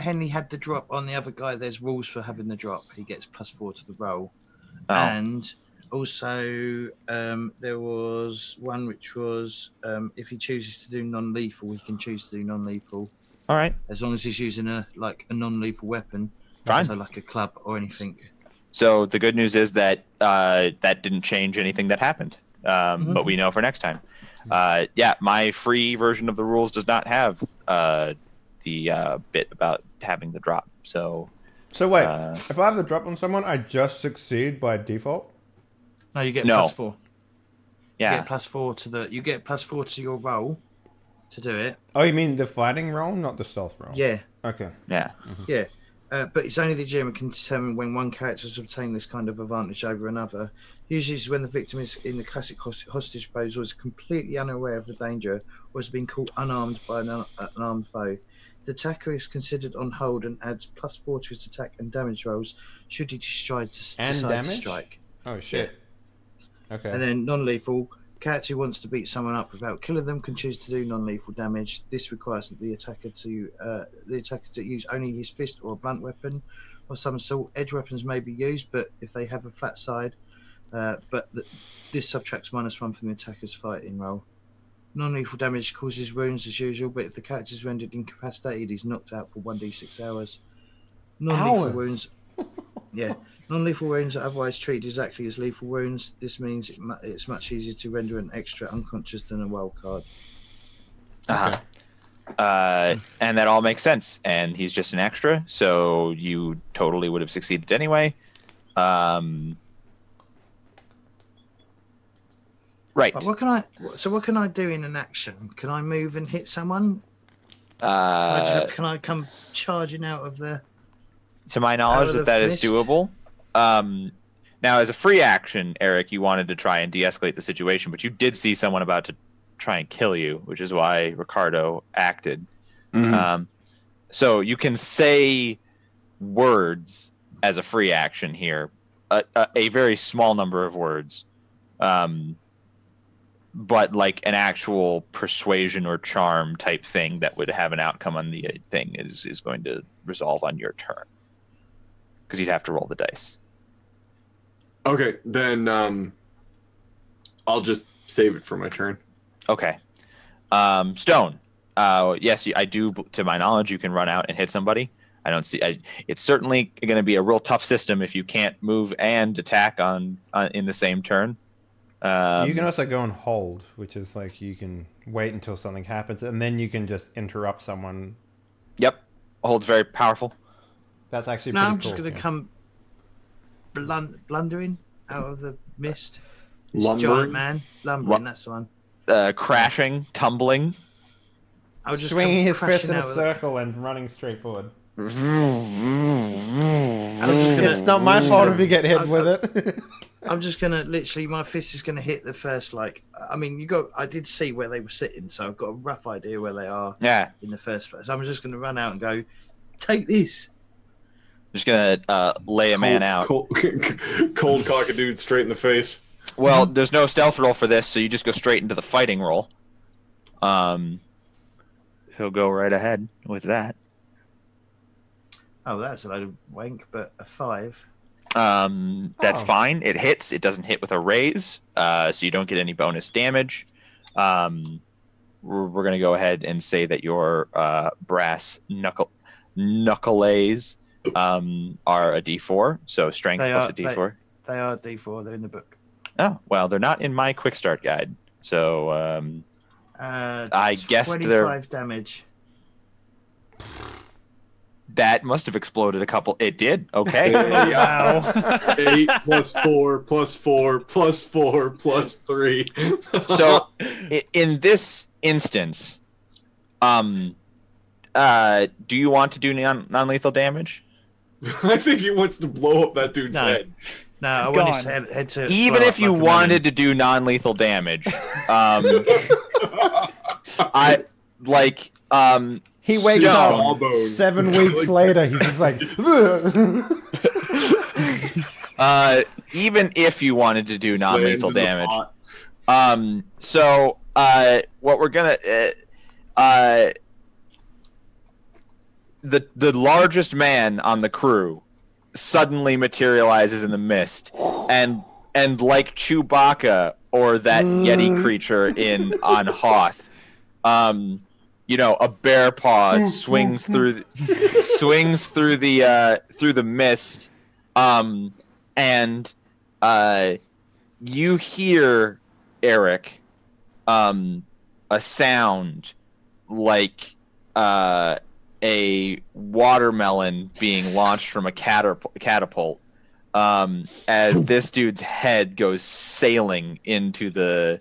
Henley had the drop on the other guy. There's rules for having the drop. He gets +4 to the roll, Oh. and also there was one which was if he chooses to do non-lethal, he can choose to do non-lethal All right. as long as he's using a non-lethal weapon, Fine. so like a club or anything. So the good news is that that didn't change anything that happened, but we know for next time. Yeah, my free version of the rules does not have the bit about having the drop. So wait, if I have the drop on someone, I just succeed by default? No, you get No. +4. yeah, You get +4 to your roll to do it. Oh, you mean the fighting roll, not the stealth roll? Yeah, Okay. yeah. yeah. But it's only the GM who can determine when one character has obtained this kind of advantage over another. Usually it's when the victim is in the classic hostage pose or is completely unaware of the danger or has been caught unarmed by an armed foe. The attacker is considered on hold and adds +4 to his attack and damage rolls should he decide to strike. Oh, shit. Okay. And then non-lethal, character who wants to beat someone up without killing them can choose to do non-lethal damage. This requires that the attacker to use only his fist or a blunt weapon of some sort. Edge weapons may be used, but if they have a flat side, this subtracts -1 from the attacker's fighting roll. Non-lethal damage causes wounds as usual, but if the character is rendered incapacitated, he's knocked out for 1d6 hours. Non-lethal wounds, yeah. Non-lethal wounds are otherwise treated exactly as lethal wounds. This means it's much easier to render an extra unconscious than a wild card. And that all makes sense. And he's just an extra, so you totally would have succeeded anyway. Right. But what can I do in an action? Can I move and hit someone? Can I come charging out of the? To my knowledge, that is doable. Now, as a free action, Eric, you wanted to try and de-escalate the situation, but you did see someone about to try and kill you, which is why Ricardo acted. Mm-hmm. So you can say words as a free action here, a very small number of words, but like an actual persuasion or charm type thing that would have an outcome on the thing is going to resolve on your turn, because you'd have to roll the dice. Okay, then I'll just save it for my turn. Okay. Stone. Yes, I do. To my knowledge, you can run out and hit somebody. I don't see. It's certainly going to be a real tough system if you can't move and attack on in the same turn. You can also go and hold, which is like you can wait until something happens, and then you can just interrupt someone. Yep, hold's very powerful. That's actually No, pretty I'm just cool, going to come blundering out of the mist. Lumbering? Giant man, lumbering. That's the one. Crashing, tumbling. I would just swinging his fist crashing in a out of circle and running straight forward. It's not my fault if you get hit with it. I'm just gonna literally, my fist is gonna hit the first. I did see where they were sitting, so I've got a rough idea where they are. Yeah. In the first place, I'm just gonna run out and go, take this. Just gonna lay a man out. Cold cock a dude straight in the face. Well, there's no stealth roll for this, so you just go straight into the fighting roll. He'll go right ahead with that. Oh, that's a load of wank, but a 5. That's fine. It hits. It doesn't hit with a raise, so you don't get any bonus damage. We're going to go ahead and say that your brass knuckles are a D4, so strength plus a D4. They are D4. They're in the book. Oh, well, they're not in my quick start guide, so I guess 25 damage. That must have exploded a couple. It did. Okay. Wow. 8 plus 4 plus 4 plus 4 plus 3. So, in this instance, do you want to do non-lethal damage? I think he wants to blow up that dude's head. No, I want his head to. Even if you wanted to do non-lethal damage, He wakes up 7 weeks later. He's just like. Even if you wanted to do non-lethal damage, what we're gonna the largest man on the crew suddenly materializes in the mist, and like Chewbacca or that Yeti creature on Hoth, a bear paw swings through the mist, and you hear, Eric, a sound like a watermelon being launched from a catapult as this dude's head goes sailing into the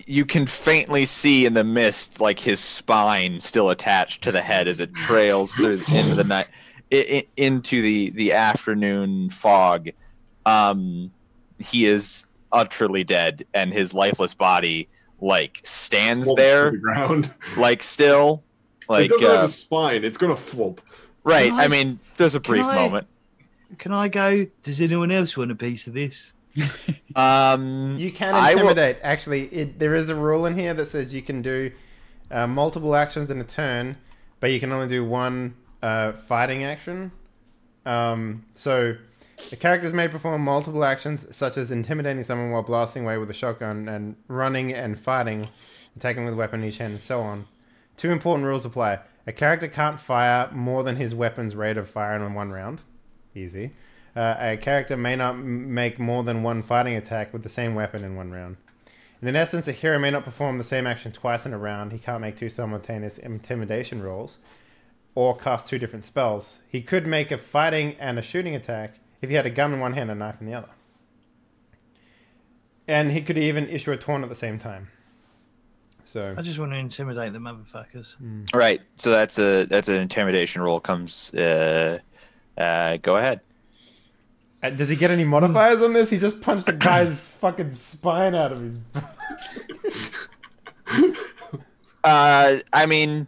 you can faintly see in the mist like his spine still attached to the head as it trails through into the night into the afternoon fog. He is utterly dead, and his lifeless body like stands there, the ground. like still, like it doesn't have a spine. It's gonna flop. Right. I mean, there's a brief moment. Can I go? Does anyone else want a piece of this? You can intimidate. Actually, there is a rule in here that says you can do multiple actions in a turn, but you can only do one fighting action. So the characters may perform multiple actions, such as intimidating someone while blasting away with a shotgun, and running and fighting, attacking with a weapon in each hand, and so on. 2 important rules apply. A character can't fire more than his weapon's rate of fire in 1 round. Easy. A character may not make more than 1 fighting attack with the same weapon in 1 round. And in essence, a hero may not perform the same action twice in a round. He can't make 2 simultaneous intimidation rolls or cast 2 different spells. He could make a fighting and a shooting attack if he had a gun in one hand and a knife in the other. And he could even issue a taunt at the same time. So I just want to intimidate the motherfuckers. Right. So that's an intimidation roll. Comes. Go ahead. Does he get any modifiers on this? He just punched a guy's fucking spine out of his I mean,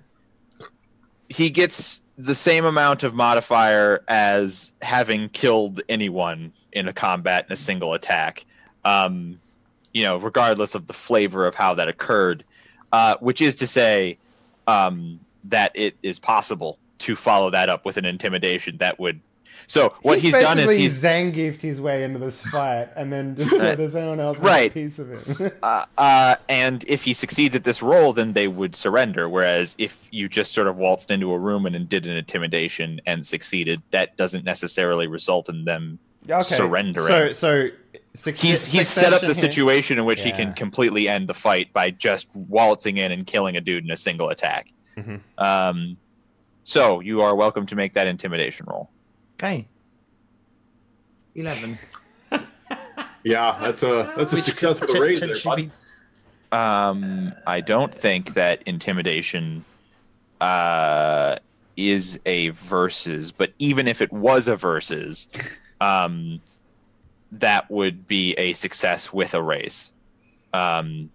he gets the same amount of modifier as having killed anyone in a combat in a single attack. Regardless of the flavor of how that occurred, which is to say that it is possible to follow that up with an intimidation that would. So what he's done is he's Zangiefed his way into this fight, and then just so there's anyone else with a piece of it. And if he succeeds at this roll, then they would surrender. Whereas if you just sort of waltzed into a room and did an intimidation and succeeded, that doesn't necessarily result in them surrendering. So he's set up the situation in which he can completely end the fight by just waltzing in and killing a dude in a single attack. Mm-hmm. So you are welcome to make that intimidation roll. Okay. 11. Yeah, that's a successful raise there, bud. I don't think that intimidation is a versus, but even if it was a versus, that would be a success with a raise.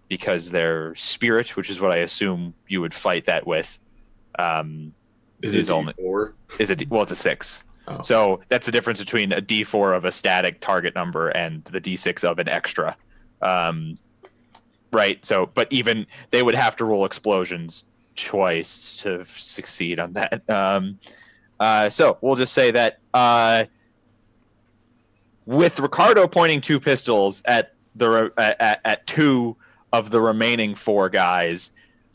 Because their spirit, which is what I assume you would fight that with, is it D4? It's a 6. Oh. So that's the difference between a D4 of a static target number and the D6 of an extra. Right. So, but even they would have to roll explosions twice to succeed on that. So we'll just say that with Ricardo pointing 2 pistols at at 2 of the remaining 4 guys,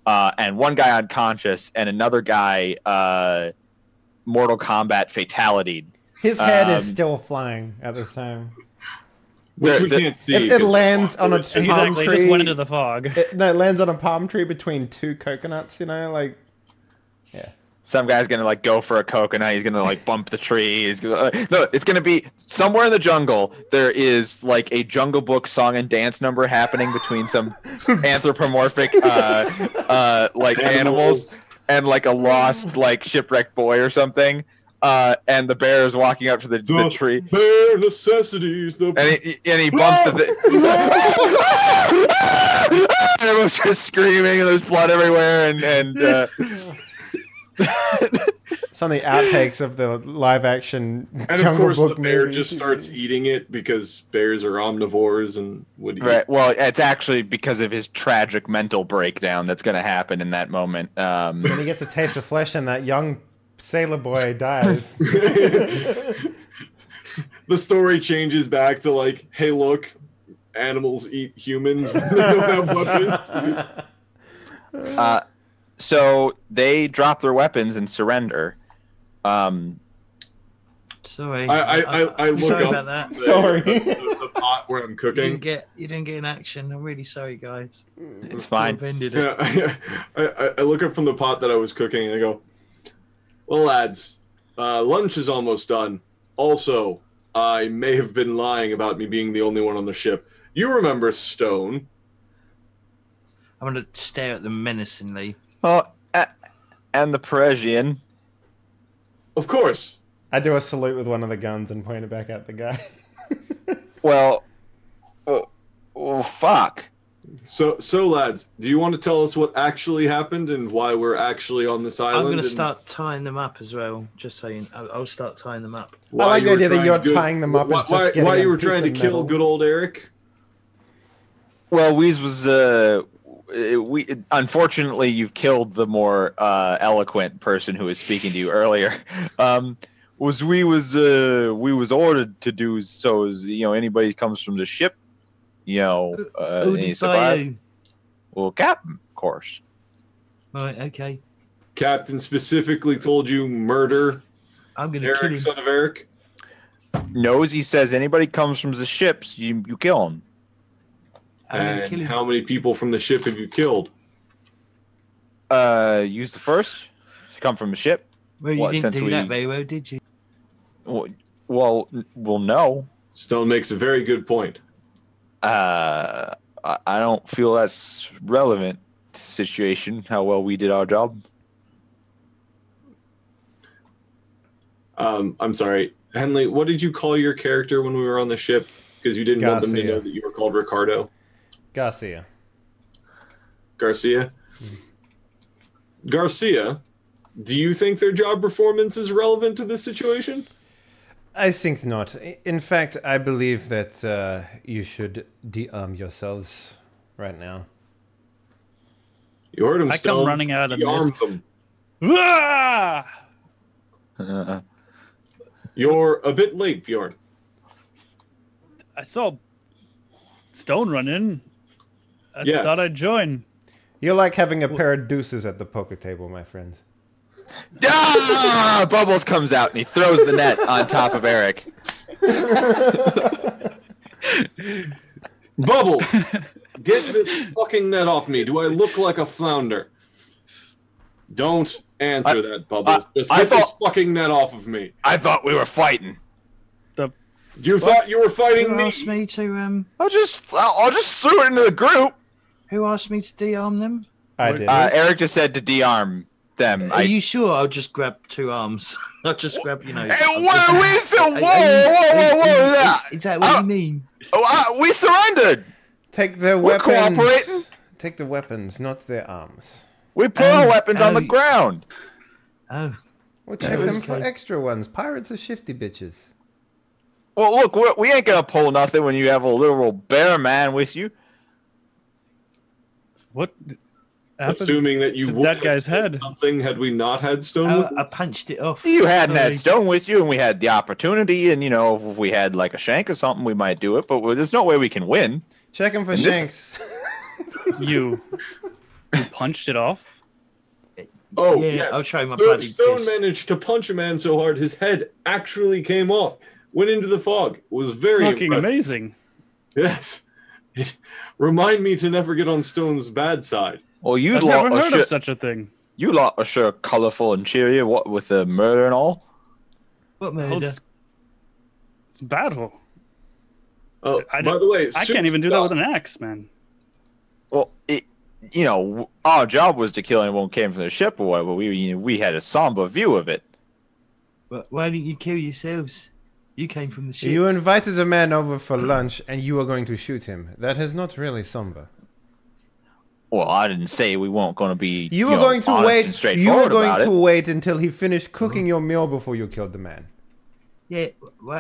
and 1 guy unconscious and another guy Mortal Kombat fatality. His head is still flying at this time. Which we can't see. It lands on a palm tree. Exactly, just went into the fog. It lands on a palm tree between 2 coconuts, yeah. Some guy's gonna go for a coconut. He's gonna bump the tree. He's gonna, no, it's gonna be somewhere in the jungle. There is a Jungle Book song and dance number happening between some anthropomorphic animals and a lost shipwrecked boy or something. And the bear is walking up to the tree. Bare necessities. And he bumps the thing. Everyone's just screaming, and there's blood everywhere. And some of the outtakes of the live action. And of course, the bear just starts eating it because bears are omnivores and would eat. Right. Well, it's actually because of his tragic mental breakdown that's going to happen in that moment. When he gets a taste of flesh, and that young sailor boy dies. The story changes back to hey, look, animals eat humans when they don't have weapons. So they drop their weapons and surrender. Sorry. I look sorry up about that. the pot where I'm You cooking. didn't get an action. I'm really sorry, guys. It's fine. Offended. Yeah, I look up from the pot that I was cooking and I go, well, lads, lunch is almost done. Also, I may have been lying about me being the only one on the ship. You remember Stone? I'm going to stare at them menacingly. Oh, and the Parisian. Of course. I do a salute with one of the guns and point it back at the guy. Well, fuck. So lads, do you want to tell us what actually happened and why we're actually on this island? I'm going to and start tying them up as well. Just saying, I'll start tying them up. I like the you were idea that you're trying tying them up Why, as just getting why a you were piece trying to of kill metal. good old Eric? Well, Weez was we unfortunately you've killed the more eloquent person who was speaking to you earlier. We was ordered to do so as anybody comes from the ship, Who any did survive. you? Well, Captain, of course. Right, okay. Captain specifically told you murder I'm going to kill Eric, him. son of Eric? Nosy says anybody comes from the ships, you kill them. I'm going to kill And him. how many people from the ship have you killed? Use the first to come from the ship. Well, you What, didn't since do we- that very well, did you? Well, no. Stone makes a very good point. I don't feel that's relevant to the situation, how well we did our job. I'm sorry. Henley, what did you call your character when we were on the ship? Because you didn't want them to Garcia. know that you were called Ricardo. Garcia. Garcia? Garcia, do you think their job performance is relevant to this situation? I think not. In fact, I believe that you should de-arm yourselves right now. You heard him, I Stone. come running out of the He mist. armed them. Ah! You're a bit late, Bjorn. I saw Stone run in. I Yes. thought I'd join. You're like having a pair of deuces at the poker table, my friends. Ah! Bubbles comes out and he throws the net on top of Eric. Bubbles, get this fucking net off me. Do I look like a flounder? Don't answer that, Bubbles. Just I get this thought- fucking net off of me. I thought we were fighting. You thought you were fighting Who me? asked me to I'll just threw it into the group. Who asked me to de-arm them? I did. Eric just said to de-arm them. Are you sure? I'll just grab 2 arms. I'll just grab, Hey, what are we so? Whoa, Is that what you mean? We surrendered. Take the We're weapons. cooperating. Take the weapons, not their arms. We put our weapons on the ground. Oh, Or check them was for like- extra ones. Pirates are shifty bitches. Well, look, we ain't gonna pull nothing when you have a literal bear man with you. What happened? Assuming that you to would that have guy's done head. something had we not had Stone with I us. punched it off. You hadn't Sorry. had Stone with you, and we had the opportunity. And if we had like a shank or something, we might do it. But there's no way we can win. Check them for And this- shanks. You punched it off? Oh, Yeah, yes. I'll show you my Stone, bloody Stone fist. managed to punch a man so hard his head actually came off. Went into the fog. It was very Fucking impressive. amazing. Yes. Remind me to never get on Stone's bad side. Well, you I've lot never are heard sure, of such a thing. you lot are sure colorful and cheery. What with the murder and all. What Whole murder? It's battle. Oh, I by don't- the way, I soup can't even do that with done. an axe, man. Well, our job was to kill anyone who came from the ship or whatever. We had a somber view of it. Why didn't you kill yourselves? You came from the ship. You invited a man over for lunch and you were going to shoot him. That is not really somber. Well, I didn't say we weren't going to be. You were going to honest and wait. You were straightforward going about to it. wait until he finished cooking your meal before you killed the man. Yeah,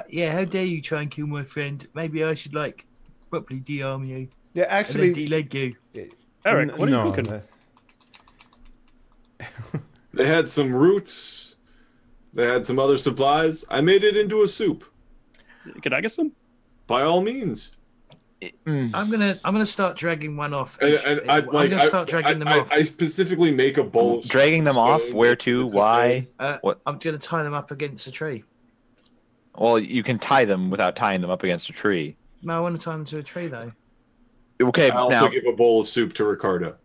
yeah. How dare you try and kill my friend? Maybe I should properly de-arm you Yeah, and actually, then de-leg you. Eric, what are you cooking? that- They had some roots. They had some other supplies. I made it into a soup. Could I get some? By all means. I'm gonna start dragging one off. I'm gonna start dragging them off. I specifically make a bowl. Dragging them off? Where to? Why? What? I'm gonna tie them up against a tree. Well, you can tie them without tying them up against a tree. No, I want to tie them to a tree though. Okay, I also give a bowl of soup to Ricardo.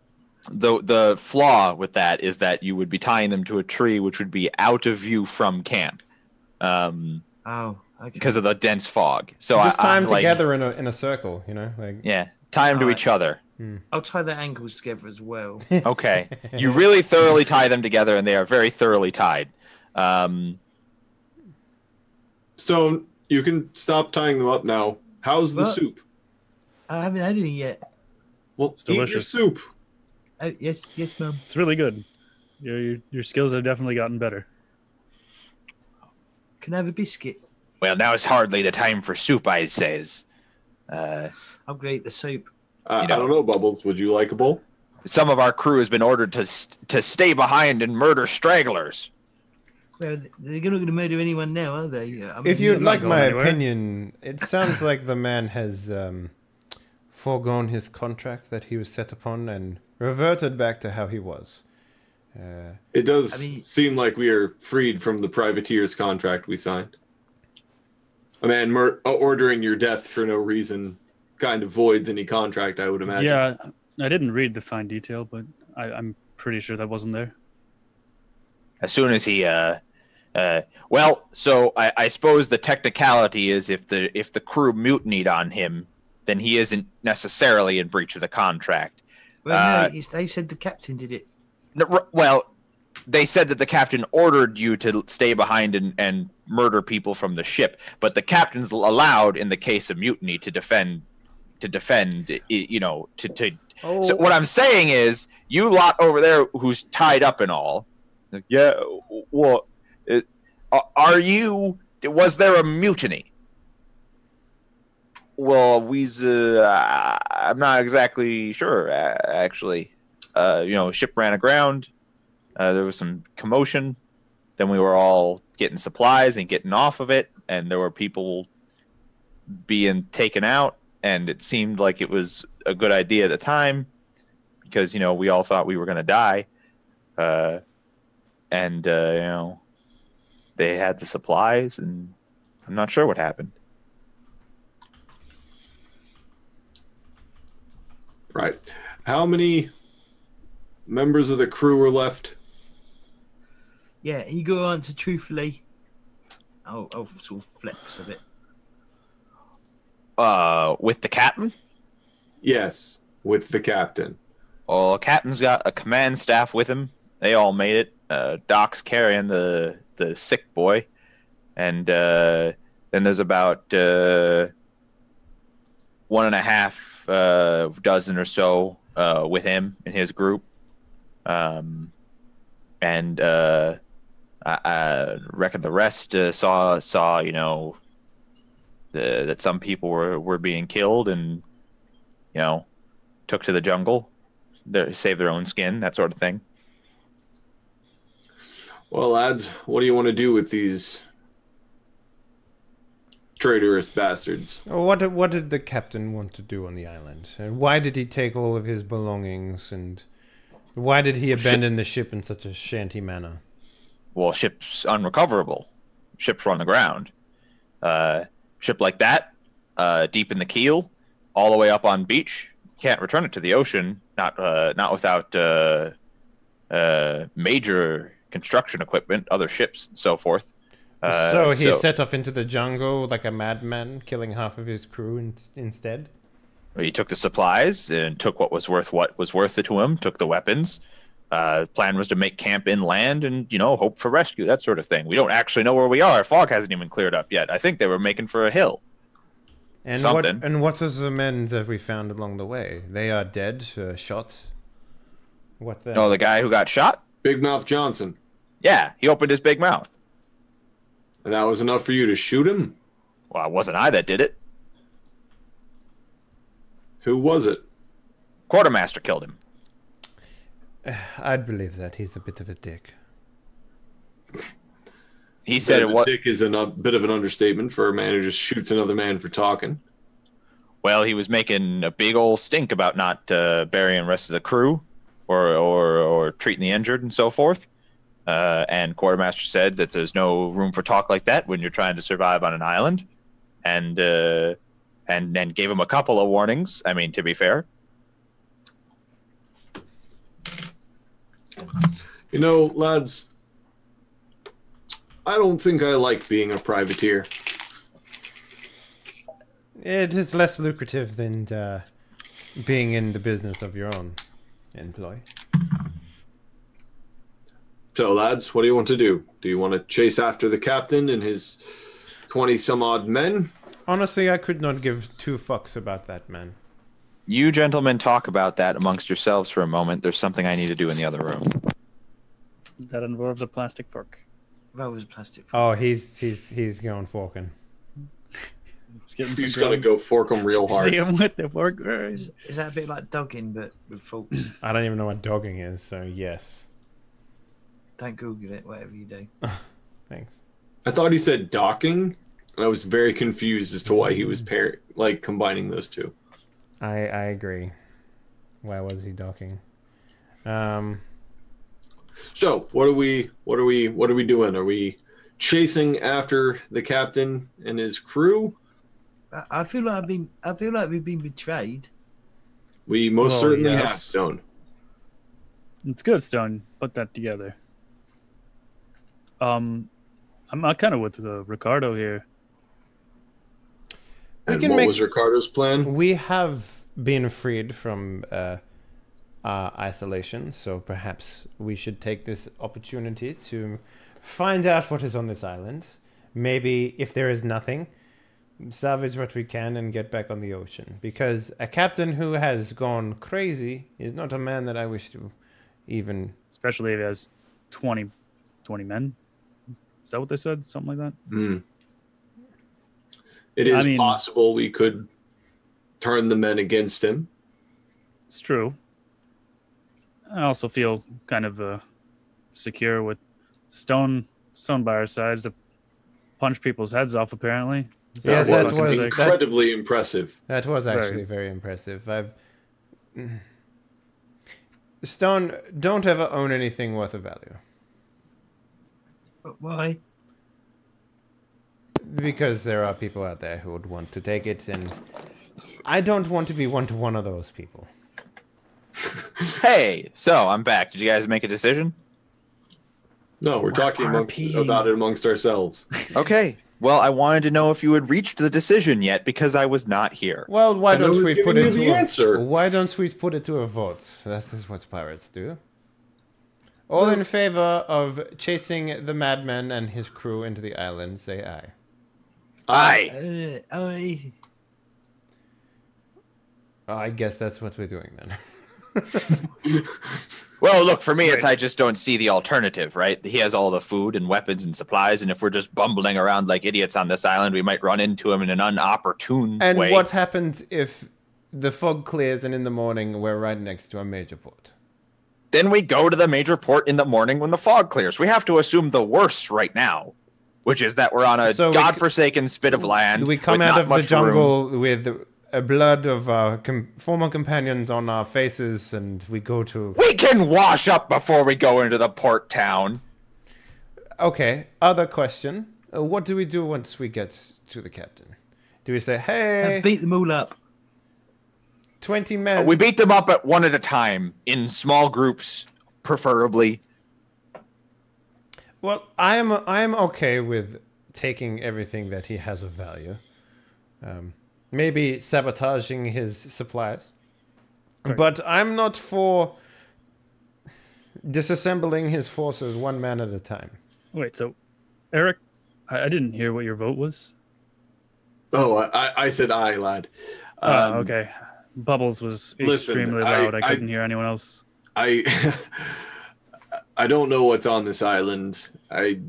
The flaw with that is that you would be tying them to a tree, which would be out of view from camp. Okay. Because of the dense fog. So just tie them together in a circle, Yeah, tie them to each other. I'll tie their ankles together as well. Okay, you really thoroughly tie them together, and they are very thoroughly tied. Stone, you can stop tying them up now. How's the soup? I haven't had any yet. Well, It's eat your delicious. soup. Oh, yes, ma'am. It's really good. Your skills have definitely gotten better. Can I have a biscuit? Well, now is hardly the time for soup, I says. I'm gonna eat the soup. I don't know, Bubbles. Would you like a bowl? Some of our crew has been ordered to stay behind and murder stragglers. Well, they're not going to murder anyone now, are they? If you'd like my anywhere. opinion, it sounds like the man has foregone his contract that he was set upon and reverted back to how he was. It does seem like we are freed from the privateer's contract we signed. A man ordering your death for no reason kind of voids any contract, I would imagine. Yeah, I didn't read the fine detail, but I'm pretty sure that wasn't there. As soon as he, so I suppose the technicality is if the crew mutinied on him, then he isn't necessarily in breach of the contract. Well, no, they said the captain did it. Well, they said that the captain ordered you to stay behind and murder people from the ship, but the captain's allowed in the case of mutiny to defend. So what I'm saying is, you lot over there who's tied up and all. Yeah, well, was there a mutiny? Well, I'm not exactly sure, actually. Ship ran aground. There was some commotion. Then we were all getting supplies and getting off of it, and there were people being taken out, and it seemed like it was a good idea at the time because, we all thought we were going to die. They had the supplies, and I'm not sure what happened. Right. How many members of the crew were left? Yeah, and you go answer truthfully. I'll sort of flex a bit. With the captain? Yes, with the captain. Oh, captain's got a command staff with him. They all made it. Doc's carrying the sick boy, and then there's about 1.5 dozen or so with him in his group, and I reckon the rest saw that some people were being killed and took to the jungle, save their own skin, that sort of thing. Well, lads, what do you want to do with these traitorous bastards? What did the captain want to do on the island? And why did he take all of his belongings? And why did he abandon the ship in such a shanty manner? Well, ship's unrecoverable. Ships run aground. Ship like that, deep in the keel, all the way up on beach, can't return it to the ocean. Not without major construction equipment, other ships, and so forth. So he set off into the jungle like a madman, killing half of his crew instead? He took the supplies and took what was worth it to him, took the weapons. Plan was to make camp inland and, hope for rescue, that sort of thing. We don't actually know where we are. Fog hasn't even cleared up yet. I think they were making for a hill. And what is the men that we found along the way? They are dead, shot? What then? Oh, the guy who got shot? Big Mouth Johnson. Yeah, he opened his big mouth. And that was enough for you to shoot him? Well, it wasn't I that did it. Who was it? Quartermaster killed him. I'd believe that. He's a bit of a dick. He said it was. Dick is a bit of an understatement for a man who just shoots another man for talking. Well, he was making a big old stink about not burying the rest of the crew or treating the injured and so forth. And Quartermaster said that there's no room for talk like that when you're trying to survive on an island. And gave him a couple of warnings. I mean, to be fair. You know, lads, I don't think I like being a privateer. It is less lucrative than being in the business of your own employ. So, lads, what do you want to do? Do you want to chase after the captain and his 20-some-odd men? Honestly, I could not give two fucks about that, man. You gentlemen talk about that amongst yourselves for a moment. There's something I need to do in the other room. That involves a plastic fork. That was plastic. Oh, he's going forking. He's gonna go fork them real hard. See him with the fork. Is that a bit like dogging, but with forks? I don't even know what dogging is, so yes. Don't Google it, whatever you do. Thanks. I thought he said docking, and I was very confused as to why he was combining those two. I agree. Why was he docking? So what are we doing? Are we chasing after the captain and his crew? I feel like we've been betrayed. We most certainly yes. have, Stone. It's good, Stone. Put that together. I'm kind of with Ricardo here. And what was Ricardo's plan? We have been freed from isolation, so perhaps we should take this opportunity to find out what is on this island. Maybe if there is nothing, salvage what we can and get back on the ocean. Because a captain who has gone crazy is not a man that I wish to even... Especially if he has 20 men. Is that what they said? Something like that? Mm. It is possible we could turn the men against him. It's true. I also feel kind of secure with Stone by our sides to punch people's heads off, apparently. Yes, that was incredibly impressive. That was actually very impressive. Stone, don't ever own anything worth of value. But why? Because there are people out there who would want to take it, and I don't want to be one of those people. Hey, so I'm back. Did you guys make a decision? No, we're talking about it amongst ourselves. Okay. Well, I wanted to know if you had reached the decision yet because I was not here. Well, why don't we put it to a vote? That is what pirates do. All in favor of chasing the madman and his crew into the island, say aye. Aye. Aye. Oh, I guess that's what we're doing then. Well, look, for me, it's I just don't see the alternative, right? He has all the food and weapons and supplies, and if we're just bumbling around like idiots on this island, we might run into him in an inopportune way. And what happens if the fog clears and in the morning we're right next to a major port? Then we go to the major port in the morning when the fog clears. We have to assume the worst right now, which is that we're on a godforsaken spit of land. We come out of the jungle with a blood of our former companions on our faces, and we go to... We can wash up before we go into the port town. Okay, other question. What do we do once we get to the captain? Do we say, hey... beat them all up. 20 men. We beat them up at one at a time, in small groups, preferably. Well, I am okay with taking everything that he has of value. Maybe sabotaging his supplies. Right. But I'm not for disassembling his forces one man at a time. Wait, so, Eric, I didn't hear what your vote was. Oh, I said aye, lad. Okay. Bubbles was extremely loud. I couldn't hear anyone else. I don't know what's on this island. I've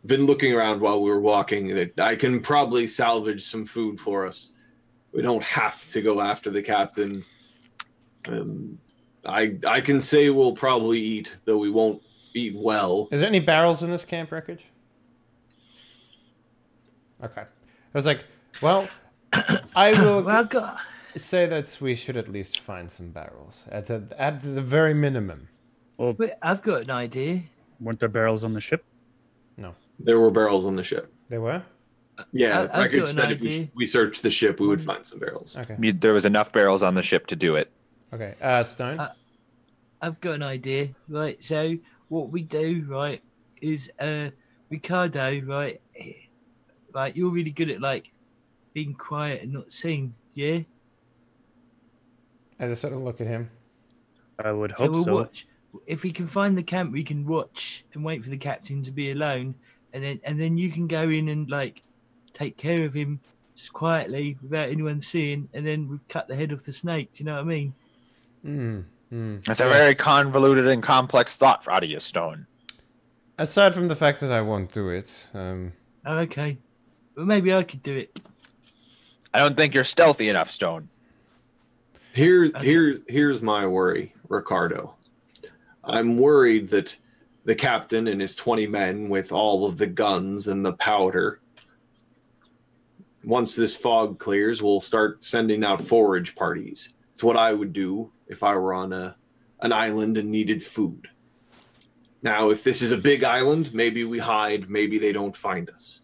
been looking around while we were walking. I can probably salvage some food for us. We don't have to go after the captain. I can say we'll probably eat, though we won't eat well. Is there any barrels in this camp wreckage? Okay. I was like, well, I will... Well, say that we should at least find some barrels at the very minimum. Well, But I've got an idea. weren't there barrels on the ship? No, There were barrels on the ship. they were. Yeah, the I've package got an said if idea. we searched the ship, we would find some barrels. Okay. There was enough barrels on the ship to do it. Okay. Stone. I've got an idea, right? So what we do, right, is Ricardo, right, you're really good at like being quiet and not sing, yeah? I just sort of look at him. I would So hope we'll so. watch. If we can find the camp, we can watch and wait for the captain to be alone, and then you can go in and like take care of him just quietly without anyone seeing, and then we've cut the head off the snake. Do you know what I mean? That's a very convoluted and complex thought out of you, Stone. Aside from the fact that I won't do it, Oh, okay. Well, maybe I could do it. I don't think you're stealthy enough, Stone. Here's my worry, Ricardo. I'm worried that the captain and his 20 men with all of the guns and the powder, once this fog clears, will start sending out forage parties. It's what I would do if I were on an island and needed food. Now, if this is a big island, maybe we hide, maybe they don't find us.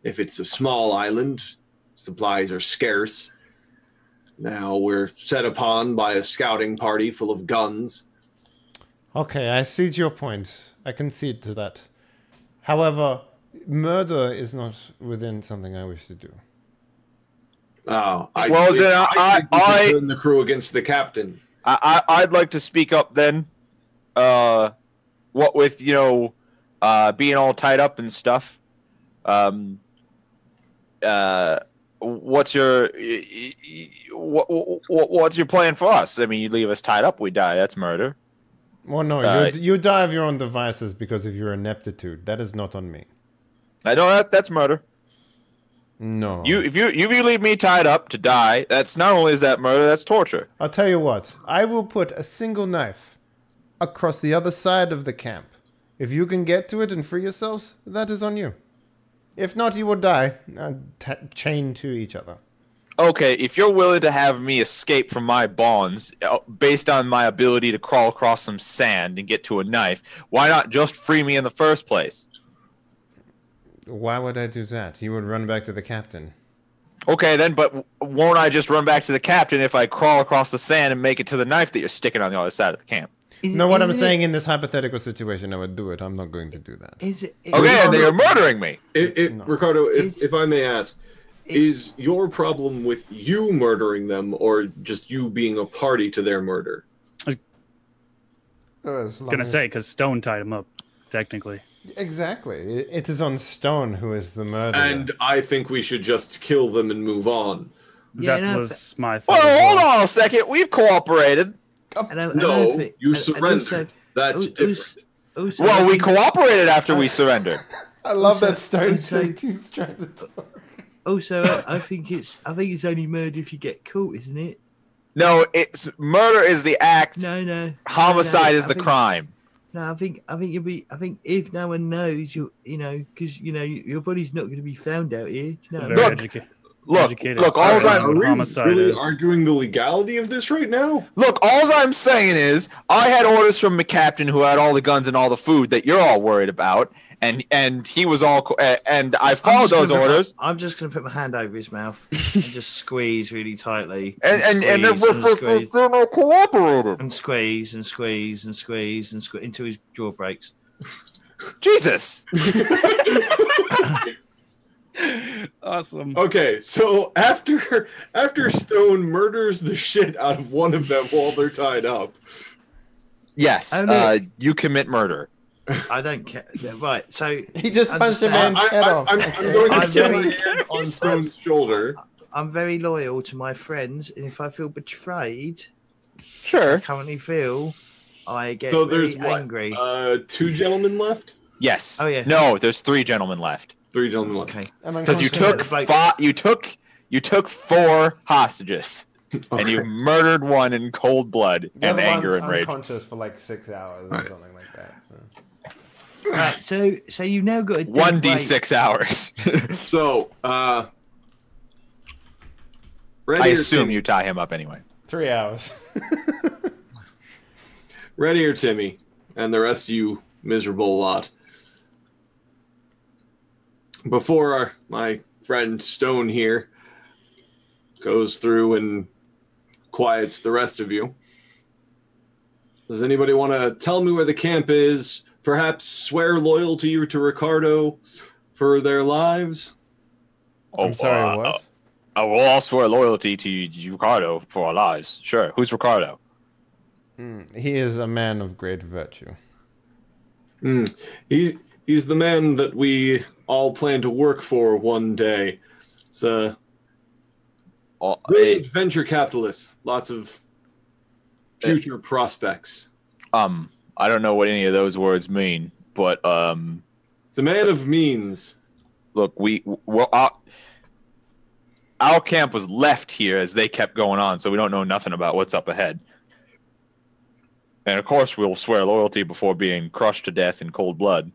If it's a small island, supplies are scarce. Now we're set upon by a scouting party full of guns. okay, I see your point. I concede to that. However, murder is not within something I wish to do. Oh, Well, then think we should turn the crew against the captain. I'd like to speak up then. What with being all tied up and stuff. What's your what's your plan for us? I mean, you leave us tied up, we die. That's murder. Well, no, you die of your own devices because of your ineptitude. That is not on me. I know that's murder. No. If you leave me tied up to die, that's not only is that murder, that's torture. I'll tell you what. I will put a single knife across the other side of the camp. If you can get to it and free yourselves, that is on you. If not, you will die, chained to each other. Okay, if you're willing to have me escape from my bonds based on my ability to crawl across some sand and get to a knife, why not just free me in the first place? Why would I do that? You would run back to the captain. Okay, then, but won't I just run back to the captain if I crawl across the sand and make it to the knife that you're sticking on the other side of the camp? No, what I'm saying in this hypothetical situation, I would do it. I'm not going to do that. Okay, and then you're murdering me. No. Ricardo, if I may ask, is your problem with you murdering them or just you being a party to their murder? Gonna say because Stone tied him up, technically. Exactly. It is on Stone who is the murderer. And I think we should just kill them and move on. That was my thought. Well, hold on a second. We've cooperated. You surrendered. That's different. Well, we cooperated after we surrendered. I love that Stone he's trying to talk. Also, I think it's only murder if you get caught, isn't it? No, it's murder is the act. No. Homicide is the crime. No, I think if no one knows, because your body's not going to be found out here. Look, all I'm really arguing the legality of this right now. Look, all I'm saying is I had orders from the captain who had all the guns and all the food that you're all worried about, and he was all and I followed those orders. I'm just going to put my hand over his mouth and just squeeze really tightly. And then we're cooperated. And squeeze until his jaw breaks. Jesus. Awesome. Okay, so after Stone murders the shit out of one of them while they're tied up. Yes, you commit murder. I don't care. Right, so he just punched a man's head off. I'm going to put my hand on Stone's shoulder. I'm very loyal to my friends, and if I feel betrayed, sure, I currently feel, I get angry. 2 gentlemen left? Yes. Oh yeah. No, there's 3 gentlemen left. 3 gentlemen left. Okay. Because you took 4 hostages. Okay. And you murdered one in cold blood and anger and rage. Unconscious for like 6 hours or something like that. Right, so you've now got 1d6 hours. So, Ready I or assume Timmy? you tie him up anyway. 3 hours. Ready or Timmy, and the rest of you miserable lot. Before my friend Stone here goes through and quiets the rest of you, does anybody want to tell me where the camp is? Perhaps swear loyalty to Ricardo for their lives? I'm sorry, what? We'll all swear loyalty to Ricardo for our lives. Sure. Who's Ricardo? He is a man of great virtue. He's the man that we all plan to work for one day. It's a brilliant venture capitalist. Lots of future prospects. I don't know what any of those words mean, but It's a man of means. look, our camp was left here as they kept going on, so we don't know nothing about what's up ahead. And of course, we'll swear loyalty before being crushed to death in cold blood.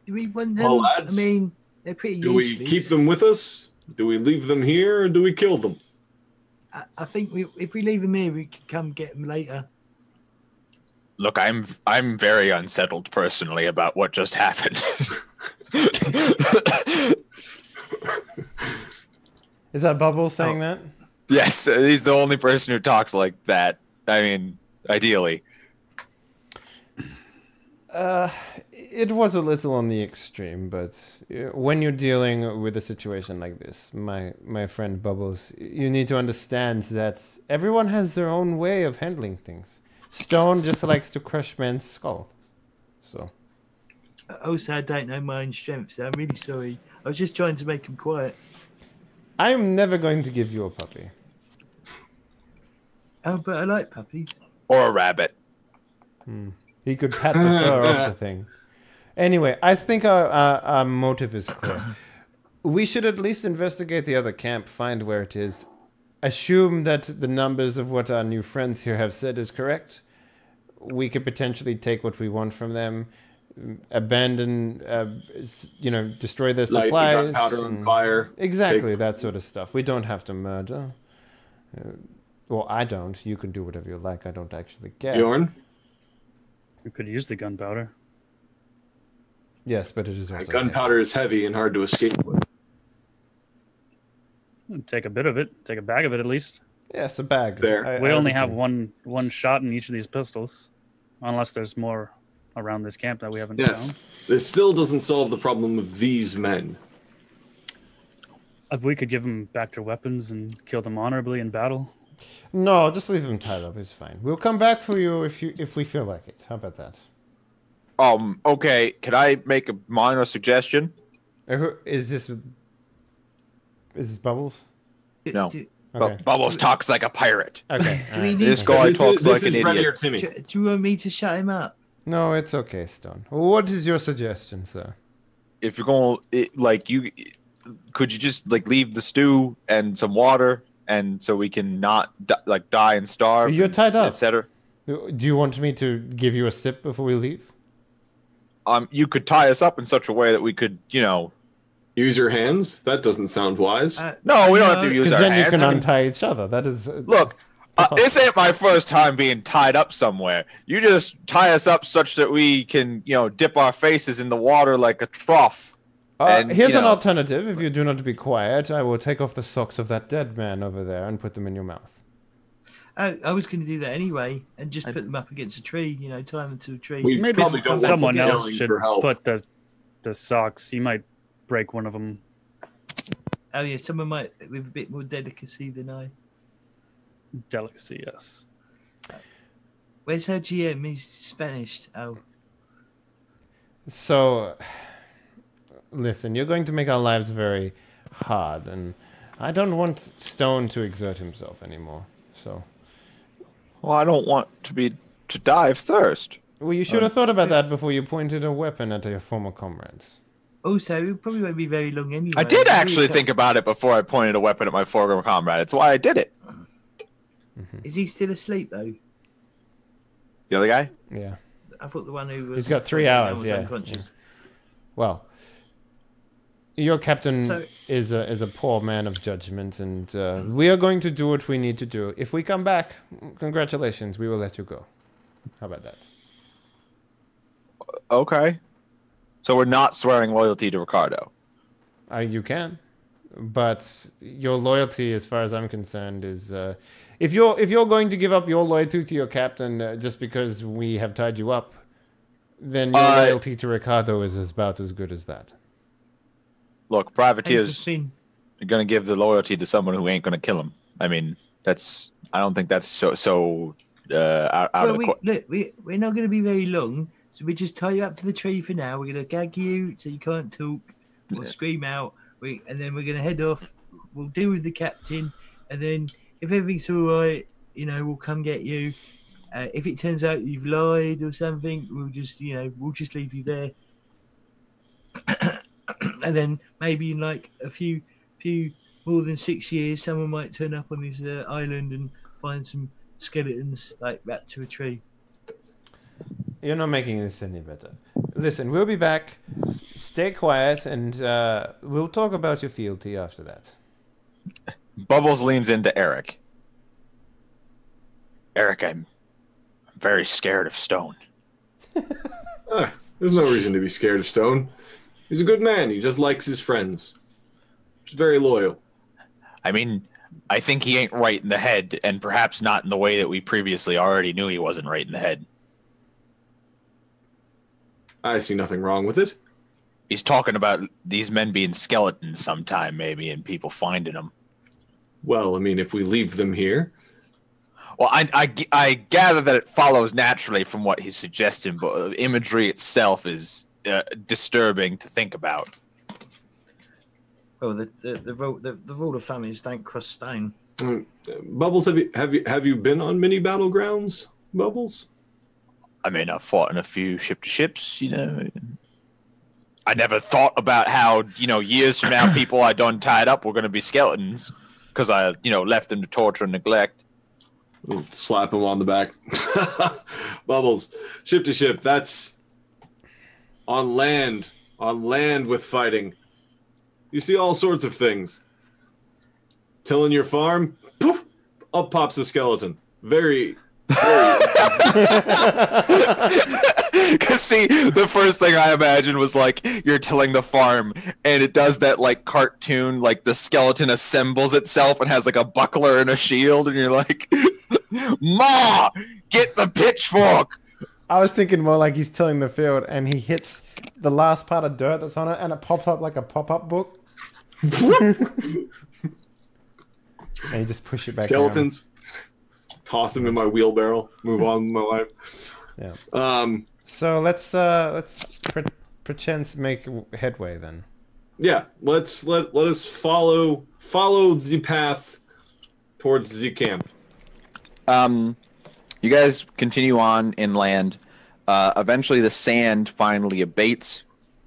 Do we want them? Well, lads, I mean, they're pretty Do we useless. keep them with us? Do we leave them here, or do we kill them? I think if we leave them here, we can come get them later. Look, I'm very unsettled personally about what just happened. Is that Bubbles saying that? Yes, he's the only person who talks like that. I mean, ideally. It was a little on the extreme, but when you're dealing with a situation like this, my friend Bubbles, you need to understand that everyone has their own way of handling things. Stone just likes to crush men's skull. So. Also, I don't know my own strengths. I'm really sorry. I was just trying to make him quiet. I'm never going to give you a puppy. Oh, but I like puppies. Or a rabbit. He could pat the fur off the thing. Anyway, I think our motive is clear. We should at least investigate the other camp, find where it is, assume that the numbers of what our new friends here have said is correct. We could potentially take what we want from them, abandon, destroy their Light the supplies. gunpowder on fire. Exactly, that sort of stuff. We don't have to murder. Well, I don't. You can do whatever you like. I don't actually care. Bjorn? We could use the gunpowder. Yes, but it is also Gunpowder is heavy and hard to escape with. Take a bit of it. Take a bag of it at least. Yes, a bag. Fair. We only have one shot in each of these pistols, unless there's more around this camp that we haven't Yes. found. This still doesn't solve the problem of these men. If we could give them back their weapons and kill them honorably in battle. No, just leave him tied up. It's fine. We'll come back for you if we feel like it. How about that? Okay. Can I make a minor suggestion? Is this Bubbles? No. Okay. Bubbles talks like a pirate. Okay. Do we need This to- guy This talks is, like this an is Ready or idiot. Timmy. Do you want me to shut him up? No, it's okay, Stone. What is your suggestion, sir? If you're going, could you just leave the stew and some water, and so we can not die and starve? You're tied up. etc. Do you want me to give you a sip before we leave? You could tie us up in such a way that we could, Use your hands? That doesn't sound wise. No, we don't have to use Because our then you hands. can I mean, untie each other. That is. Look, this ain't my first time being tied up somewhere. You just tie us up such that we can, dip our faces in the water like a trough. And, here's an alternative. If you do not be quiet, I will take off the socks of that dead man over there and put them in your mouth. I was going to do that anyway and just put them up against a tree, tie them to a tree. We Maybe probably don't want someone people else yelling should for help. put the socks. You might break one of them. Oh, yeah, someone might with a bit more delicacy than I. Delicacy, yes. Where's our GM? He's vanished. Oh. So, listen, you're going to make our lives very hard, and I don't want Stone to exert himself anymore. So, Well, I don't want to die of thirst. well, you should have thought about that before you pointed a weapon at your former comrades. Also, it probably won't be very long anyway. I did actually think about it before I pointed a weapon at my former comrade. That's why I did it. Is he still asleep, though? The other guy? Yeah. I thought the one who was... He's got 3 hours, was yeah. unconscious. Well, Your captain So- is a poor man of judgment, and we are going to do what we need to do. If we come back, congratulations, we will let you go. How about that? Okay. So we're not swearing loyalty to Ricardo. You can, but your loyalty, as far as I'm concerned, is if you're going to give up your loyalty to your captain just because we have tied you up, then your loyalty to Ricardo is about as good as that. Look, privateers Everything. are going to give the loyalty to someone who ain't going to kill him. I mean, I don't think that's so out of the Look, we're not going to be very long, so we just tie you up to the tree for now. We're going to gag you so you can't talk or scream out, and then we're going to head off. We'll deal with the captain, and then if everything's all right, we'll come get you. If it turns out you've lied or something, we'll just leave you there. And then maybe in like a few more than 6 years, someone might turn up on this island and find some skeletons like wrapped to a tree. You're not making this any better. Listen, we'll be back. Stay quiet, and we'll talk about your fealty after that. Bubbles leans into Eric. Eric, I'm very scared of Stone. There's no reason to be scared of Stone. He's a good man. He just likes his friends. He's very loyal. I mean, I think he ain't right in the head, and perhaps not in the way that we previously already knew he wasn't right in the head. I see nothing wrong with it. He's talking about these men being skeletons sometime, maybe, and people finding them. Well, I mean, if we leave them here. Well, I gather that it follows naturally from what he's suggesting, but the imagery itself is disturbing to think about. Well, the rule of thumb is don't cross stone. Bubbles, have you been on many battlegrounds, Bubbles? I mean, I've fought in a few ship-to-ships, I never thought about how, years from now, people I done tied up were going to be skeletons because I, left them to torture and neglect. We'll slap him on the back. Bubbles, ship to ship, that's on land with fighting. You see all sorts of things. Tilling your farm, poof, up pops a skeleton. Very Because see, the first thing I imagined was like you're tilling the farm, and it does that like cartoon, like the skeleton assembles itself and has like a buckler and a shield, and you're like, "Ma, get the pitchfork." I was thinking more like he's tilling the field, and he hits the last part of dirt that's on it, and it pops up like a pop-up book. And you just push it back. Skeletons. Down. Toss them in my wheelbarrow. Move on with my life. Yeah. So let's pretend make headway then. Yeah. Let us follow the path towards the camp. You guys continue on inland. Eventually, the sand finally abates.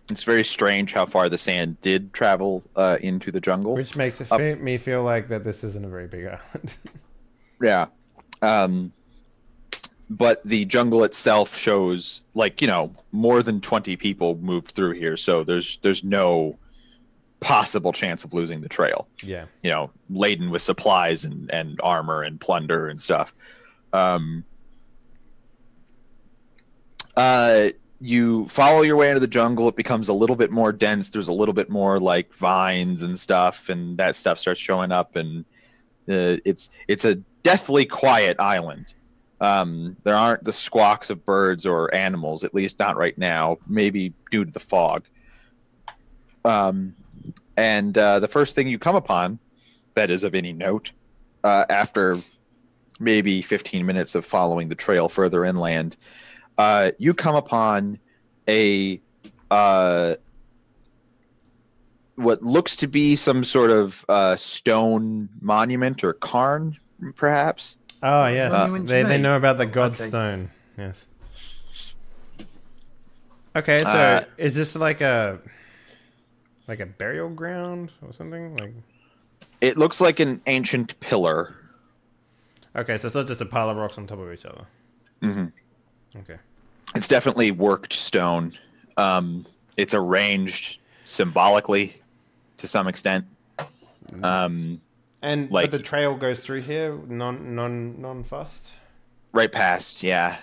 It's very strange how far the sand did travel into the jungle. Which makes me feel like that this isn't a very big island. Yeah. But the jungle itself shows, like, more than 20 people moved through here, so there's no possible chance of losing the trail. Yeah. Laden with supplies and armor and plunder and stuff. You follow your way into the jungle. It becomes a little bit more dense. There's a little bit more like vines and stuff, and that stuff starts showing up. And it's a deathly quiet island. There aren't the squawks of birds or animals, at least not right now. Maybe due to the fog. And the first thing you come upon, that is of any note, after maybe 15 minutes of following the trail further inland. You come upon a what looks to be some sort of stone monument or cairn, perhaps. Oh yes, they know about the god Okay. stone. Yes. Okay, so is this like a burial ground or something? Like, It looks like an ancient pillar. okay, so it's not just a pile of rocks on top of each other. Mm-hmm. Okay. It's definitely worked stone. It's arranged symbolically to some extent. And like- but the trail goes through here, non-fussed. Right past, yeah.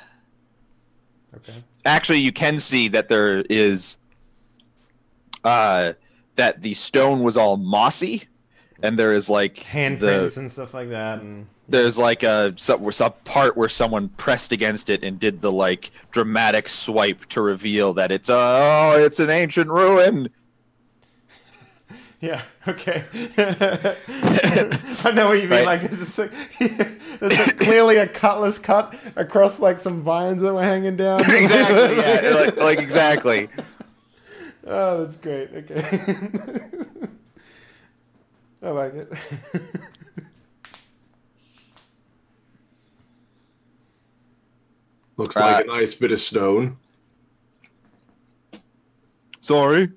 Okay. Actually, you can see that there is that the stone was all mossy, and there is like Handprints and stuff like that, and there's like a part where someone pressed against it and did the like dramatic swipe to reveal that it's an ancient ruin. yeah, okay. I know what you mean. Right. Like there's clearly a cutlass cut across like some vines that were hanging down. Exactly. Yeah, like exactly. Oh, that's great. Okay. I like it. Looks like a nice bit of stone. Sorry.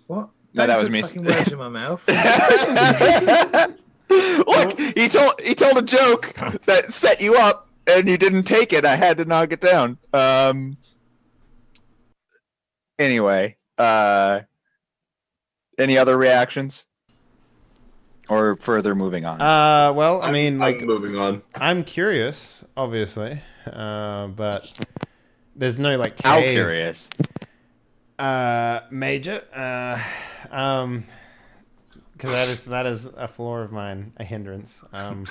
What? No, that was Don't me. put fucking words in my mouth. Look, he told a joke that set you up, and you didn't take it. I had to knock it down. Anyway, any other reactions, or further moving on? Well, I mean, like, I'm moving on. I'm curious, obviously, but there's no like cave. How curious? Major, because that is a flaw of mine, a hindrance. I'm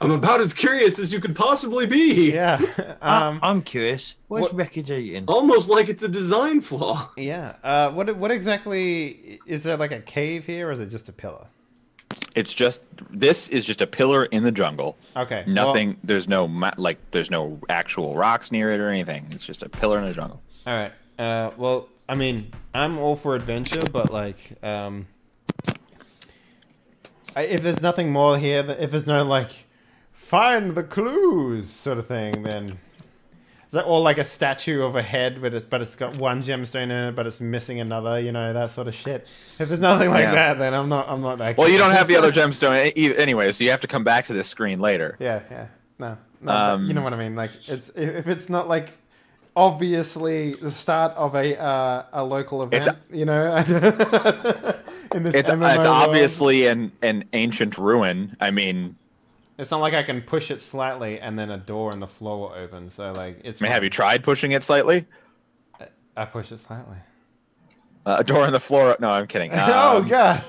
about as curious as you could possibly be. Yeah. I'm curious. What's wreckage eating? Almost like it's a design flaw. Yeah. What exactly is there, like a cave here, or is it just a pillar? This is just a pillar in the jungle. Okay. Nothing. There's no there's no actual rocks near it or anything. It's just a pillar in the jungle. All right. Well, I mean, I'm all for adventure, but like, if there's nothing more here, if there's no like, find the clues sort of thing, then is that all like a statue of a head, but it's got one gemstone in it, but it's missing another, that sort of shit. If there's nothing like that, then I'm not that. Well, you don't have the other gemstone anyway, so you have to come back to this screen later. Yeah. No, but you know what I mean. Like, if it's not like obviously the start of a local event, in this it's MMO world. Obviously an ancient ruin. I mean, it's not like I can push it slightly and then a door in the floor will open. So like, have you tried pushing it slightly? I push it slightly. A door in the floor. No, I'm kidding. Oh god.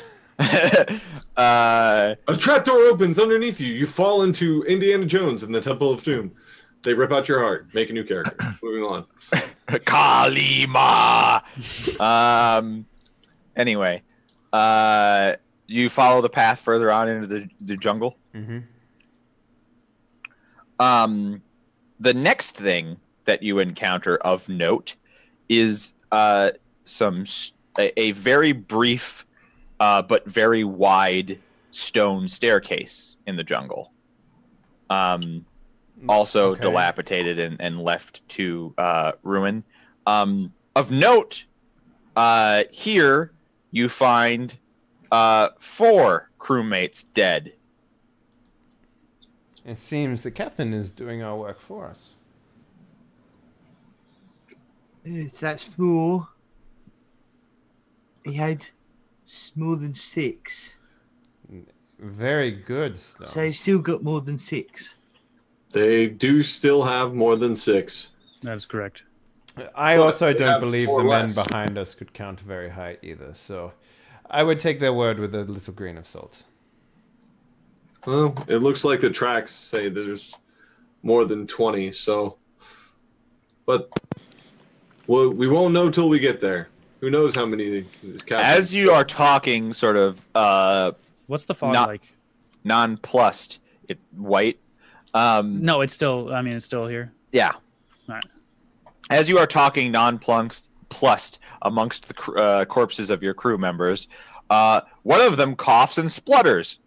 A trapdoor opens underneath you. You fall into Indiana Jones in the Temple of Doom. They rip out your heart. Make a new character. Moving on. Kalima. Anyway, you follow the path further on into the jungle. Mm-hmm. The next thing that you encounter of note is a very brief but very wide stone staircase in the jungle. Also dilapidated and left to ruin. Of note, here you find 4 crewmates dead. It seems the captain is doing our work for us. That's 4. He had more than 6. Very good stuff. So he's still got more than 6. They do still have more than 6. That is correct. I also don't believe the men less. behind us could count very high either, so I would take their word with a little grain of salt. Well, it looks like the tracks say there's more than 20, so... But we won't know till we get there. Who knows how many this captain... As you are talking, sort of... What's the fog not- like? nonplussed, white. No, it's still here. Yeah. All right. As you are talking nonplussed amongst the corpses of your crew members, one of them coughs and splutters.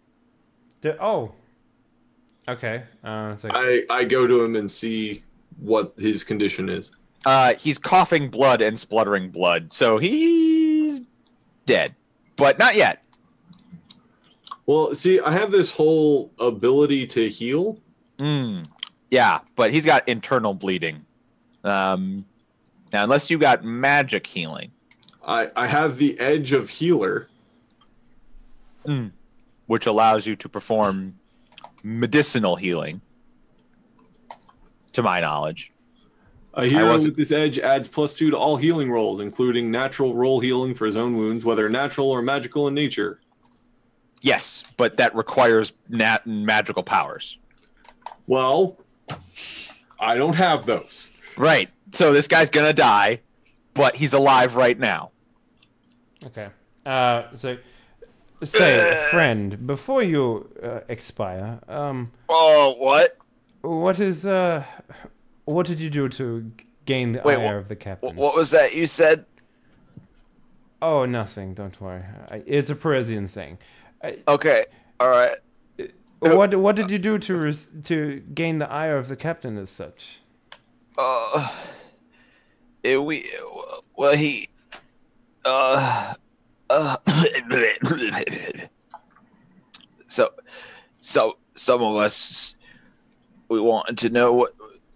Okay. So I go to him and see what his condition is. He's coughing blood and spluttering blood, so he's dead, but not yet. Well, see, I have this whole ability to heal. Yeah, but he's got internal bleeding. Now, unless you got magic healing. I have the edge of healer, which allows you to perform medicinal healing, to my knowledge. A hero with this edge adds +2 to all healing rolls, including natural roll healing for his own wounds, whether natural or magical in nature. Yes, but that requires magical powers. Well, I don't have those. Right. So this guy's gonna die, but he's alive right now. Okay. So, say, friend, before you expire, Oh, what? what did you do to gain the ire of the captain? What was that you said? Oh, nothing. Don't worry. It's a Parisian saying. Okay. All right. What did you do to gain the ire of the captain as such? So some of us, we wanted to know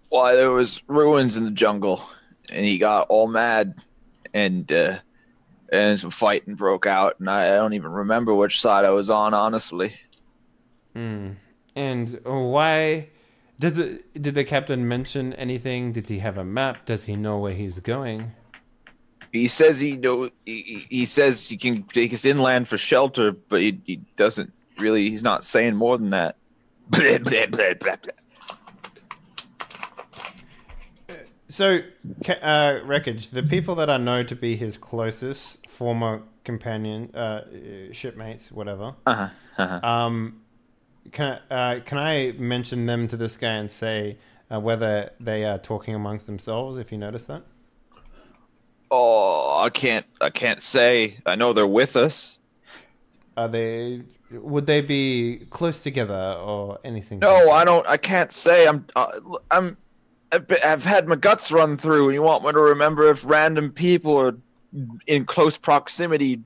why there was ruins in the jungle, and he got all mad, and some fighting broke out, and I don't even remember which side I was on, honestly. And why did the captain mention anything? Did he have a map? Does he know where he's going? He says he says he can take us inland for shelter, but he doesn't really. He's not saying more than that. Blah, blah, blah, blah, blah. So, Wreckage, the people that I know to be his closest former companion, shipmates, whatever. Can I mention them to this guy and say whether they are talking amongst themselves? If you notice that. Oh, I can't say. I know they're with us. Are they? Would they be close together or anything? No, I don't. I can't say. I've had my guts run through, and you want me to remember if random people are in close proximity?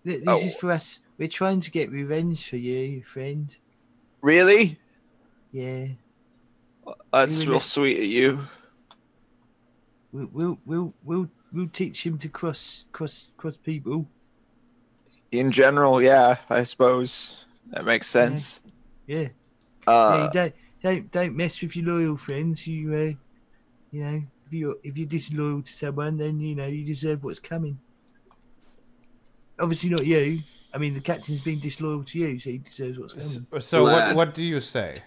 This is for us. We're trying to get revenge for you, friend. Really? Yeah. That's real sweet of you. We'll teach him to cross people. In general, yeah, I suppose that makes sense. Yeah. Don't mess with your loyal friends. You know, if you're disloyal to someone, then you deserve what's coming. Obviously not you. I mean, the captain's been disloyal to you, so he deserves what's coming. So what do you say?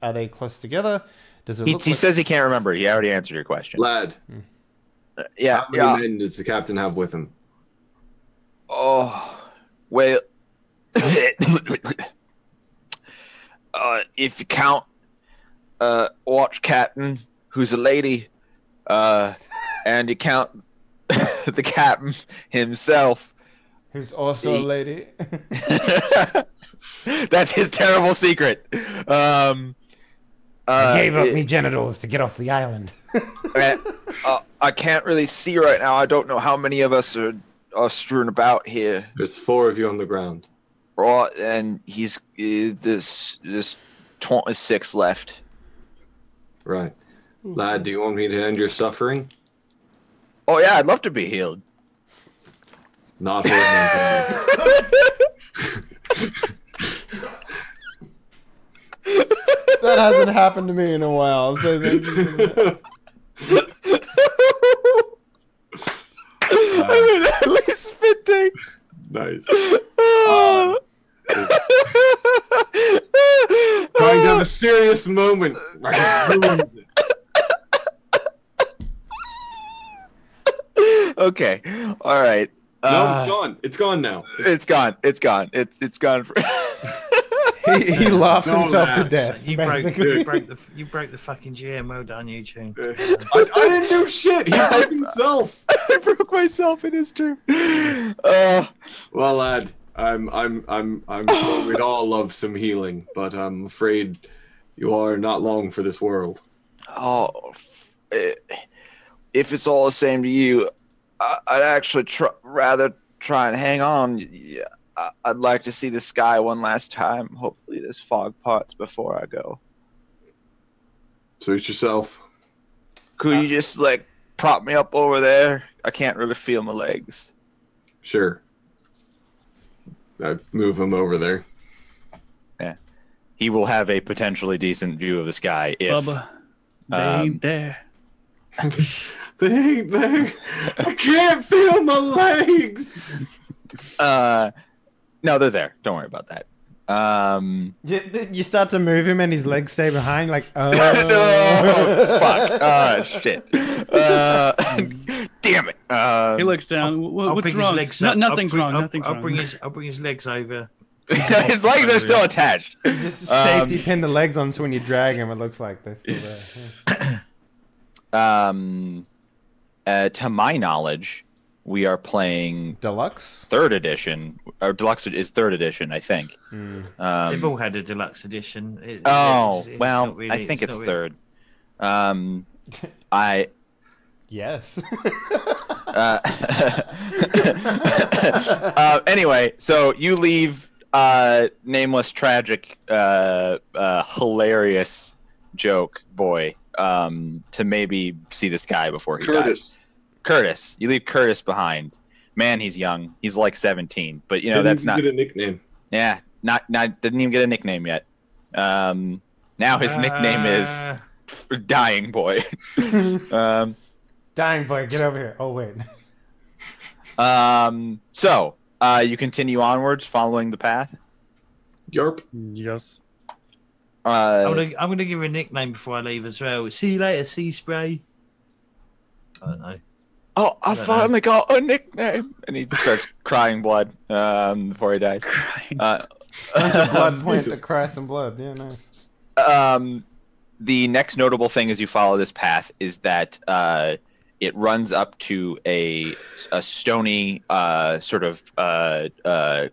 Are they close together? Does it? He says he can't remember. He already answered your question. Lad. Yeah. How many men does the captain have with him? Oh, well, if you count watch captain, who's a lady, and you count the captain himself, who's also a lady. That's his terrible secret. I gave up me genitals to get off the island. I can't really see right now. I don't know how many of us are strewn about here. There's 4 of you on the ground. Right, and there's 26 left. Right. Lad, do you want me to end your suffering? Oh yeah, I'd love to be healed. Not for it. That hasn't happened to me in a while. So thank you for that. I mean, at least spitting. Nice. Trying to have a serious moment. Okay. All right. No, it's gone. It's gone now. It's gone. It's gone. It's gone. He laughs himself to death. You broke the fucking GM. Well done, you two. I didn't do shit. He broke himself. I broke myself in his turn. Well, lad, I'm sure we'd all love some healing, but I'm afraid you are not long for this world. Oh, if it's all the same to you, I'd actually rather try and hang on. I'd like to see the sky one last time. Hopefully this fog parts before I go. Suit yourself. Could you just, prop me up over there? I can't really feel my legs. Sure. I move him over there. Yeah, he will have a potentially decent view of the sky if Bubba, they ain't there. They ain't there. I can't feel my legs. No, they're there. Don't worry about that. You start to move him and his legs stay behind, like, oh. No, fuck. Shit. Damn it. He looks down. What's wrong? Nothing's wrong. Nothing's I'll wrong. bring his legs over. His legs are still attached. Just safety pin the legs on, so when you drag him, it looks like they're still there. To my knowledge, we are playing Deluxe? 3rd edition. Or Deluxe is 3rd edition, I think. They've all had a deluxe edition. It's well, really, I think it's not 3rd. Yes. Anyway, so you leave nameless, tragic, hilarious joke boy to maybe see the sky before he dies. Curtis. You leave Curtis behind. Man, he's young. He's like 17, but that's not. Get a nickname. Yeah, not didn't even get a nickname yet. Now his nickname is Dying Boy. Dying Boy, get over here. Oh, wait. So you continue onwards, following the path. Yarp. Yes. I'm gonna give her a nickname before I leave as well. See you later, Sea Spray. I don't know. Oh, I finally got a nickname, and he starts crying blood before he dies. Blood point to cry some blood. Yeah, nice. The next notable thing as you follow this path is that it runs up to a stony sort of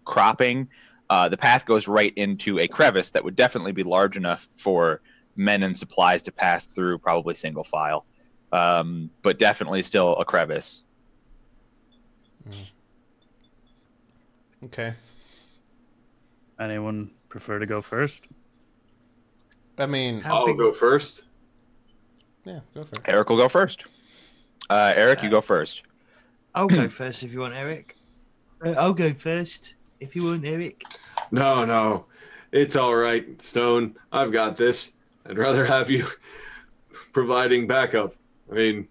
cropping. The path goes right into a crevice that would definitely be large enough for men and supplies to pass through, probably single file, but definitely still a crevice. Okay. Anyone prefer to go first? I mean, I'll go first. Yeah, go for it. Eric will go first. Eric, you go first. I'll go first if you want, Eric. I'll go first if you want, Eric. No, it's all right, Stone. I've got this. I'd rather have you providing backup. I mean,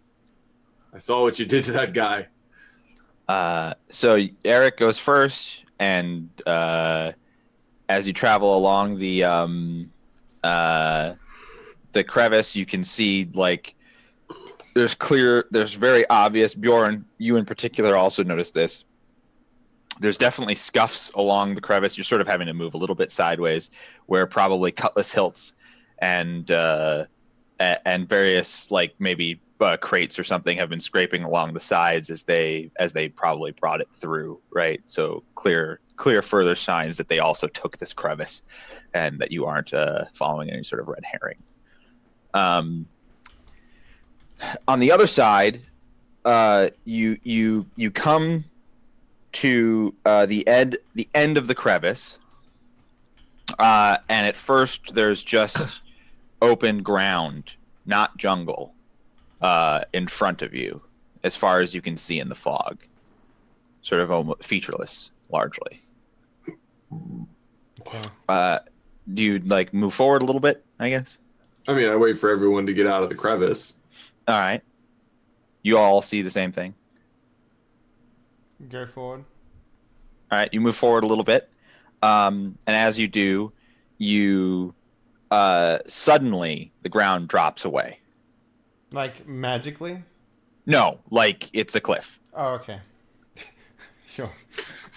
I saw what you did to that guy. So Eric goes first, and as you travel along the crevice, you can see like there's very obvious. Bjorn, you in particular also noticed this. There's definitely scuffs along the crevice. You're sort of having to move a little bit sideways, where probably cutlass hilts and various like maybe crates or something have been scraping along the sides as they probably brought it through, right? So clear further signs that they also took this crevice and that you aren't following any sort of red herring. On the other side, you come to the end of the crevice, and at first there's just open ground, not jungle, in front of you, as far as you can see in the fog, sort of almost featureless, largely. Okay. Do you like move forward a little bit, I guess? I mean, I wait for everyone to get out of the crevice. All right. You all see the same thing. Go forward. All right. You move forward a little bit. And as you do, you suddenly the ground drops away. Like magically? No, like it's a cliff. Oh, okay. Sure.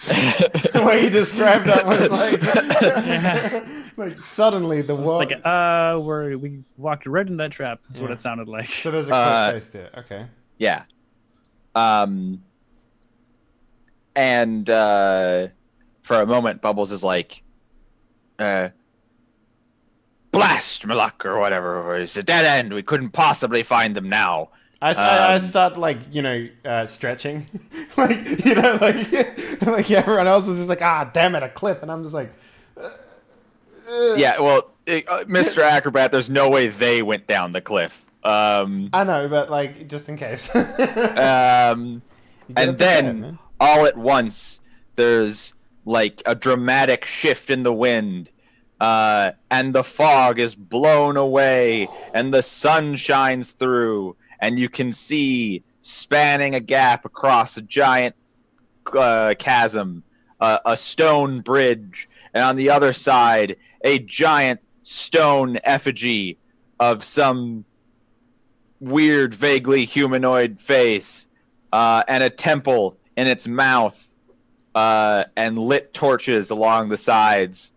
The way you described that was like suddenly the wall. Like, we walked right in that trap. That's what it sounded like. So there's a cliff face to it. Okay. Yeah. And for a moment, Bubbles is like, blast Malak or whatever. It's a dead end. We couldn't possibly find them now. I start like stretching, like like everyone else is just like damn it, a cliff, and I'm just like yeah, well, Mr. Acrobat, there's no way they went down the cliff. I know, but like just in case. And then all at once there's like a dramatic shift in the wind, and the fog is blown away, and the sun shines through, and you can see spanning a gap across a giant chasm, a stone bridge, and on the other side, a giant stone effigy of some weird, vaguely humanoid face, and a temple in its mouth, and lit torches along the sides.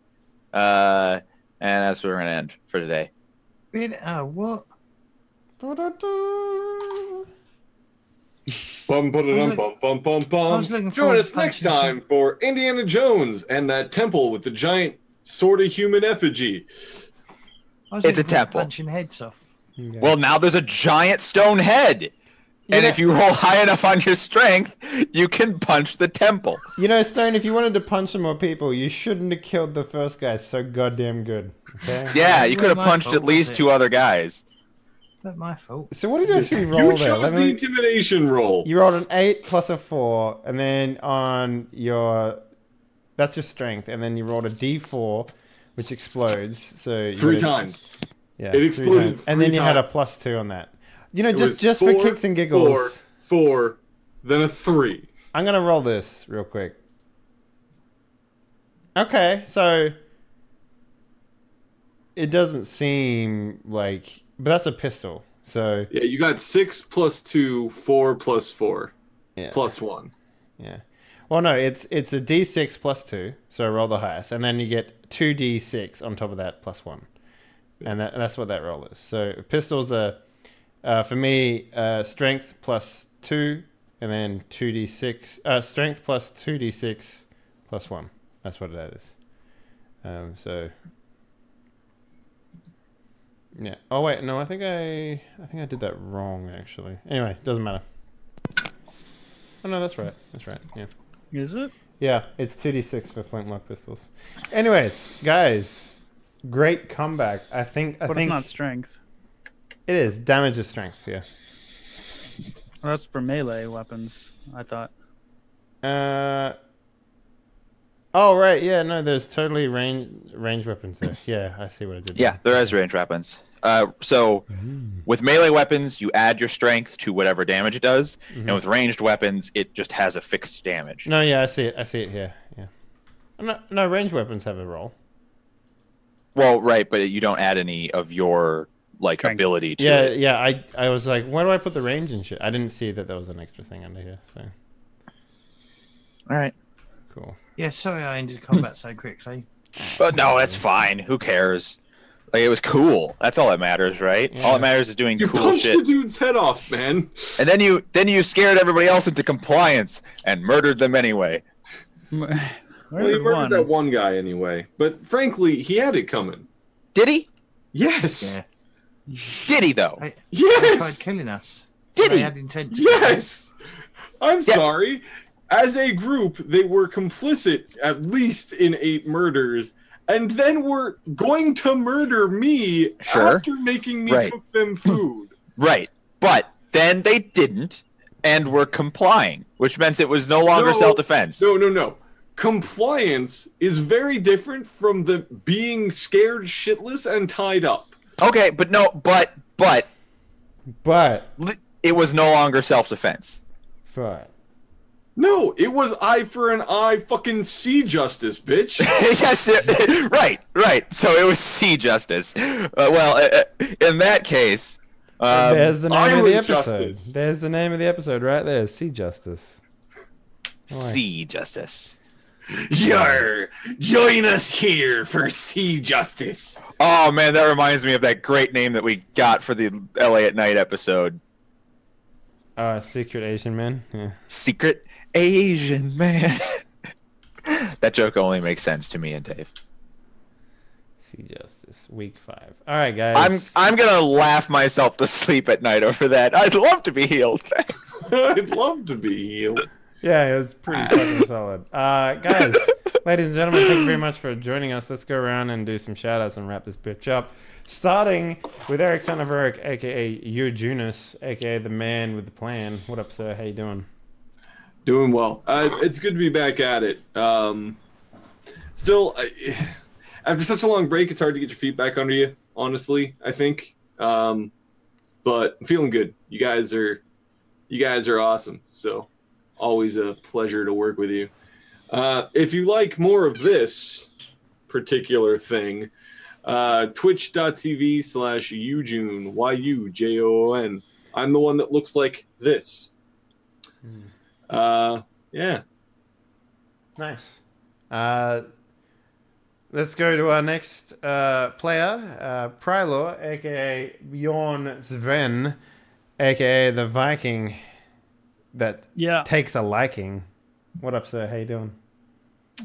And that's where we're going to end for today. Really? What? Bum, bum, bum, bum, bum, bum. Join us next time for Indiana Jones and that temple with the giant sort of human effigy. It's a temple. Punching heads off. Yeah. Well, now there's a giant stone head. And if you roll high enough on your strength, you can punch the temple. You know, Stone, if you wanted to punch some more people, you shouldn't have killed the first guy so goddamn good. Okay? Yeah, you could have punched at least 2 other guys. Not my fault. So what did you actually roll You there? chose the intimidation roll. You rolled an 8 plus a 4, and then on your... That's your strength, and then you rolled a d4, which explodes. So you 3 gotta- times. Yeah, It exploded and then you had a times. +2 on that. You know, It was just 4, for kicks and giggles. 4, then a 3. I'm gonna roll this real quick. Okay, so it doesn't seem like, but that's a pistol. So Yeah, you got 6 plus 2, 4 plus 4, yeah, plus 1. yeah. Well, no, it's a d6 plus 2. So roll the highest, and then you get 2d6 on top of that plus 1, and that's what that roll is. So pistols are, for me, strength plus 2, and then 2d6. Strength plus 2d6 plus 1. That's what that is. So yeah. Oh wait, no, I think I did that wrong actually. Anyway, doesn't matter. Oh no, that's right. That's right. Yeah. Is it? Yeah, it's 2d6 for flintlock pistols. Anyways, guys, great comeback. I think But it's not strength. it is damage is strength. Yeah. Well, that's for melee weapons, I thought. Oh right, yeah, no, there's totally range weapons there. Yeah, I see what I did. Yeah, there is range weapons. So with melee weapons, you add your strength to whatever damage it does, and with ranged weapons, it just has a fixed damage. No, yeah, I see it. I see it here. Yeah. No, range weapons have a roll. Well, right, but you don't add any of your Strength. ability to Yeah, it. yeah. I was like, where do I put the range and shit? I didn't see that there was an extra thing under here. So All right. cool. Yeah, sorry I ended combat so quickly. But no, that's fine. Who cares? Like, it was cool. That's all that matters, right? Yeah. All that matters is doing You cool punched shit. the dude's head off, man. And then you scared everybody else into compliance and murdered them anyway. Well, you murdered that one guy anyway. But frankly, he had it coming. Did he? Yes. Yeah. Did he though? They Yes. tried killing us. Did They he? had intent to Yes. I'm Yeah. sorry. As a group, they were complicit at least in 8 murders, and then were going to murder me Sure. after making me Right. cook them food. Right. But then they didn't and were complying, which meant it was no longer No. self-defense. No. Compliance is very different from the being scared shitless and tied up. Okay, but but But it was no longer self-defense. No, it was eye for an eye, fucking see justice, bitch. Yes, right. So it was sea justice. In that case, there's the name of the Island episode. Justice. There's the name of the episode right there. Sea Justice. sea justice. Yar, join us here for sea justice. Oh man, that reminds me of that great name that we got for the LA at Night episode. Secret Asian Man. Yeah. Secret Asian Man. That joke only makes sense to me and Dave. Sea Justice, week 5. All right, guys. I'm gonna laugh myself to sleep at night over that. I'd love to be healed. Thanks. I'd love to be healed. Yeah, it was pretty fucking solid. Guys, ladies and gentlemen, thank you very much for joining us. Let's go around and do some shout-outs and wrap this bitch up. Starting with Eric, son of Eric, a.k.a. Eugenius, a.k.a. the man with the plan. What up, sir? How you doing? Doing well. It's good to be back at it. still, after such a long break, it's hard to get your feet back under you. Honestly, I think. But I'm feeling good. You guys are awesome. So always a pleasure to work with you. If you like more of this particular thing, twitch.tv/Eujun, YUJOON. I'm the one that looks like this. Yeah. Nice. Let's go to our next player, Prylor, aka Bjorn Sven, aka the Viking that takes a liking. What up, sir? How you doing?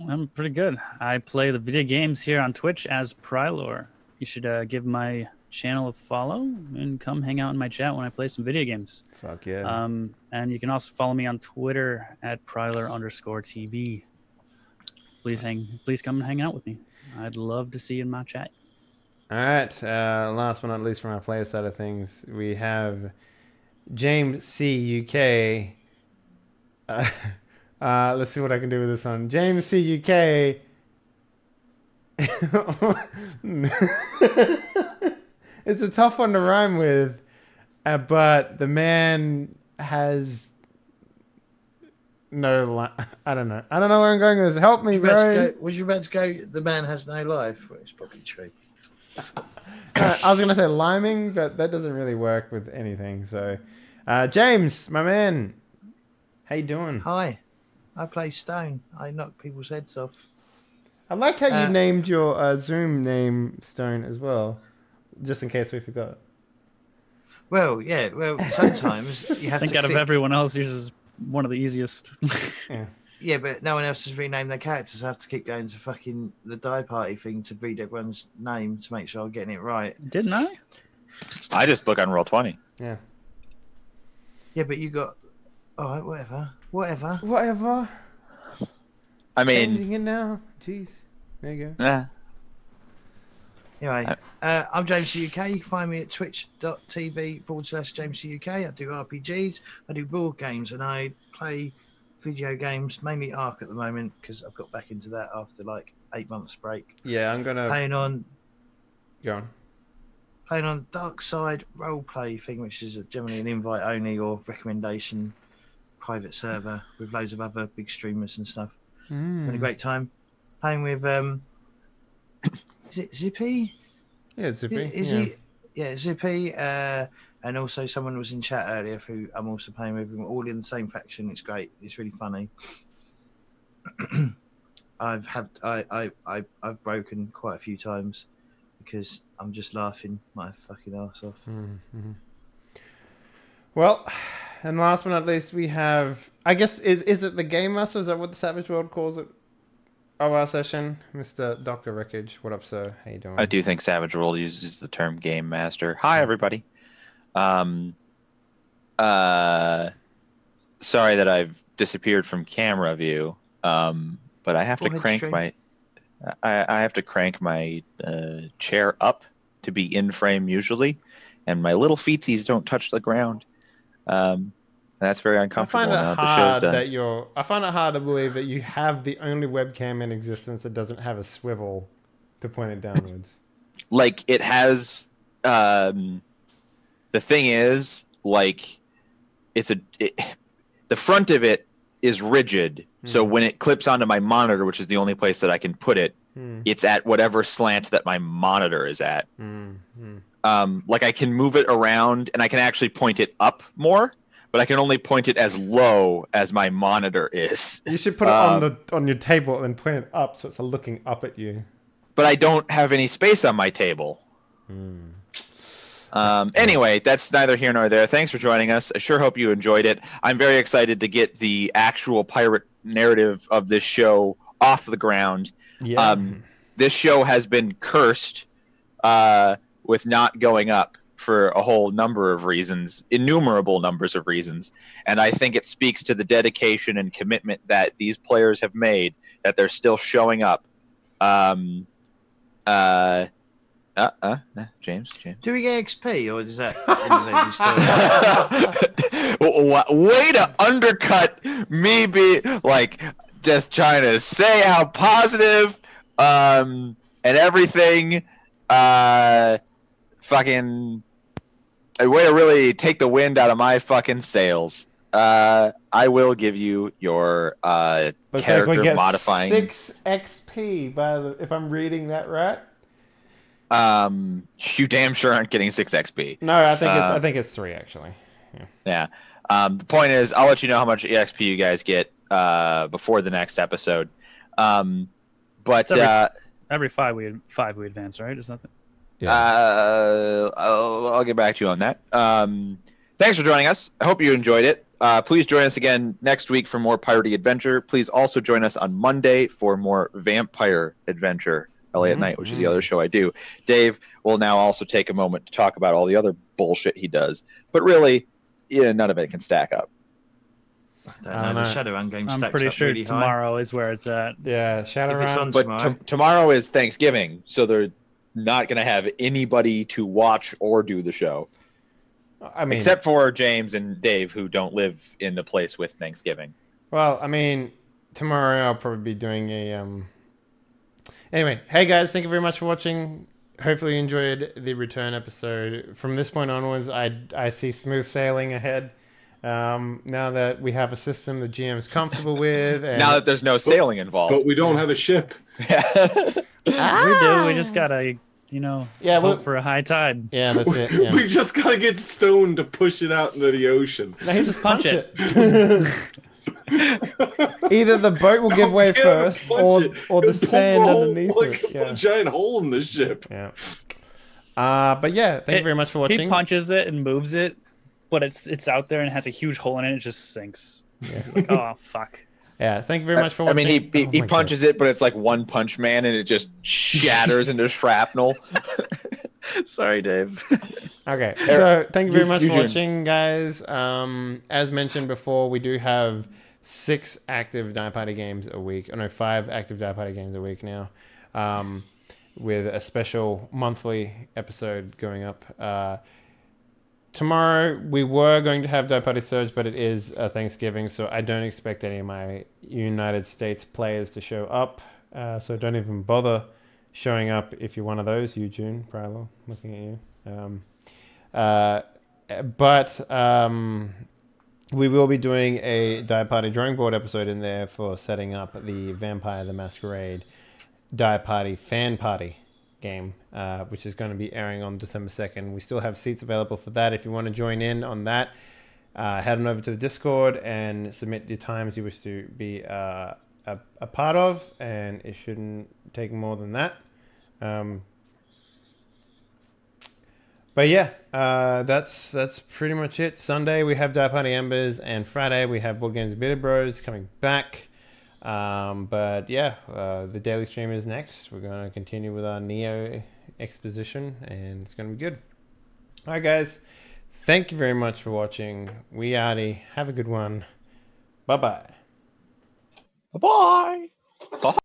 I'm pretty good. I play the video games here on Twitch as Prylor. You should give my channel a follow and come hang out in my chat when I play some video games. Fuck yeah. And you can also follow me on Twitter at Prylor_TV. Please come and hang out with me. I'd love to see you in my chat. All right. Last but not least, from our player side of things, we have James C UK. Let's see what I can do with this one. James C UK. It's a tough one to rhyme with, but the man has no I don't know where I'm going with this. Help me, bro. Was you about to go? The man has no life. Well, it's probably true. I was going to say liming, but that doesn't really work with anything. So, James, my man, how you doing? Hi, I play Stone. I knock people's heads off. I like how you named your Zoom name Stone as well, just in case we forgot. Well, yeah. Well, sometimes you have I think out of everyone else, yours is one of the easiest. Yeah, but no one else has renamed their characters. I have to keep going to fucking the die party thing to read everyone's name to make sure I'm getting it right. Didn't I? I just look on Roll20. Yeah. Yeah, but you got... All right, whatever. I mean... Changing it now. Jeez. There you go. Anyway, I'm James UK. You can find me at twitch.tv/James UK. I do RPGs, I do board games, and I play video games, mainly Ark at the moment, because I've got back into that after like 8 months break. Yeah, I'm going to... Go Playing on Dark Side roleplay thing, which is generally an invite only or recommendation private server with loads of other big streamers and stuff. Had a great time. Playing with... is it Zippy? Yeah, Zippy. Is he? Yeah, Zippy. And also someone was in chat earlier who I'm also playing with. We're all in the same faction. It's great. It's really funny. I've broken quite a few times because I'm just laughing my fucking ass off. Mm-hmm. Well, and last but not least, we have... I guess, is it the Game Master? Is that what the Savage World calls it? Of our session, Mr. Dr. Wreckage. What up, sir? How you doing? I do think Savage World uses the term Game Master. Hi, everybody. Sorry that I've disappeared from camera view, but I have to crank my... I have to crank my chair up to be in frame usually, and my little feetsies don't touch the ground. That's very uncomfortable. I find it hard to believe that you have the only webcam in existence that doesn't have a swivel to point it downwards. Like it has. The thing is, like, the front of it is rigid. So when it clips onto my monitor, which is the only place that I can put it, it's at whatever slant that my monitor is at. Like I can move it around and I can actually point it up more, but I can only point it as low as my monitor is. You should put it on your table and point it up so it's looking up at you. But I don't have any space on my table. Anyway, that's neither here nor there. Thanks for joining us. I sure hope you enjoyed it. I'm very excited to get the actual pirate narrative of this show off the ground. Yeah. This show has been cursed with not going up for a whole number of reasons, innumerable numbers of reasons. And I think it speaks to the dedication and commitment that these players have made, that they're still showing up. James. Do we get XP or is that way to undercut me? Be like, just trying to say how positive and everything. Fucking a way to really take the wind out of my fucking sails. I will give you your Looks character like we get modifying 6 XP if I'm reading that right. You damn sure aren't getting 6 XP. No, I think it's 3 actually. Yeah. The point is, I'll let you know how much EXP you guys get before the next episode. But every 5 we advance, right? Is nothing. Yeah. I'll get back to you on that. Thanks for joining us. I hope you enjoyed it. Please join us again next week for more Piratey Adventure. Please also join us on Monday for more Vampire Adventure, LA at Night, which is the other show I do. Dave will now also take a moment to talk about all the other bullshit he does. But really, none of it can stack up. I don't know. The Shadowrun game stacks I'm pretty up sure really tomorrow is where it's at. Yeah, If it's Shadowrun. on But tomorrow, tomorrow is Thanksgiving, so they're not going to have anybody to watch or do the show. I mean, Except for James and Dave, who don't live in the place with Thanksgiving. well, I mean, tomorrow I'll probably be doing a. Anyway, hey guys, thank you very much for watching. Hopefully you enjoyed the return episode. From this point onwards, I see smooth sailing ahead. Now that we have a system the GM's comfortable with, and Now that there's no sailing involved. But we don't have a ship. We do. We just gotta, hope for a high tide. yeah, that's it. Yeah. We just gotta get Stone to push it out into the ocean. No, he just Punch punch it. Either the boat will give way Yeah, first, punch or it. the sand Put a hole, underneath like it. Yeah. a giant hole in the ship. Yeah. But yeah, thank you very much for watching. He punches it and moves it, but it's out there and it has a huge hole in it. It just sinks. Yeah. Like, oh fuck. Yeah, thank you very much for watching. I mean, he my punches it, but it's like One Punch Man, and it just shatters into shrapnel. Sorry, Dave. Okay, so thank you very much for Eugene. watching, guys. As mentioned before, we do have 6 active Die Party games a week. Oh, no, 5 active Die Party games a week now, with a special monthly episode going up. Tomorrow, we were going to have Die Party Surge, but it is Thanksgiving, so I don't expect any of my United States players to show up. So don't even bother showing up if you're one of those. You, June, Prilo, looking at you. But we will be doing a Die Party Drawing Board episode in there for setting up the Vampire the Masquerade Die Party Fan Party game, which is going to be airing on December 2nd. We still have seats available for that. If you want to join in on that, head on over to the Discord and submit your times you wish to be a part of, and it shouldn't take more than that. But yeah, that's pretty much it. Sunday we have Die Party Embers, and Friday we have Board Games Bearded Bros coming back. But yeah, the daily stream is next. We're going to continue with our Neo exposition, and it's going to be good. All right, guys. Thank you very much for watching. We outie. Have a good one. Bye-bye. Bye-bye. Bye.